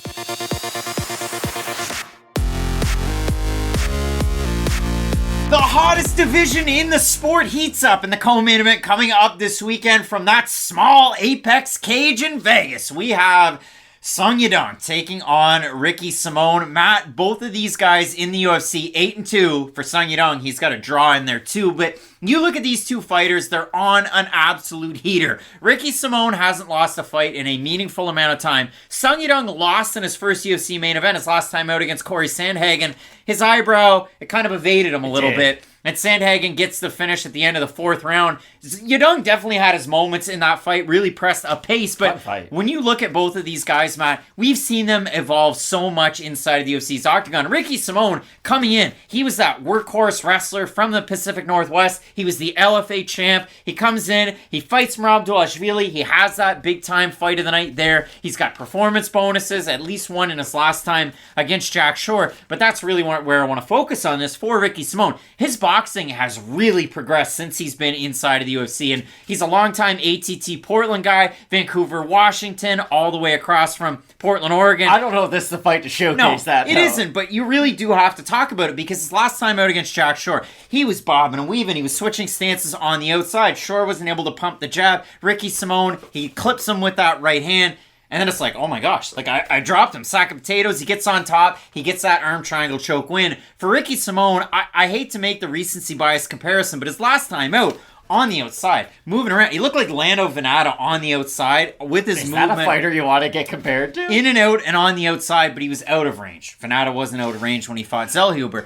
The hottest division in the sport heats up in the co-main event coming up this weekend from that small Apex cage in Vegas. We have Song Yadong taking on Ricky Simón. Matt, both of these guys in the UFC, 8-2 for Song Yadong. He's got a draw in there too, but you look at these two fighters, they're on an absolute heater. Ricky Simón hasn't lost a fight in a meaningful amount of time. Song Yadong lost in his first UFC main event, his last time out against Corey Sandhagen. His eyebrow, it kind of evaded him a little bit. And Sandhagen gets the finish at the end of the 4th round. Yadong definitely had his moments in that fight, really pressed a pace. But when you look at both of these guys, Matt, we've seen them evolve so much inside of the UFC's octagon. Ricky Simón coming in, he was that workhorse wrestler from the Pacific Northwest. He was the LFA champ. He comes in, he fights Merab Dvalishvili. He has that big-time fight of the night there. He's got performance bonuses, at least one in his last time against Jack Shore. But that's really where I want to focus on this for Ricky Simón. His boxing has really progressed since he's been inside of the UFC, and he's a longtime ATT Portland guy, Vancouver, Washington, all the way across from Portland, Oregon. I don't know if this is the fight to showcase that. It isn't, but you really do have to talk about it because his last time out against Jack Shore, he was bobbing and weaving. He was switching stances on the outside. Shore wasn't able to pump the jab. Ricky Simón, he clips him with that right hand. And then it's like, oh my gosh, like I dropped him. Sack of potatoes, he gets on top, he gets that arm triangle choke win. For Ricky Simón, I hate to make the recency bias comparison, but his last time out, on the outside, moving around, he looked like Lando Venata on the outside with his movement. Is that a fighter you want to get compared to? In and out and on the outside, but he was out of range. Venata wasn't out of range when he fought Zellhuber.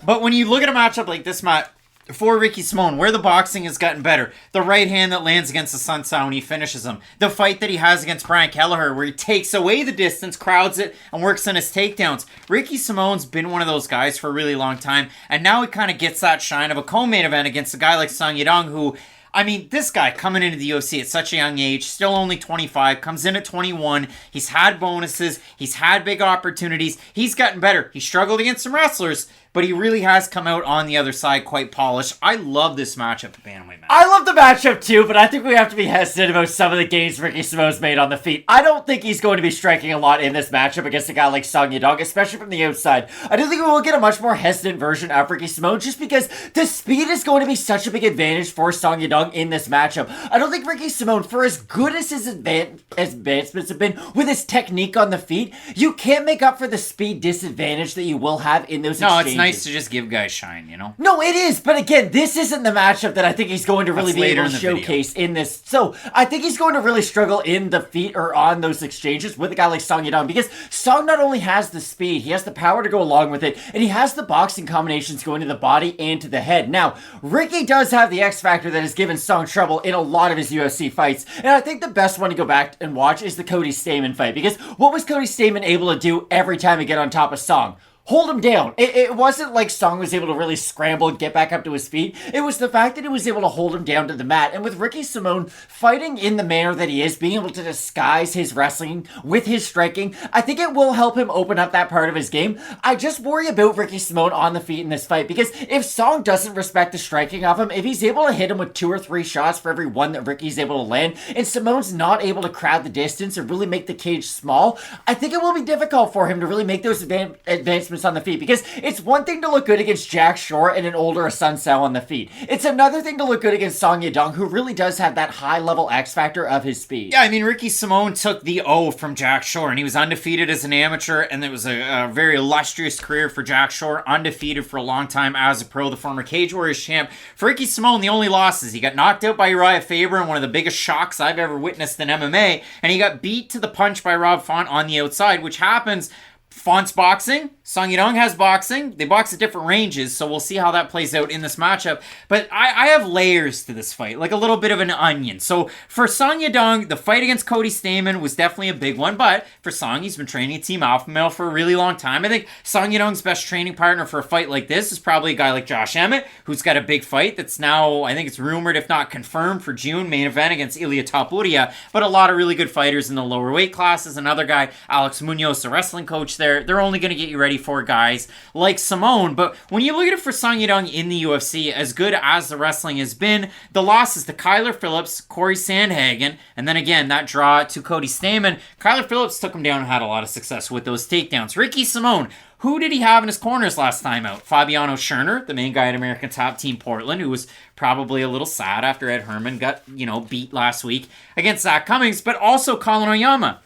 But when you look at a matchup like this, Matt, for Ricky Simón, where the boxing has gotten better, the right hand that lands against the Sun Tzu when he finishes him, the fight that he has against Brian Kelleher where he takes away the distance, crowds it, and works on his takedowns. Ricky Simón's been one of those guys for a really long time, and now he kind of gets that shine of a co-main event against a guy like Song Yadong who, I mean, this guy coming into the UFC at such a young age, still only 25, comes in at 21. He's had bonuses. He's had big opportunities. He's gotten better. He struggled against some wrestlers, but he really has come out on the other side quite polished. I love this matchup at Bantamweight, Matt. I love the matchup too, but I think we have to be hesitant about some of the gains Ricky Simón's made on the feet. I don't think he's going to be striking a lot in this matchup against a guy like Song Yadong, especially from the outside. I do think we will get a much more hesitant version of Ricky Simón just because the speed is going to be such a big advantage for Song Yadong in this matchup. I don't think Ricky Simón, for as good as his advancements have been with his technique on the feet, you can't make up for the speed disadvantage that you will have in those exchanges. It's nice to just give guys shine, you know? No, it is, but again, this isn't the matchup that I think he's going to really be able to showcase in this. So, I think he's going to really struggle in the feet or on those exchanges with a guy like Song Yadong because Song not only has the speed, he has the power to go along with it, and he has the boxing combinations going to the body and to the head. Now, Ricky does have the X factor that has given Song trouble in a lot of his UFC fights, and I think the best one to go back and watch is the Cody Stamann fight because what was Cody Stamann able to do every time he get on top of Song? Hold him down. It wasn't like Song was able to really scramble and get back up to his feet. It was the fact that he was able to hold him down to the mat. And with Ricky Simón fighting in the manner that he is, being able to disguise his wrestling with his striking, I think it will help him open up that part of his game. I just worry about Ricky Simón on the feet in this fight because if Song doesn't respect the striking of him, if he's able to hit him with 2 or 3 shots for every one that Ricky's able to land, and Simón's not able to crowd the distance or really make the cage small, I think it will be difficult for him to really make those advancements advancements on the feet, because it's one thing to look good against Jack Shore and an older Sun Sao on the feet. It's another thing to look good against Song Yadong, who really does have that high-level X factor of his speed. Yeah, I mean, Ricky Simón took the O from Jack Shore, and he was undefeated as an amateur, and it was a very illustrious career for Jack Shore, undefeated for a long time as a pro, the former Cage Warriors champ. For Ricky Simón, the only losses, he got knocked out by Uriah Faber in one of the biggest shocks I've ever witnessed in MMA, and he got beat to the punch by Rob Font on the outside, which happens. Font's boxing, Song Yadong has boxing. They box at different ranges, so we'll see how that plays out in this matchup. But I have layers to this fight, like a little bit of an onion. So for Song Yadong, the fight against Cody Stamann was definitely a big one, but for Song, he's been training Team Alpha Male for a really long time. I think Song Yadong's best training partner for a fight like this is probably a guy like Josh Emmett, who's got a big fight that's now, I think it's rumored, if not confirmed, for June, main event against Ilia Topuria, but a lot of really good fighters in the lower weight classes. Another guy, Alex Munoz, the wrestling coach there, they're only going to get you ready for guys like Simón. But when you look at it for Song Yadong in the UFC, as good as the wrestling has been, the losses to Kyler Phillips, Corey Sandhagen, and then again, that draw to Cody Stamann. Kyler Phillips took him down and had a lot of success with those takedowns. Ricky Simón, who did he have in his corners last time out? Fabiano Scherner, the main guy at American Top Team Portland, who was probably a little sad after Ed Herman got, beat last week against Zach Cummings, but also Colin Oyama.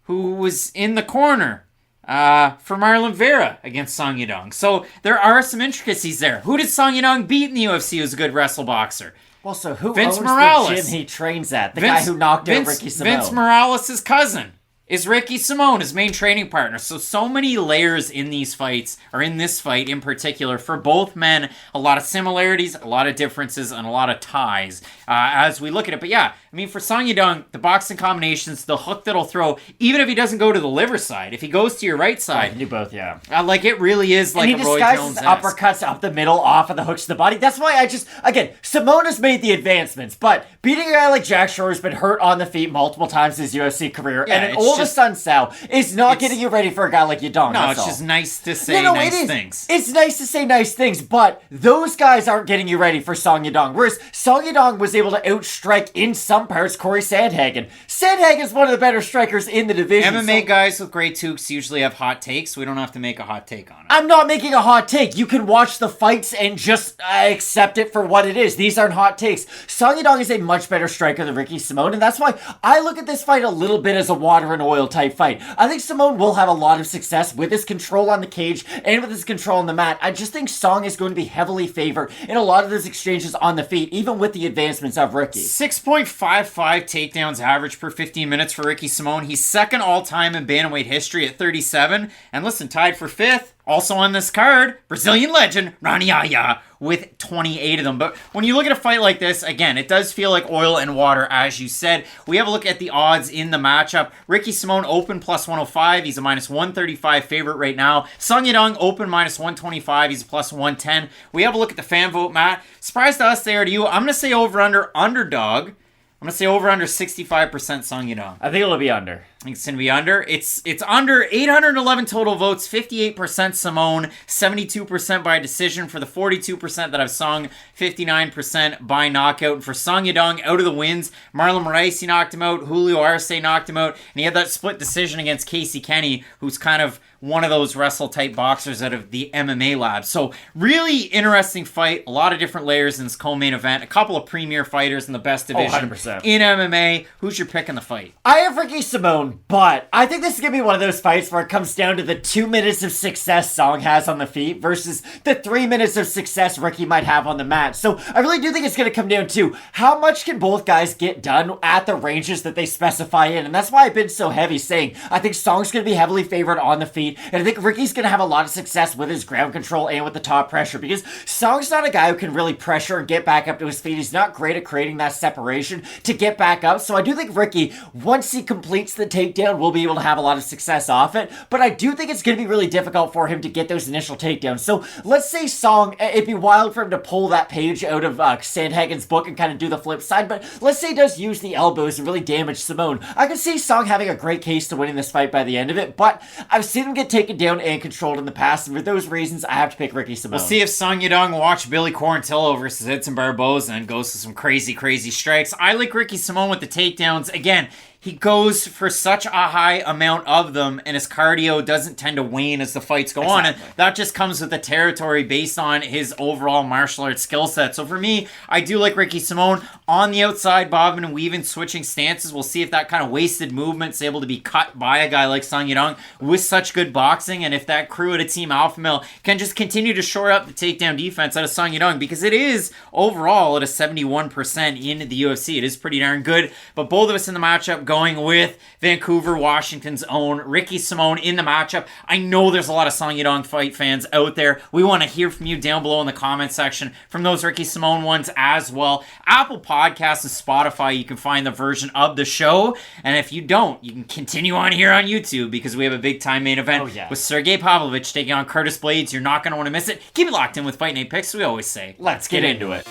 Who was in the corner for Marlon Vera against Song Yadong. So there are some intricacies there. Who did Song Yadong beat in the UFC who's a good wrestle boxer? Well, so who Vince owns Morales. the gym he trains at? The guy who knocked out Ricky Simón. Vince Morales' cousin is Ricky Simón, his main training partner. So many layers in these fights, or in this fight in particular, for both men. A lot of similarities, a lot of differences, and a lot of ties as we look at it. But yeah, I mean, for Song Yadong, the boxing combinations, the hook that'll throw, even if he doesn't go to the liver side, if he goes to your right side. He can do both, yeah. Like, it really is like a Roy Jones-esque. And he disguises uppercuts up the middle, off of the hooks to the body. That's why again, Simón has made the advancements, but beating a guy like Jack Shore who's been hurt on the feet multiple times in his UFC career, Yeah, and an older Sun Sao is not getting you ready for a guy like Yadong. No, it's just nice to say nice things. It's nice to say nice things, but those guys aren't getting you ready for Song Yadong. Whereas Song Yadong was able to outstrike in some parts Corey Sandhagen. Sandhagen is one of the better strikers in the division. MMA guys with great toques usually have hot takes. We don't have to make a hot take on it. I'm not making a hot take. You can watch the fights and just accept it for what it is. These aren't hot takes. Song Yadong is a much better striker than Ricky Simón, and that's why I look at this fight a little bit as a water and oil type fight. I think Simón will have a lot of success with his control on the cage and with his control on the mat. I just think Song is going to be heavily favored in a lot of those exchanges on the feet, even with the advancements of Ricky. 6.55 takedowns average per 15 minutes for Ricky Simón. He's second all-time in bantamweight history at 37. And listen, tied for fifth, also on this card, Brazilian legend Rani Yahya with 28 of them. But when you look at a fight like this, again, it does feel like oil and water, as you said. We have a look at the odds in the matchup. Ricky Simón open plus 105. He's a minus 135 favorite right now. Song Yadong open minus 125. He's a plus 110. We have a look at the fan vote, Matt. Surprise to us, they are to you. I'm going to say over-under underdog. I'm going to say over-under 65% Song Yadong. I think it'll be under. I think it's going to be under. It's under 811 total votes, 58% Simón, 72% by decision. For the 42% that have Song, 59% by knockout. And for Song Yadong, out of the wins, Marlon Moraes knocked him out, Julio Arce knocked him out, and he had that split decision against Casey Kenny, who's kind of one of those wrestle-type boxers out of the MMA lab. So, really interesting fight. A lot of different layers in this co-main event. A couple of premier fighters in the best division 100%. In MMA. Who's your pick in the fight? I have Ricky Simón, but I think this is going to be one of those fights where it comes down to the 2 minutes of success Song has on the feet versus the 3 minutes of success Ricky might have on the mat. So, I really do think it's going to come down to how much can both guys get done at the ranges that they specify in. And that's why I've been so heavy saying I think Song's going to be heavily favored on the feet. And I think Ricky's going to have a lot of success with his ground control and with the top pressure because Song's not a guy who can really pressure and get back up to his feet. He's not great at creating that separation to get back up. So I do think Ricky, once he completes the takedown, will be able to have a lot of success off it. But I do think it's going to be really difficult for him to get those initial takedowns. So let's say Song, it'd be wild for him to pull that page out of Sandhagen's book and kind of do the flip side. But let's say he does use the elbows and really damage Simón. I can see Song having a great case to winning this fight by the end of it. But I've seen him get taken down and controlled in the past, and for those reasons, I have to pick Ricky Simón. We'll see if Song Yadong will watch Billy Quarantillo versus Edson Barboza and goes to some crazy strikes. I like Ricky Simón with the takedowns. Again, he goes for such a high amount of them, and his cardio doesn't tend to wane as the fights go on, and that just comes with the territory based on his overall martial arts skill set. So for me, I do like Ricky Simón on the outside, bobbing and weaving, switching stances. We'll see if that kind of wasted movement is able to be cut by a guy like Sung Yadong with such good boxing, and if that crew at a Team Alpha Male can just continue to shore up the takedown defense out of Sung Yadong, because it is overall at a 71% in the UFC. It is pretty darn good, but both of us in the matchup going with Vancouver, Washington's own Ricky Simón in the matchup. I know there's a lot of Sung Yadong fight fans out there. We want to hear from you down below in the comment section from those Ricky Simón ones as well. Apple Podcasts and Spotify, you can find the version of the show, and if you don't, you can continue on here on YouTube, because we have a big time main event with Sergei Pavlovich taking on Curtis Blaydes. You're not going to want to miss it. Keep it locked in with Fight Night Picks, we always say. Let's get into it.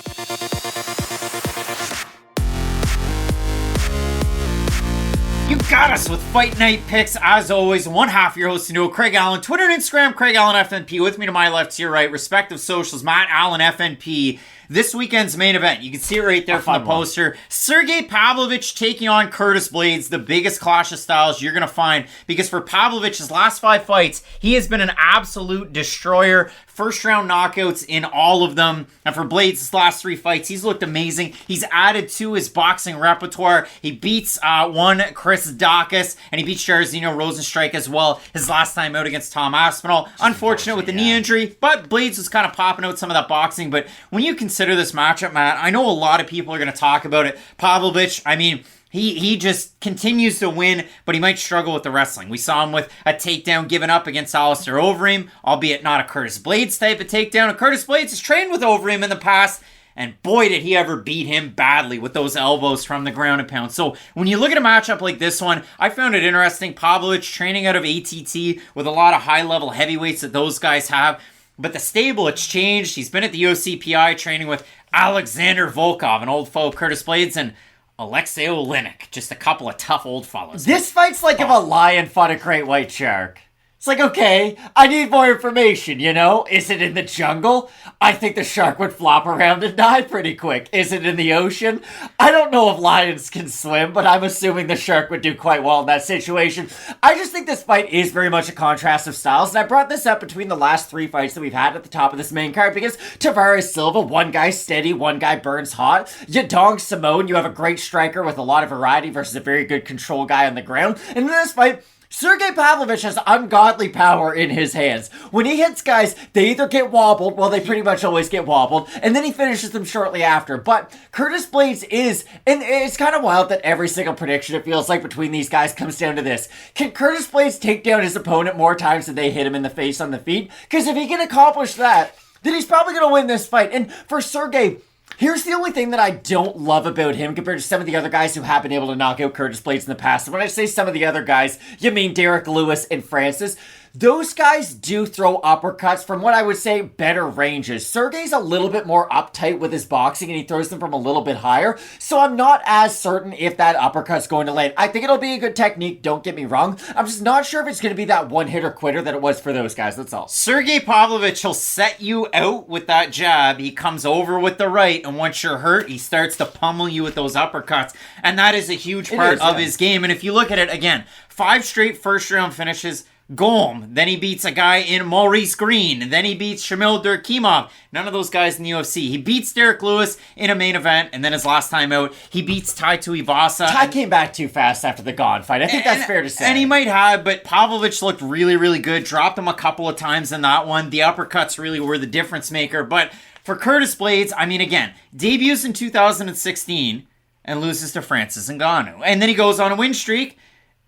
You got us with Fight Night Picks, as always. One half your host and duo, Craig Allen. Twitter and Instagram, Craig Allen FNP. With me to my left, to your right, respective socials, Matt Allen FNP. This weekend's main event, you can see it right there from the poster. Sergei Pavlovich taking on Curtis Blaydes, the biggest clash of styles you're going to find, because for Pavlovich's last 5 fights, he has been an absolute destroyer. First round knockouts in all of them. And for Blaydes' last 3 fights, he's looked amazing. He's added to his boxing repertoire. He beats one Chris Giagos, and he beats Jairzinho Rosenstrike as well his last time out against Tom Aspinall. Unfortunate with the knee injury, but Blaydes was kind of popping out some of that boxing. But when you consider this matchup, Matt, I know a lot of people are going to talk about it. Pavlovich, I mean, He just continues to win, but he might struggle with the wrestling. We saw him with a takedown given up against Alistair Overeem, albeit not a Curtis Blaydes type of takedown. And Curtis Blaydes has trained with Overeem in the past, and boy, did he ever beat him badly with those elbows from the ground and pound. So when you look at a matchup like this one, I found it interesting. Pavlovich training out of ATT with a lot of high-level heavyweights that those guys have. But the stable, it's changed. He's been at the UCPI training with Alexander Volkov, an old foe, Curtis Blaydes, and Alexei Oleinik, just a couple of tough old fellas. This fight's like if a lion fought a great white shark. It's like, okay, I need more information, you know? Is it in the jungle? I think the shark would flop around and die pretty quick. Is it in the ocean? I don't know if lions can swim, but I'm assuming the shark would do quite well in that situation. I just think this fight is very much a contrast of styles, and I brought this up between the last 3 fights that we've had at the top of this main card, because Tavares, Silva, one guy steady, one guy burns hot. Yadong, Simón, you have a great striker with a lot of variety versus a very good control guy on the ground. And in this fight, Sergei Pavlovich has ungodly power in his hands. When he hits guys, they either get wobbled, well, they pretty much always get wobbled, and then he finishes them shortly after. But Curtis Blaydes is, and it's kind of wild that every single prediction, it feels like, between these guys comes down to this. Can Curtis Blaydes take down his opponent more times than they hit him in the face on the feet? Because if he can accomplish that, then he's probably going to win this fight. And for Sergei, here's the only thing that I don't love about him compared to some of the other guys who have been able to knock out Curtis Blaydes in the past. And when I say some of the other guys, you mean Derek Lewis and Francis. Those guys do throw uppercuts from what I would say better ranges. Sergei's a little bit more uptight with his boxing, and he throws them from a little bit higher. So I'm not as certain if that uppercut's going to land. I think it'll be a good technique, don't get me wrong. I'm just not sure if it's going to be that one-hitter quitter that it was for those guys, that's all. Sergei Pavlovich will set you out with that jab. He comes over with the right, and once you're hurt, he starts to pummel you with those uppercuts. And that is a huge part of his game. And if you look at it, again, 5 straight first-round finishes. Golm, then he beats a guy in Maurice Green, and then he beats Shamil Durkimov. None of those guys in the UFC. He beats Derek Lewis in a main event, and then his last time out, he beats Tai Tuivasa. Tai came back too fast after the Gone fight. I think that's fair to say. And he might have, but Pavlovich looked really, really good. Dropped him a couple of times in that one. The uppercuts really were the difference maker. But for Curtis Blaydes, I mean, again, debuts in 2016 and loses to Francis Ngannou. And then he goes on a win streak.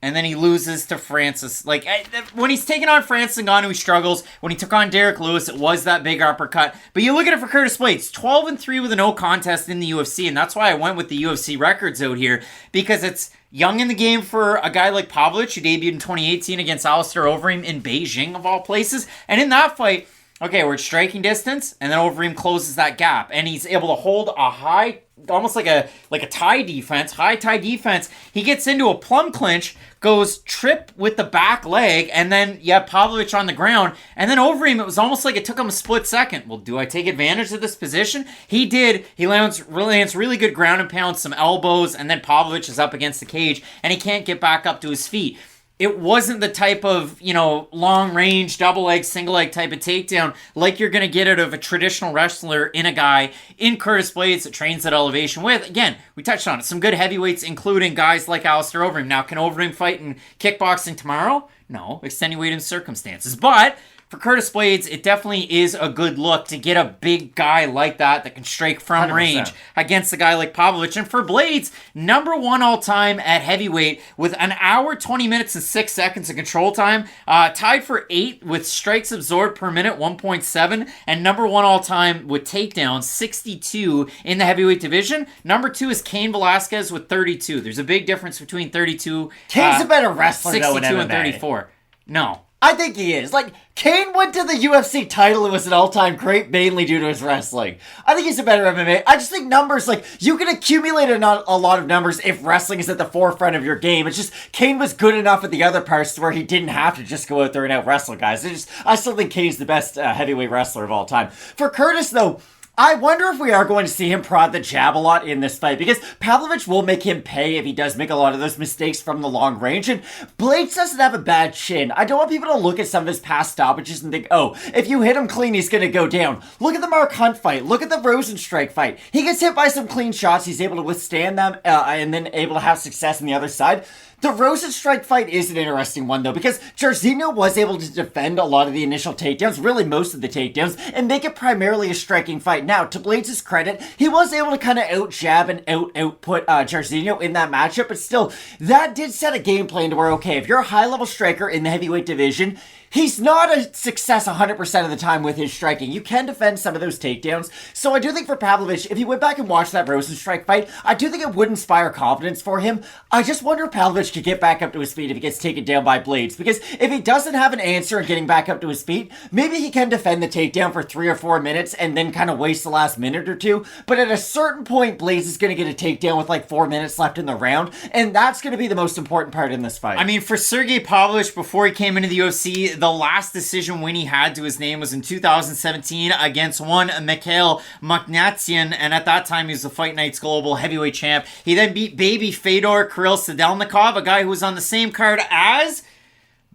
And then he loses to Francis. Like, when he's taking on Francis Ngannou, he struggles. When he took on Derek Lewis, it was that big uppercut. But you look at it for Curtis Blaydes, 12-3 with a no contest in the UFC. And that's why I went with the UFC records out here. Because it's young in the game for a guy like Pavlovich, who debuted in 2018 against Alistair Overeem in Beijing, of all places. And in that fight, Okay, we're at striking distance, and then Overeem closes that gap, and he's able to hold a high, almost like a tie defense, high tie defense. He gets into a plum clinch, goes trip with the back leg, and then Pavlovich on the ground, and then Overeem, it was almost like it took him a split second. Well, do I take advantage of this position? He did. He lands really good ground and pound, some elbows, and then Pavlovich is up against the cage, and he can't get back up to his feet. It wasn't the type of, long range, double leg, single leg type of takedown like you're going to get out of a traditional wrestler in a guy in Curtis Blaydes that trains at elevation with. Again, we touched on it. Some good heavyweights, including guys like Alistair Overeem. Now, can Overeem fight in kickboxing tomorrow? No, extenuating circumstances. But for Curtis Blaydes, it definitely is a good look to get a big guy like that can strike from 100%. Range against a guy like Pavlovich. And for Blaydes, number 1 all-time at heavyweight with an hour, 20 minutes, and 6 seconds of control time. Tied for 8 with strikes absorbed per minute, 1.7. And number 1 all-time with takedowns, 62 in the heavyweight division. Number 2 is Cain Velasquez with 32. There's a big difference between 32. Cain's a better wrestler, 62 though, in MMA. and 34. No. I think he is. Cain went to the UFC title and was an all-time great mainly due to his wrestling. I think he's a better MMA. I just think numbers, you can accumulate a lot of numbers if wrestling is at the forefront of your game. It's just, Cain was good enough at the other parts to where he didn't have to just go out there and out-wrestle guys. I still think Cain's the best heavyweight wrestler of all time. For Curtis, though, I wonder if we are going to see him prod the jab a lot in this fight, because Pavlovich will make him pay if he does make a lot of those mistakes from the long range, and Blaydes doesn't have a bad chin. I don't want people to look at some of his past stoppages and think, oh, if you hit him clean, he's going to go down. Look at the Mark Hunt fight. Look at the Rosenstrike fight. He gets hit by some clean shots. He's able to withstand them and then able to have success on the other side. The Rosenstrike fight is an interesting one, though, because Jairzinho was able to defend a lot of the initial takedowns, really most of the takedowns, and make it primarily a striking fight. Now, to Blaydes' credit, he was able to kind of out-jab and output Jairzinho in that matchup, but still, that did set a game plan to where, okay, if you're a high-level striker in the heavyweight division, he's not a success 100% of the time with his striking. You can defend some of those takedowns. So I do think for Pavlovich, if he went back and watched that Rosenstrike fight, I do think it would inspire confidence for him. I just wonder if Pavlovich could get back up to his feet if he gets taken down by Blaydes. Because if he doesn't have an answer in getting back up to his feet, maybe he can defend the takedown for 3 or 4 minutes and then kind of waste the last minute or two. But at a certain point, Blaydes is going to get a takedown with 4 minutes left in the round. And that's going to be the most important part in this fight. I mean, for Sergei Pavlovich, before he came into the UFC, the last decision win he had to his name was in 2017 against one Mikhail Makhnatsian, and at that time he was the Fight Nights Global Heavyweight Champ. He then beat baby Fedor Kirill Sadelnikov, a guy who was on the same card as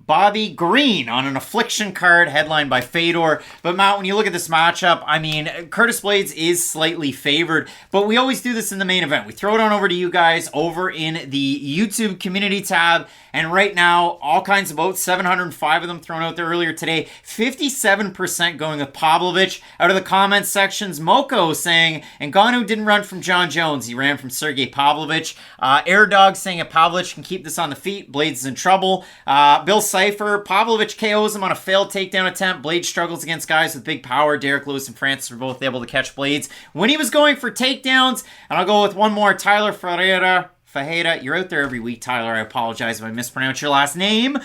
Bobby Green on an Affliction card headlined by Fedor. But Matt, when you look at this matchup, I mean, Curtis Blaydes is slightly favored, but we always do this in the main event. We throw it on over to you guys over in the YouTube community tab, and right now, all kinds of votes, 705 of them thrown out there earlier today, 57% going with Pavlovich. Out of the comments sections, Moko saying, Ngannou didn't run from John Jones, he ran from Sergei Pavlovich. Air Dog saying, if Pavlovich can keep this on the feet, Blaydes is in trouble. Bill Cypher, Pavlovich KOs him on a failed takedown attempt. Blaydes struggles against guys with big power. Derek Lewis and Francis were both able to catch Blaydes when he was going for takedowns. And I'll go with one more, Tyler Ferreira. Fajeda, you're out there every week, Tyler. I apologize if I mispronounce your last name.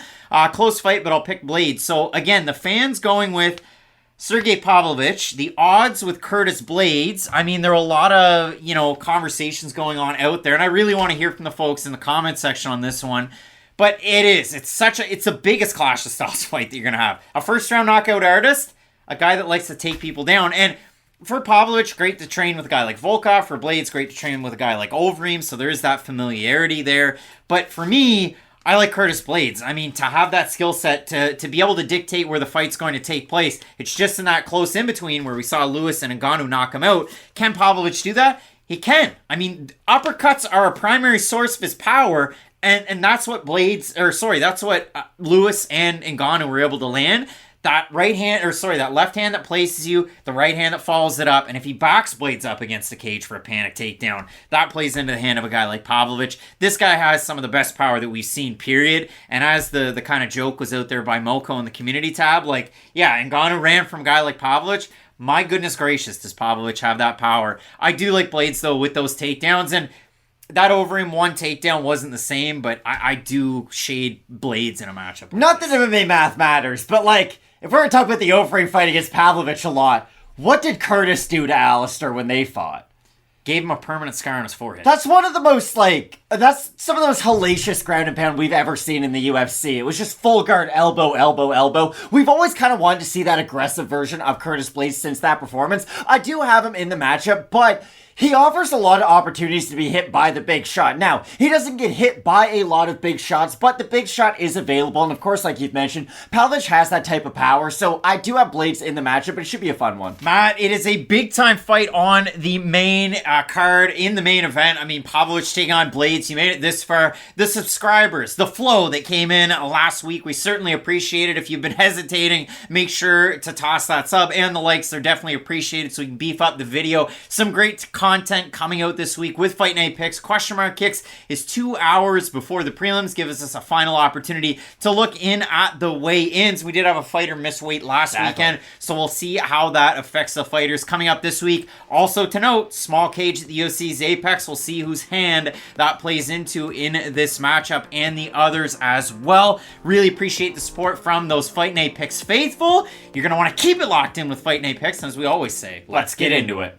Close fight, but I'll pick Blaydes. So, again, the fans going with Sergei Pavlovich. The odds with Curtis Blaydes. I mean, there are a lot of, conversations going on out there, and I really want to hear from the folks in the comment section on this one. But it's the biggest clash of styles fight that you're going to have. A first-round knockout artist, a guy that likes to take people down, and for Pavlovich, great to train with a guy like Volkov. For Blaydes, great to train with a guy like Overeem. So there is that familiarity there. But for me, I like Curtis Blaydes. I mean, to have that skill set to be able to dictate where the fight's going to take place, it's just in that close in-between where we saw Lewis and Ngannou knock him out. Can Pavlovich do that? He can. I mean, uppercuts are a primary source of his power, and that's what that's what Lewis and Ngannou were able to land. That left hand that places you, the right hand that follows it up, and if he backs Blaydes up against the cage for a panic takedown, that plays into the hand of a guy like Pavlovich. This guy has some of the best power that we've seen, period. And as the kind of joke was out there by Moko in the community tab, Ngannou ran from a guy like Pavlovich. My goodness gracious, does Pavlovich have that power? I do like Blaydes, though, with those takedowns, and that Overeem one takedown wasn't the same, but I do shade Blaydes in a matchup. Not that MMA math matters, but if we're going to talk about the O-frame fight against Pavlovich a lot, what did Curtis do to Alistair when they fought? Gave him a permanent scar on his forehead. That's one of the most, that's some of the most hellacious ground and pound we've ever seen in the UFC. It was just full guard, elbow, elbow, elbow. We've always kind of wanted to see that aggressive version of Curtis Blaydes since that performance. I do have him in the matchup, but he offers a lot of opportunities to be hit by the big shot. Now, he doesn't get hit by a lot of big shots, but the big shot is available. And of course, like you've mentioned, Pavlovich has that type of power. So I do have Blaydes in the matchup, but it should be a fun one. Matt, it is a big time fight on the main card in the main event. I mean, Pavlovich taking on Blaydes. You made it this far. The subscribers, the flow that came in last week, we certainly appreciate it. If you've been hesitating, make sure to toss that sub, and the likes. They're definitely appreciated so we can beef up the video. Some great content coming out this week with Fight Night Picks. Question Mark Kicks is 2 hours before the prelims, gives us a final opportunity to look in at the weigh-ins. We did have a fighter miss weight last weekend, so we'll see how that affects the fighters coming up this week. Also to note, small cage at the UFC's Apex. We'll see whose hand that plays into in this matchup and the others as well. Really appreciate the support from those Fight Night Picks faithful. You're going to want to keep it locked in with Fight Night Picks, and as we always say, let's get into it.